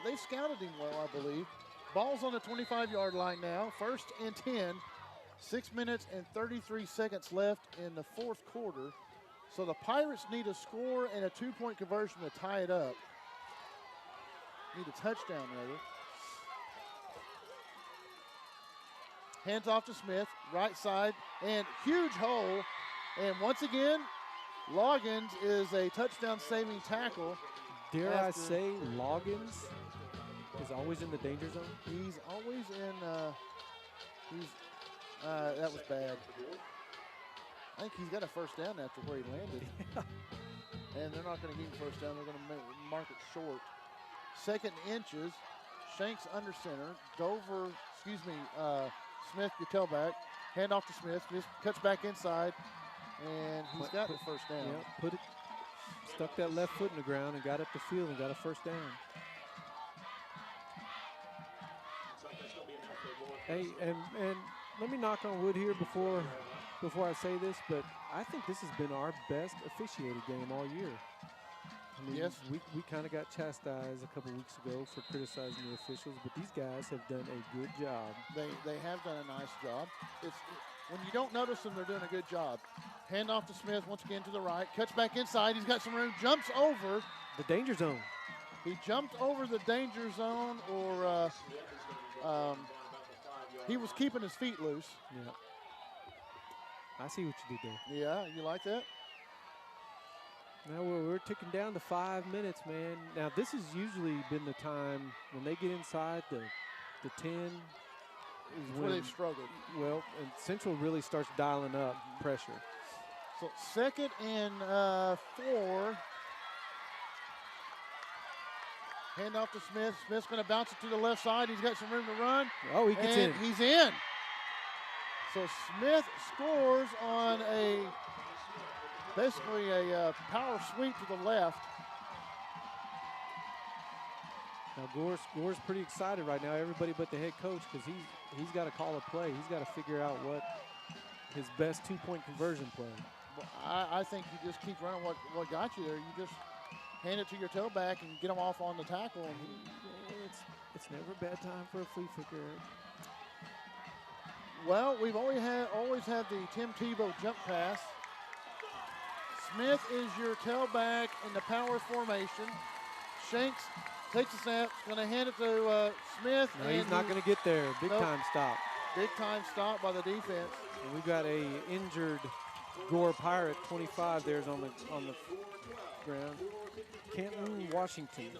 Speaker 3: they've scouted him well, I believe. Ball's on the 25-yard line now. 1st and 10. 6 minutes and 33 seconds left in the 4th quarter. So the Pirates need a score and a 2-point conversion to tie it up. Need a touchdown, rather. Hands off to Smith, right side, and huge hole. And once again, Loggins is a touchdown-saving tackle.
Speaker 4: Dare I say Loggins is always in the danger zone?
Speaker 3: He's always in, that was bad. I think he's got a first down after where he landed. And they're not going to give him first down. They're going to mark it short. 2nd inches. Shanks under center. Smith, your tailback. Hand off to Smith. Smith cuts back inside. And he's got the first down.
Speaker 4: Yeah, stuck that left foot in the ground and got up the field and got a first down. Hey, and let me knock on wood here before I say this, but I think this has been our best officiated game all year. I mean,
Speaker 3: yes.
Speaker 4: We kind of got chastised a couple weeks ago for criticizing the officials, but these guys have done a good job.
Speaker 3: They have done a nice job. When you don't notice them, they're doing a good job. Hand off to Smith once again to the right. Cuts back inside. He's got some room. Jumps over
Speaker 4: the danger zone.
Speaker 3: He jumped over the danger zone, or he was keeping his feet loose.
Speaker 4: Yeah. I see what you did there.
Speaker 3: Yeah, you like that?
Speaker 4: Now we're ticking down to 5 minutes, man. Now this has usually been the time when they get inside the 10 is
Speaker 3: where they've struggled.
Speaker 4: Well, and Central really starts dialing up pressure.
Speaker 3: So 2nd and 4. Hand off to Smith. Smith's going to bounce it to the left side. He's got some room to run.
Speaker 4: Oh, he gets in.
Speaker 3: He's in. So Smith scores on basically a power sweep to the left.
Speaker 4: Now Gore's pretty excited right now. Everybody but the head coach, because he's got to call a play. He's got to figure out what his best 2-point conversion play.
Speaker 3: Well, I think you just keep running what got you there. You just hand it to your tailback and get him off on the tackle. And
Speaker 4: it's never a bad time for a flea flicker.
Speaker 3: Well, we've always had the Tim Tebow jump pass. Smith is your tailback in the power formation. Shanks takes the snap, going to hand it to Smith.
Speaker 4: No, he's not going to get there. Big time stop.
Speaker 3: Big time stop by the defense.
Speaker 4: And we've got a injured Gore Pirate, 25 there's on the ground. Canton, Washington.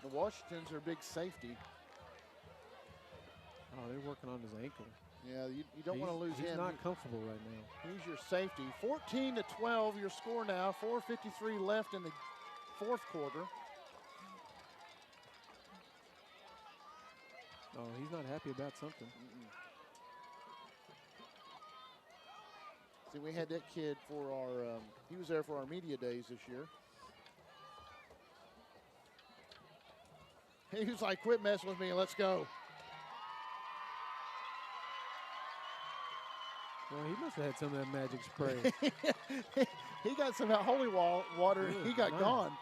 Speaker 3: The Washingtons are big safety.
Speaker 4: Oh, they're working on his ankle.
Speaker 3: Yeah, you don't want to lose him.
Speaker 4: He's not comfortable right now.
Speaker 3: He's your safety. 14-12, your score now. 4:53 left in the fourth quarter.
Speaker 4: Oh, he's not happy about something.
Speaker 3: See, we had that kid for our, he was there for our media days this year. He was like, quit messing with me and let's go.
Speaker 4: Well, he must have had some of that magic spray.
Speaker 3: He got some of that holy water and he got
Speaker 4: nice.
Speaker 3: gone.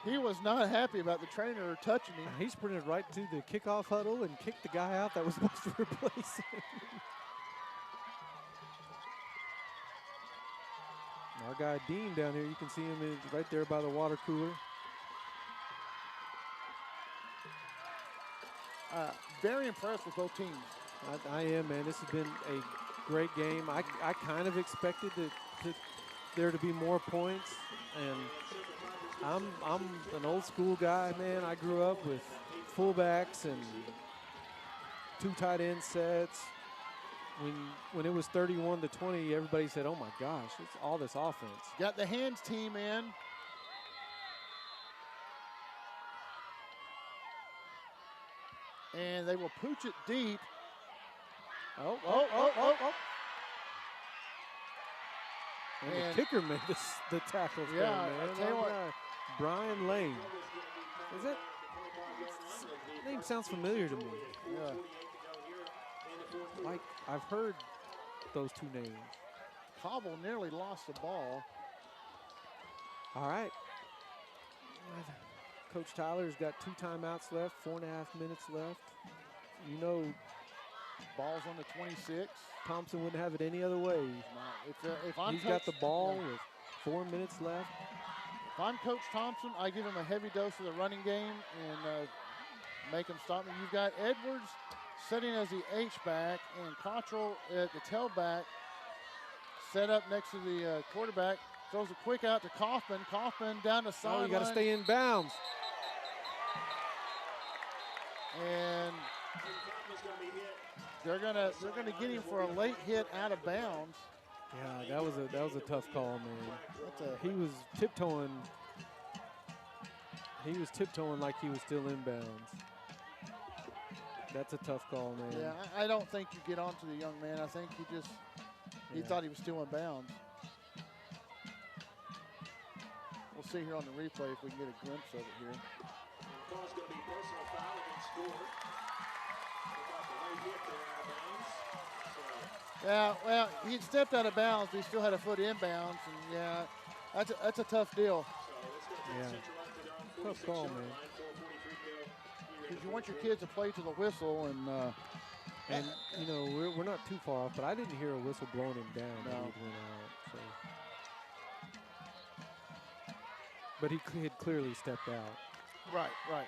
Speaker 3: He was not happy about the trainer touching him.
Speaker 4: He sprinted right to the kickoff huddle and kicked the guy out that was supposed to replace him. Our guy Dean down here, you can see him right there by the water cooler.
Speaker 3: Very impressed with both teams.
Speaker 4: I am, man. This has been a great game. I kind of expected there to be more points, and I'm an old school guy, man. I grew up with fullbacks and 2 tight end sets. When it was 31-20, everybody said, "Oh my gosh, it's all this offense."
Speaker 3: Got the hands team in. And they will pooch it deep. Oh.
Speaker 4: And the kicker made the tackle.
Speaker 3: Yeah,
Speaker 4: man.
Speaker 3: I tell you what.
Speaker 4: Brian Lane. Is it? His name sounds familiar to me.
Speaker 3: Yeah.
Speaker 4: Like, I've heard those 2 names.
Speaker 3: Cobble nearly lost the ball.
Speaker 4: All right. Coach Tyler's got 2 timeouts left, 4.5 minutes left. You know,
Speaker 3: Ball's on the 26.
Speaker 4: Thompson wouldn't have it any other way.
Speaker 3: No, if I'm
Speaker 4: He's got the ball with 4 minutes left.
Speaker 3: If I'm Coach Thompson, I give him a heavy dose of the running game and make him stop me. You've got Edwards setting as the H-back and Cottrell at the tailback, set up next to the quarterback. Throws a quick out to Kaufman. Kaufman down the sideline.
Speaker 4: Oh, you got to stay in bounds.
Speaker 3: And they're gonna get him for a late hit out of bounds.
Speaker 4: Yeah, that was a tough call, man. He was tiptoeing. He was tiptoeing like he was still in bounds. That's a tough call, man.
Speaker 3: Yeah, I don't think you get onto the young man. I think he thought he was still in bounds. We'll see here on the replay if we can get a glimpse of it here.
Speaker 1: The call's going to be personal foul against Gore.
Speaker 3: Yeah, well, he stepped out of bounds, but he still had a foot inbounds, and yeah, that's a tough deal.
Speaker 4: Yeah, tough call, man.
Speaker 3: Because you want your kids to play to the whistle,
Speaker 4: and you know we're not too far off, but I didn't hear a whistle blowing him down.
Speaker 3: No.
Speaker 4: When he went out, so. But he had clearly stepped out.
Speaker 3: Right.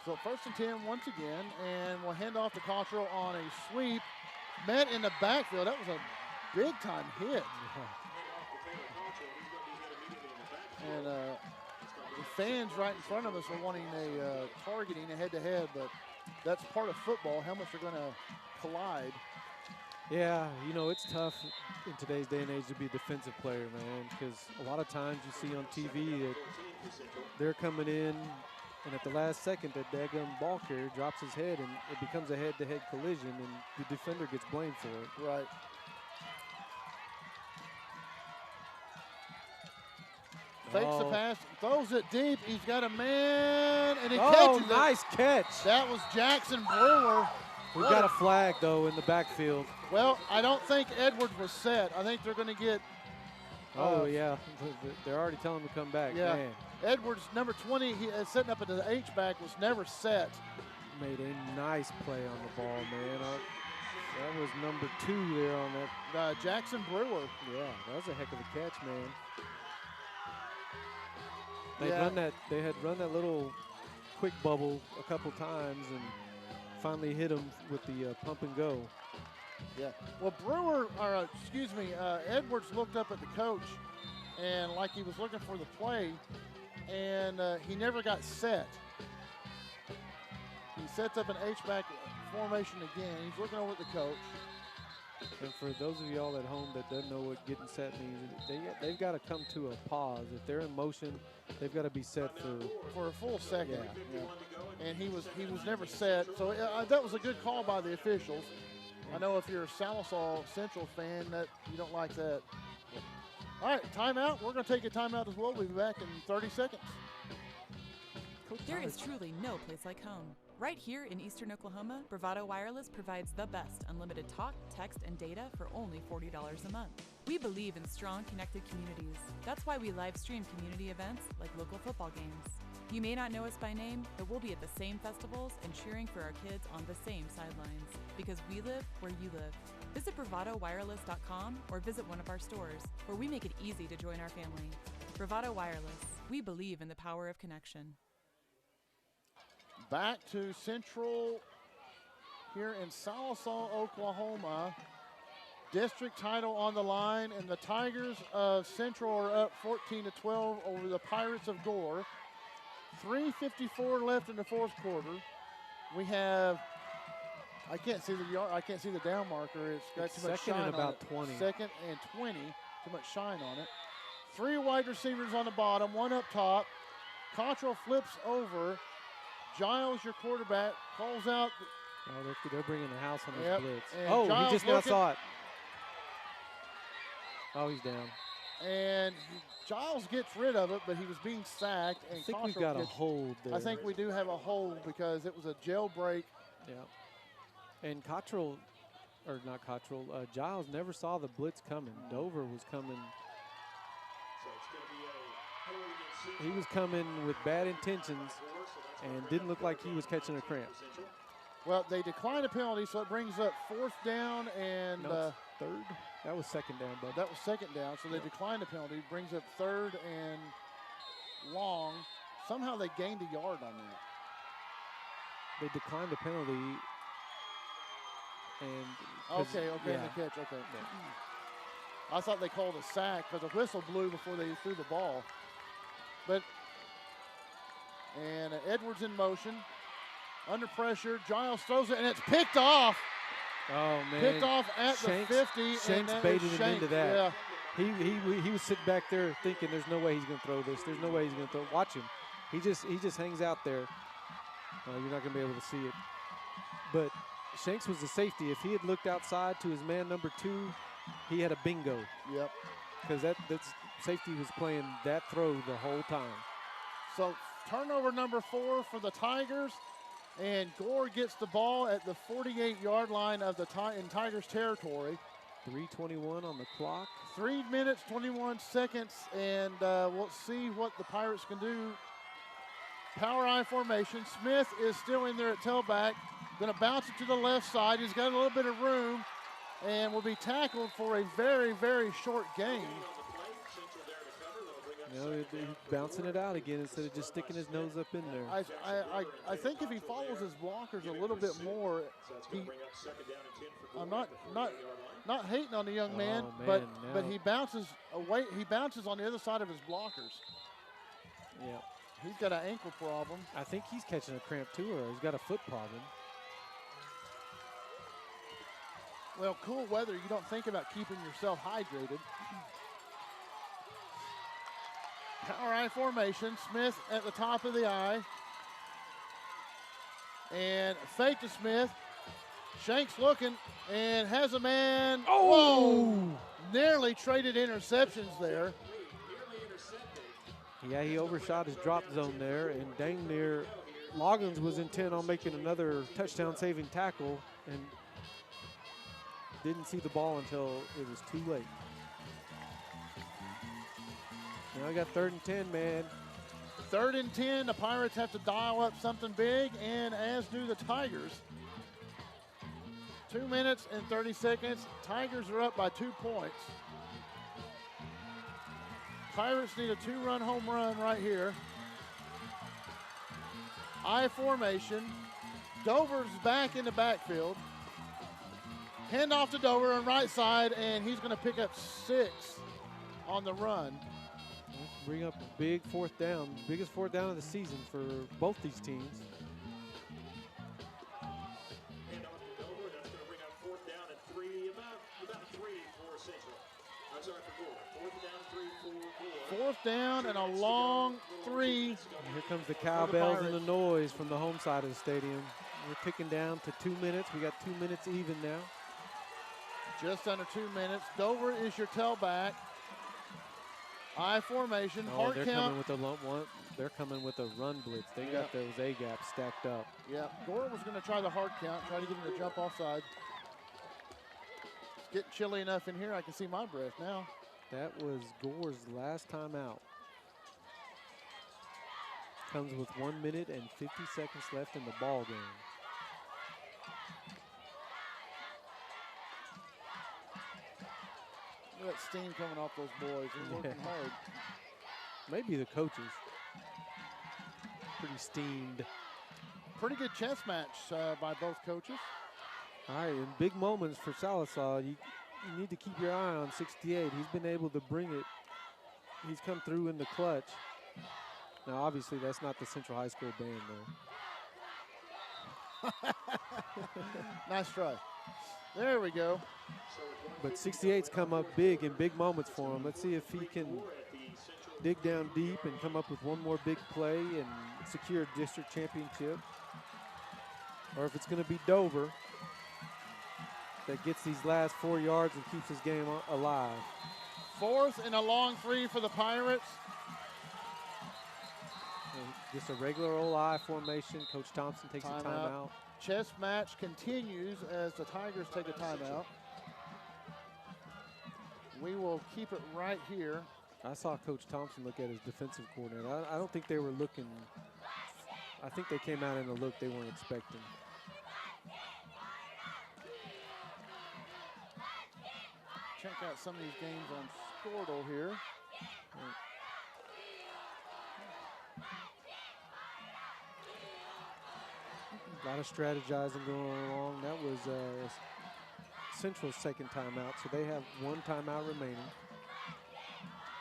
Speaker 3: So 1st and 10 once again, and we'll hand off to Cottrell on a sweep. Met in the backfield. That was a big-time hit. And the fans right in front of us are wanting a targeting, a head-to-head, but that's part of football. Helmets are going to collide.
Speaker 4: Yeah, you know, it's tough in today's day and age to be a defensive player, man, because a lot of times you see on TV that they're coming in, and at the last second, that daggum ball carrier drops his head, and it becomes a head-to-head collision, and the defender gets blamed for it.
Speaker 3: Right. Fakes the pass, throws it deep. He's got a man, and he catches it.
Speaker 4: Oh, nice catch.
Speaker 3: That was Jackson Brewer.
Speaker 4: We got a flag, though, in the backfield.
Speaker 3: Well, I don't think Edwards was set. I think they're going to get.
Speaker 4: Oh, yeah. They're already telling him to come back.
Speaker 3: Yeah.
Speaker 4: Man.
Speaker 3: Edwards, number 20, setting up at the H-back, was never set.
Speaker 4: Made a nice play on the ball, man. That was number 2 there on that.
Speaker 3: Jackson Brewer.
Speaker 4: Yeah, that was a heck of a catch, man. They had run that little quick bubble a couple times and finally hit him with the pump and go.
Speaker 3: Yeah. Well, Edwards looked up at the coach and like he was looking for the play, and he never got set. He sets up an H-back formation again. He's looking over at the coach.
Speaker 4: And for those of y'all at home that don't know what getting set means, they've got to come to a pause. If they're in motion, they've got to be set
Speaker 3: For a full second.
Speaker 4: Yeah.
Speaker 3: And he was never set. So that was a good call by the officials. I know if you're a Sallisaw Central fan, that you don't like that. All right, timeout. We're going to take a timeout as well. We'll be back in 30 seconds.
Speaker 5: There is truly no place like home. Right here in Eastern Oklahoma, Bravado Wireless provides the best unlimited talk, text, and data for only $40 a month. We believe in strong, connected communities. That's why we live stream community events like local football games. You may not know us by name, but we'll be at the same festivals and cheering for our kids on the same sidelines, because we live where you live. Visit BravadoWireless.com or visit one of our stores, where we make it easy to join our family. Bravado Wireless. We believe in the power of connection.
Speaker 3: Back to Central here in Sallisaw, Oklahoma. District title on the line, and the Tigers of Central are up 14-12 over the Pirates of Gore. 3:54 left in the fourth quarter. We have, I can't see the down marker. It's got too much shine on it.
Speaker 4: Second and about 20.
Speaker 3: Second and 20, too much shine on it. 3 wide receivers on the bottom, 1 up top. Cottrell flips over. Giles, your quarterback, calls out.
Speaker 4: Oh, they're bringing the house on this
Speaker 3: Yep,
Speaker 4: blitz.
Speaker 3: and
Speaker 4: Oh,
Speaker 3: Giles
Speaker 4: he just now
Speaker 3: looking.
Speaker 4: saw it. Oh, he's down.
Speaker 3: And Giles gets rid of it, but he was being sacked. And
Speaker 4: I think we've
Speaker 3: Cottrell
Speaker 4: got a
Speaker 3: gets,
Speaker 4: hold there.
Speaker 3: I think we do have a hold because it was a jailbreak.
Speaker 4: Yeah. And Cottrell, or not Cottrell, Giles never saw the blitz coming. Dover was coming. He was coming with bad intentions and didn't look like he was catching a cramp.
Speaker 3: Well, they declined a penalty, so it brings up 4th down and
Speaker 4: No, it's third. That was second down, bud.
Speaker 3: that was 2nd down. So they declined a penalty, brings up 3rd and long. Somehow they gained a yard on that.
Speaker 4: They declined the penalty. And
Speaker 3: Okay,
Speaker 4: yeah.
Speaker 3: and the catch, okay. I thought they called a sack, but the whistle blew before they threw the ball. And Edwards in motion, under pressure. Giles throws it, and it's picked off.
Speaker 4: Oh, man.
Speaker 3: Picked off at
Speaker 4: Shanks,
Speaker 3: the 50.
Speaker 4: Shanks
Speaker 3: and that
Speaker 4: baited
Speaker 3: was
Speaker 4: him
Speaker 3: Shanks.
Speaker 4: into that.
Speaker 3: Yeah.
Speaker 4: He was sitting back there thinking there's no way he's going to throw this. There's no way he's going to throw it. Watch him. He just hangs out there. You're not going to be able to see it. But Shanks was the safety. If he had looked outside to his man number 2, he had a bingo.
Speaker 3: Yep.
Speaker 4: Because that's safety was playing that throw the whole time.
Speaker 3: So turnover number 4 for the Tigers. And Gore gets the ball at the 48-yard line of the in Tigers territory.
Speaker 4: 3:21 on the clock.
Speaker 3: 3 minutes, 21 seconds, and we'll see what the Pirates can do. Power I formation. Smith is still in there at tailback. Going to bounce it to the left side. He's got a little bit of room and will be tackled for a very, very short gain.
Speaker 4: He's bouncing it out again instead of just sticking his nose up in there.
Speaker 3: I think if he follows his blockers a little bit more, I'm not hating on the young man, but he bounces away. He bounces on the other side of his blockers.
Speaker 4: Yeah,
Speaker 3: he's got an ankle problem.
Speaker 4: I think he's catching a cramp too, or he's got a foot problem.
Speaker 3: Well, cool weather, you don't think about keeping yourself hydrated. Power I formation. Smith at the top of the I. And fake to Smith. Shanks looking and has a man.
Speaker 4: Oh!
Speaker 3: Whoa! Nearly traded interceptions there.
Speaker 4: Yeah, he overshot his drop zone there, and dang near Loggins was intent on making another touchdown-saving tackle and didn't see the ball until it was too late. Now I got 3rd and 10, man.
Speaker 3: 3rd and 10, the Pirates have to dial up something big, and as do the Tigers. 2 minutes and 30 seconds. Tigers are up by 2 points. Pirates need a 2-run home run right here. I formation. Dover's back in the backfield. Hand off to Dover on right side, and he's going to pick up 6 on the run.
Speaker 4: Bring up a big 4th down, biggest 4th down of the season for both these teams.
Speaker 3: 4th down and a long 3.
Speaker 4: And here comes the cowbells and the noise from the home side of the stadium. We're ticking down to 2 minutes. We got 2 minutes even now.
Speaker 3: Just under 2 minutes. Dover is your tailback. I formation.
Speaker 4: Oh,
Speaker 3: Hard
Speaker 4: they're
Speaker 3: count.
Speaker 4: coming with a one. They're coming with a run blitz. They got those A gaps stacked up.
Speaker 3: Yeah, Gore was going to try the hard count, try to get him to jump offside. It's getting chilly enough in here, I can see my breath now.
Speaker 4: That was Gore's last time out. Comes with 1 minute and 50 seconds left in the ball game.
Speaker 3: Look at that steam coming off those boys. They're working hard.
Speaker 4: Maybe the coaches. Pretty steamed.
Speaker 3: Pretty good chess match by both coaches.
Speaker 4: All right, in big moments for Sallisaw, you need to keep your eye on 68. He's been able to bring it. He's come through in the clutch. Now, obviously, that's not the Central High School band, though.
Speaker 3: Nice try. There we go.
Speaker 4: But 68's come up big in big moments for him. Let's see if he can dig down deep and come up with one more big play and secure a district championship. Or if it's going to be Dover that gets these last 4 yards and keeps his game alive.
Speaker 3: 4th and a long 3 for the Pirates.
Speaker 4: And just a regular old I formation. Coach Thompson takes a timeout.
Speaker 3: Chess match continues as the Tigers take a timeout. We will keep it right here.
Speaker 4: I saw Coach Thompson look at his defensive coordinator. I don't think they were looking. I think they came out in a look they weren't expecting.
Speaker 3: Check out some of these games on Scortle here.
Speaker 4: A lot of strategizing going along. That was Central's second timeout, so they have 1 timeout remaining.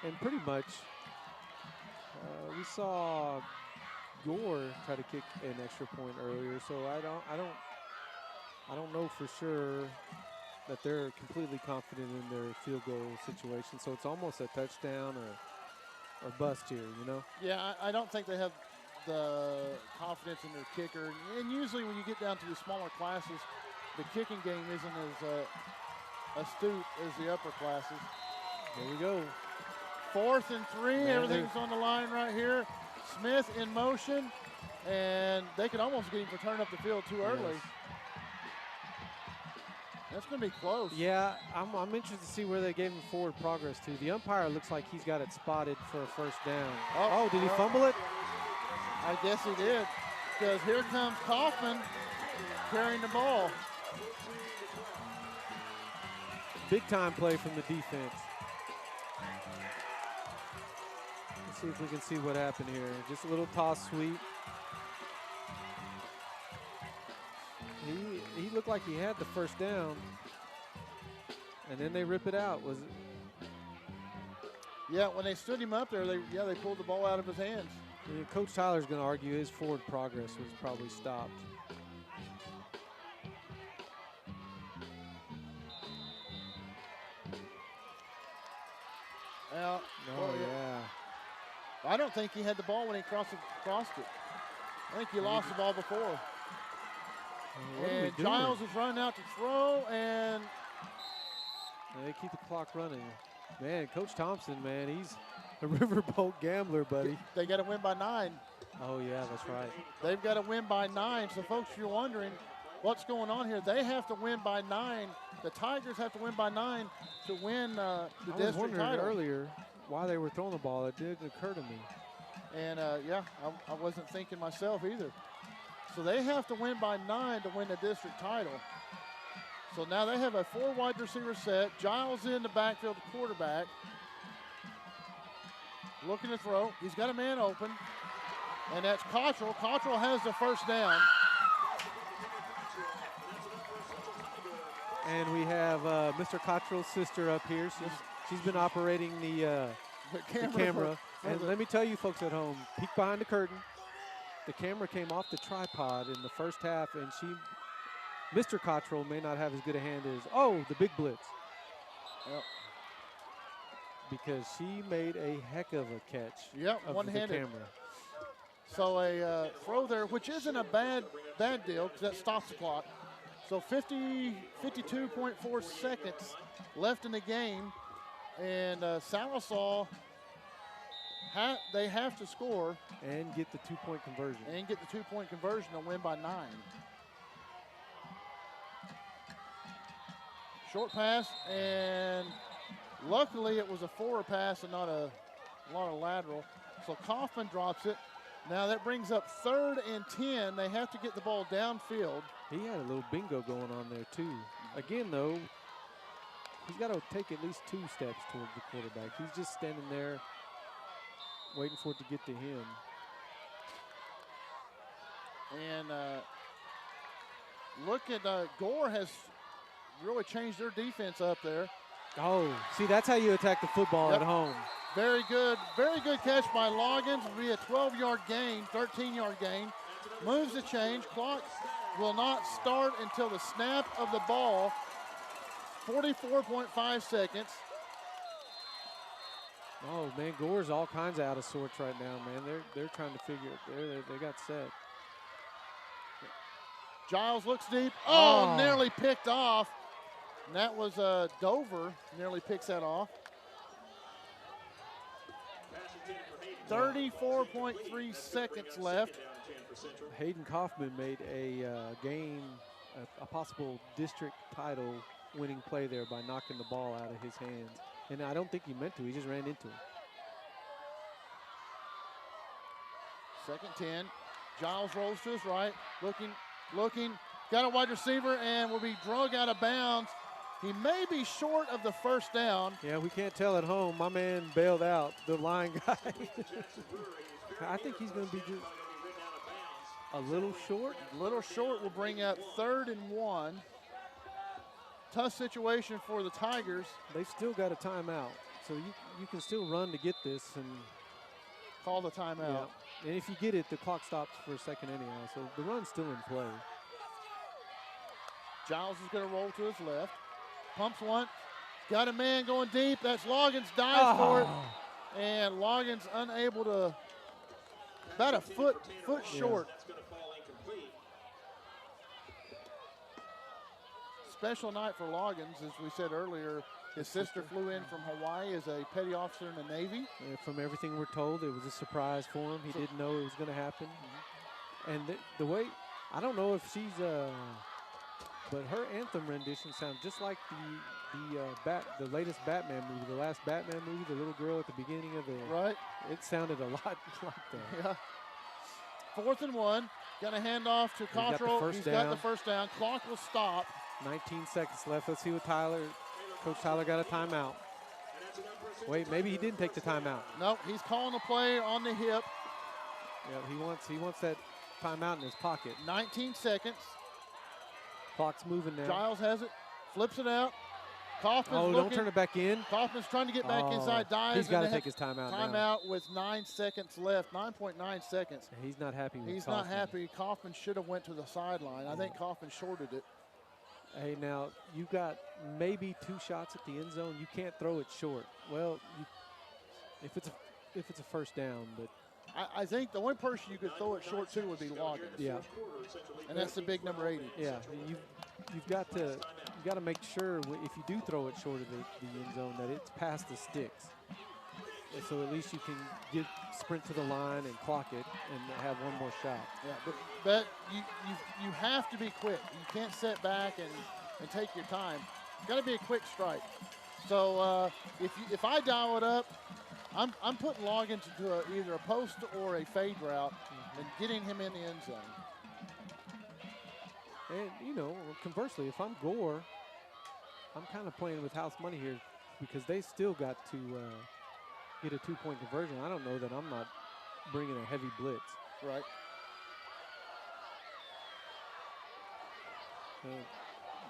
Speaker 4: And pretty much, we saw Gore try to kick an extra point earlier, so I don't know for sure that they're completely confident in their field goal situation. So it's almost a touchdown or bust here, you know?
Speaker 3: Yeah, I don't think they have the confidence in their kicker. And usually when you get down to the smaller classes, the kicking game isn't as astute as the upper classes.
Speaker 4: There we go.
Speaker 3: 4th and 3, everything's on the line right here. Smith in motion, and they could almost get him for turning up the field too early.
Speaker 4: Yes.
Speaker 3: That's going to be close.
Speaker 4: Yeah, I'm interested to see where they gave him forward progress to. The umpire looks like he's got it spotted for a first down. Oh, did he fumble it?
Speaker 3: I guess he did, because here comes Kaufman carrying the ball.
Speaker 4: Big time play from the defense. Let's see if we can see what happened here. Just a little toss sweep. He looked like he had the first down, and then they rip it out. Was it?
Speaker 3: Yeah, when they stood him up there, they pulled the ball out of his hands.
Speaker 4: Yeah, Coach Tyler's going to argue his forward progress was probably stopped.
Speaker 3: Well, I don't think he had the ball when he crossed it. I think he lost the ball before. And Giles is running out to throw, and
Speaker 4: they keep the clock running. Man, Coach Thompson, man, he's a riverboat gambler, buddy.
Speaker 3: They got to win by 9.
Speaker 4: Oh, yeah, that's right.
Speaker 3: They've got to win by 9. So, folks, if you're wondering what's going on here, they have to win by 9. The Tigers have to win by 9 to win the district title.
Speaker 4: I was wondering earlier why they were throwing the ball. It didn't occur to me.
Speaker 3: And, I wasn't thinking myself either. So they have to win by 9 to win the district title. So now they have a 4 wide receiver set. Giles in the backfield, the quarterback. Looking to throw. He's got a man open. And that's Cottrell. Cottrell has the first down.
Speaker 4: And we have Mr. Cottrell's sister up here. She's been operating the camera. And let me tell you folks at home, peek behind the curtain. The camera came off the tripod in the first half, and Mr. Cottrell may not have as good a hand as, the big blitz.
Speaker 3: Yep.
Speaker 4: because she made a heck of a catch.
Speaker 3: Yep,
Speaker 4: of
Speaker 3: one-handed.
Speaker 4: the camera.
Speaker 3: So a throw there, which isn't a bad deal because that stops the clock. So 52.4 seconds left in the game, and Sallisaw, they have to score
Speaker 4: And get the 2-point conversion.
Speaker 3: and get the 2-point conversion to win by 9. Short pass, and luckily it was a forward pass and not a lot of lateral. So Kaufman drops it. Now that brings up 3rd and 10. They have to get the ball downfield.
Speaker 4: He had a little bingo going on there, too. Again, though, he's got to take at least 2 steps toward the quarterback. He's just standing there waiting for it to get to him.
Speaker 3: And look at Gore has really changed their defense up there.
Speaker 4: Oh, see, that's how you attack the football
Speaker 3: Yep.
Speaker 4: at home.
Speaker 3: Very good catch by Loggins. It'll be a 12-yard gain, 13-yard gain. Moves the change. Clock will not start until the snap of the ball. 44.5 seconds.
Speaker 4: Oh, man, Gore's all kinds of out of sorts right now, man. They're trying to figure it. They got set.
Speaker 3: Giles looks deep. Oh,
Speaker 4: Oh.
Speaker 3: nearly picked off. And that was Dover nearly picks that off. 34.3 seconds left.
Speaker 4: Hayden Kaufman made a a possible district title winning play there by knocking the ball out of his hands. And I don't think he meant to. He just ran into him.
Speaker 3: 2nd 10. Giles rolls to his right, looking, got a wide receiver and will be drug out of bounds. He may be short of the first down.
Speaker 4: Yeah, we can't tell at home. My man bailed out, the line guy. I think he's going to be just a little short.
Speaker 3: A little short will bring up 3rd and 1. Tough situation for the Tigers.
Speaker 4: They've still got a timeout, so you can still run to get this and
Speaker 3: Call the timeout.
Speaker 4: yeah. And if you get it, the clock stops for a second anyhow, so the run's still in play.
Speaker 3: Giles is going to roll to his left. Pumps one. Got a man going deep. That's Loggins. Dives for it. And Loggins unable to, about a foot short. Special night for Loggins, as we said earlier. His sister flew in from Hawaii as a petty officer in the Navy.
Speaker 4: From everything we're told, it was a surprise for him. He didn't know it was going to happen. And the way, I don't know if she's, but her anthem rendition sounds just like the latest Batman movie, the last Batman movie, the little girl at the beginning of the.
Speaker 3: Right.
Speaker 4: It sounded a lot like that.
Speaker 3: Yeah. 4th and 1. Got a handoff to Cottrell. He's got the first down. Clock will stop.
Speaker 4: 19 seconds left. Let's see what Coach Tyler got a timeout. Wait, maybe he didn't take the timeout.
Speaker 3: Nope, he's calling a play on the hip.
Speaker 4: Yeah, he wants that timeout in his pocket.
Speaker 3: 19 seconds.
Speaker 4: Clock's moving now.
Speaker 3: Giles has it, flips it out. Kaufman's looking.
Speaker 4: Don't turn it back in.
Speaker 3: Kaufman's trying to get back inside, dives.
Speaker 4: He's got to take his timeout now.
Speaker 3: Timeout with 9 seconds left, 9.9 seconds.
Speaker 4: He's not happy with
Speaker 3: He's
Speaker 4: Kaufman.
Speaker 3: not happy. Kaufman should have went to the sideline. I think Kaufman shorted it.
Speaker 4: Hey, now, you got maybe 2 shots at the end zone. You can't throw it short. Well, if it's a first down, but
Speaker 3: I think the only person you could throw it short to would be Loggins.
Speaker 4: yeah,
Speaker 3: And that's the big number 80.
Speaker 4: yeah, you've got to make sure if you do throw it short of the end zone that it's past the sticks. And so at least you can sprint to the line and clock it and have one more shot.
Speaker 3: Yeah, but you have to be quick. You can't sit back and take your time. Got to be a quick strike. So if I dial it up, I'm putting Loggins into either a post or a fade route and getting him in the end zone.
Speaker 4: And conversely, if I'm Gore, I'm kind of playing with house money here because they still got to get a 2-point conversion. I don't know that I'm not bringing a heavy blitz.
Speaker 3: Right.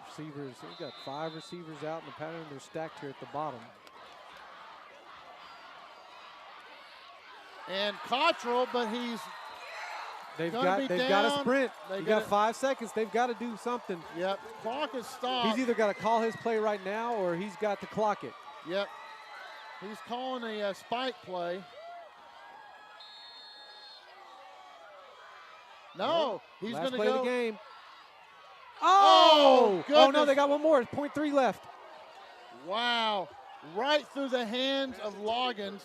Speaker 4: Receivers, we've got 5 receivers out in the pattern. They're stacked here at the bottom.
Speaker 3: And Cottrell, but
Speaker 4: They've got to sprint. You got 5 seconds. They've got to do something.
Speaker 3: Yep. Clock is stopped.
Speaker 4: He's either got to call his play right now or he's got to clock it.
Speaker 3: Yep. He's calling a spike play. No, he's
Speaker 4: Last
Speaker 3: going to
Speaker 4: play
Speaker 3: go.
Speaker 4: of the game.
Speaker 3: Oh,
Speaker 4: Oh, no,
Speaker 3: goodness.
Speaker 4: they got one more. 0.3 left.
Speaker 3: Wow. Right through the hands of Loggins.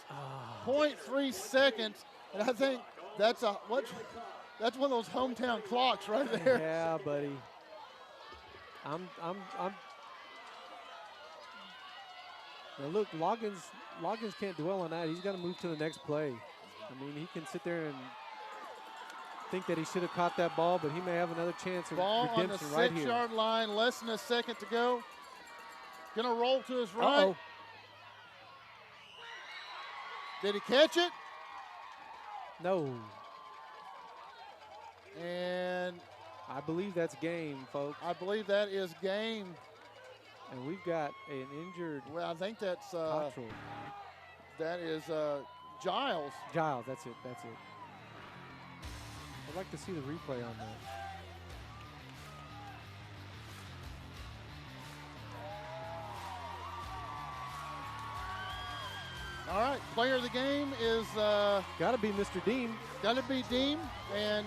Speaker 3: 0.3 seconds. And I think that's one of those hometown clocks right there.
Speaker 4: Yeah, buddy. Now look, Loggins can't dwell on that. He's got to move to the next play. I mean, he can sit there and think that he should have caught that ball, but he may have another chance of
Speaker 3: Ball on the
Speaker 4: redemption right here.
Speaker 3: 6-yard line, less than a second to go. Gonna roll to his right.
Speaker 4: Uh-oh.
Speaker 3: Did he catch it?
Speaker 4: No.
Speaker 3: And
Speaker 4: I believe that's game, folks.
Speaker 3: I believe that is game.
Speaker 4: And we've got an injured
Speaker 3: Well, I think that's
Speaker 4: Cottrell.
Speaker 3: that is Giles.
Speaker 4: Giles, that's it. I'd like to see the replay on that.
Speaker 3: All right, player of the game is
Speaker 4: Got to be Mr. Dean.
Speaker 3: got to be Deem, and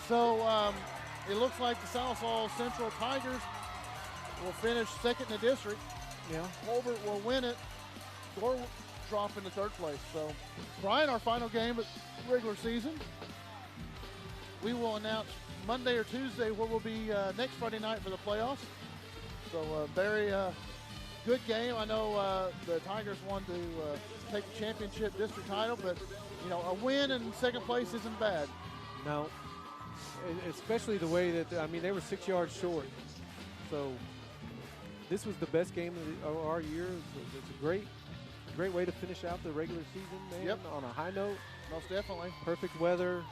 Speaker 3: so it looks like the Sallisaw Central Tigers will finish second in the district.
Speaker 4: Yeah.
Speaker 3: Colbert will win it. Gore will drop into third place. So, Brian, our final game of the regular season. We will announce Monday or Tuesday what will be next Friday night for the playoffs. So, very good game. I know the Tigers won to take the championship district title, but you know, a win in second place isn't bad.
Speaker 4: No. Especially the way that, I mean, they were 6 yards short. So this was the best game of our year. It's a great way to finish out the regular season, man.
Speaker 3: Yep.
Speaker 4: On a high note.
Speaker 3: Most definitely.
Speaker 4: Perfect weather.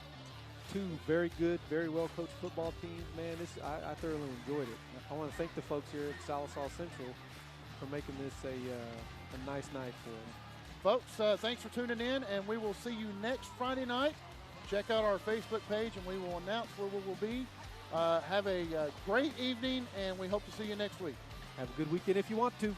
Speaker 4: Two very good, very well coached football teams, man. I thoroughly enjoyed it. I want to thank the folks here at Sallisaw Central for making this a nice night for us.
Speaker 3: Folks, thanks for tuning in, and we will see you next Friday night. Check out our Facebook page, and we will announce where we will be. Have a great evening, and we hope to see you next week.
Speaker 4: Have a good weekend if you want to.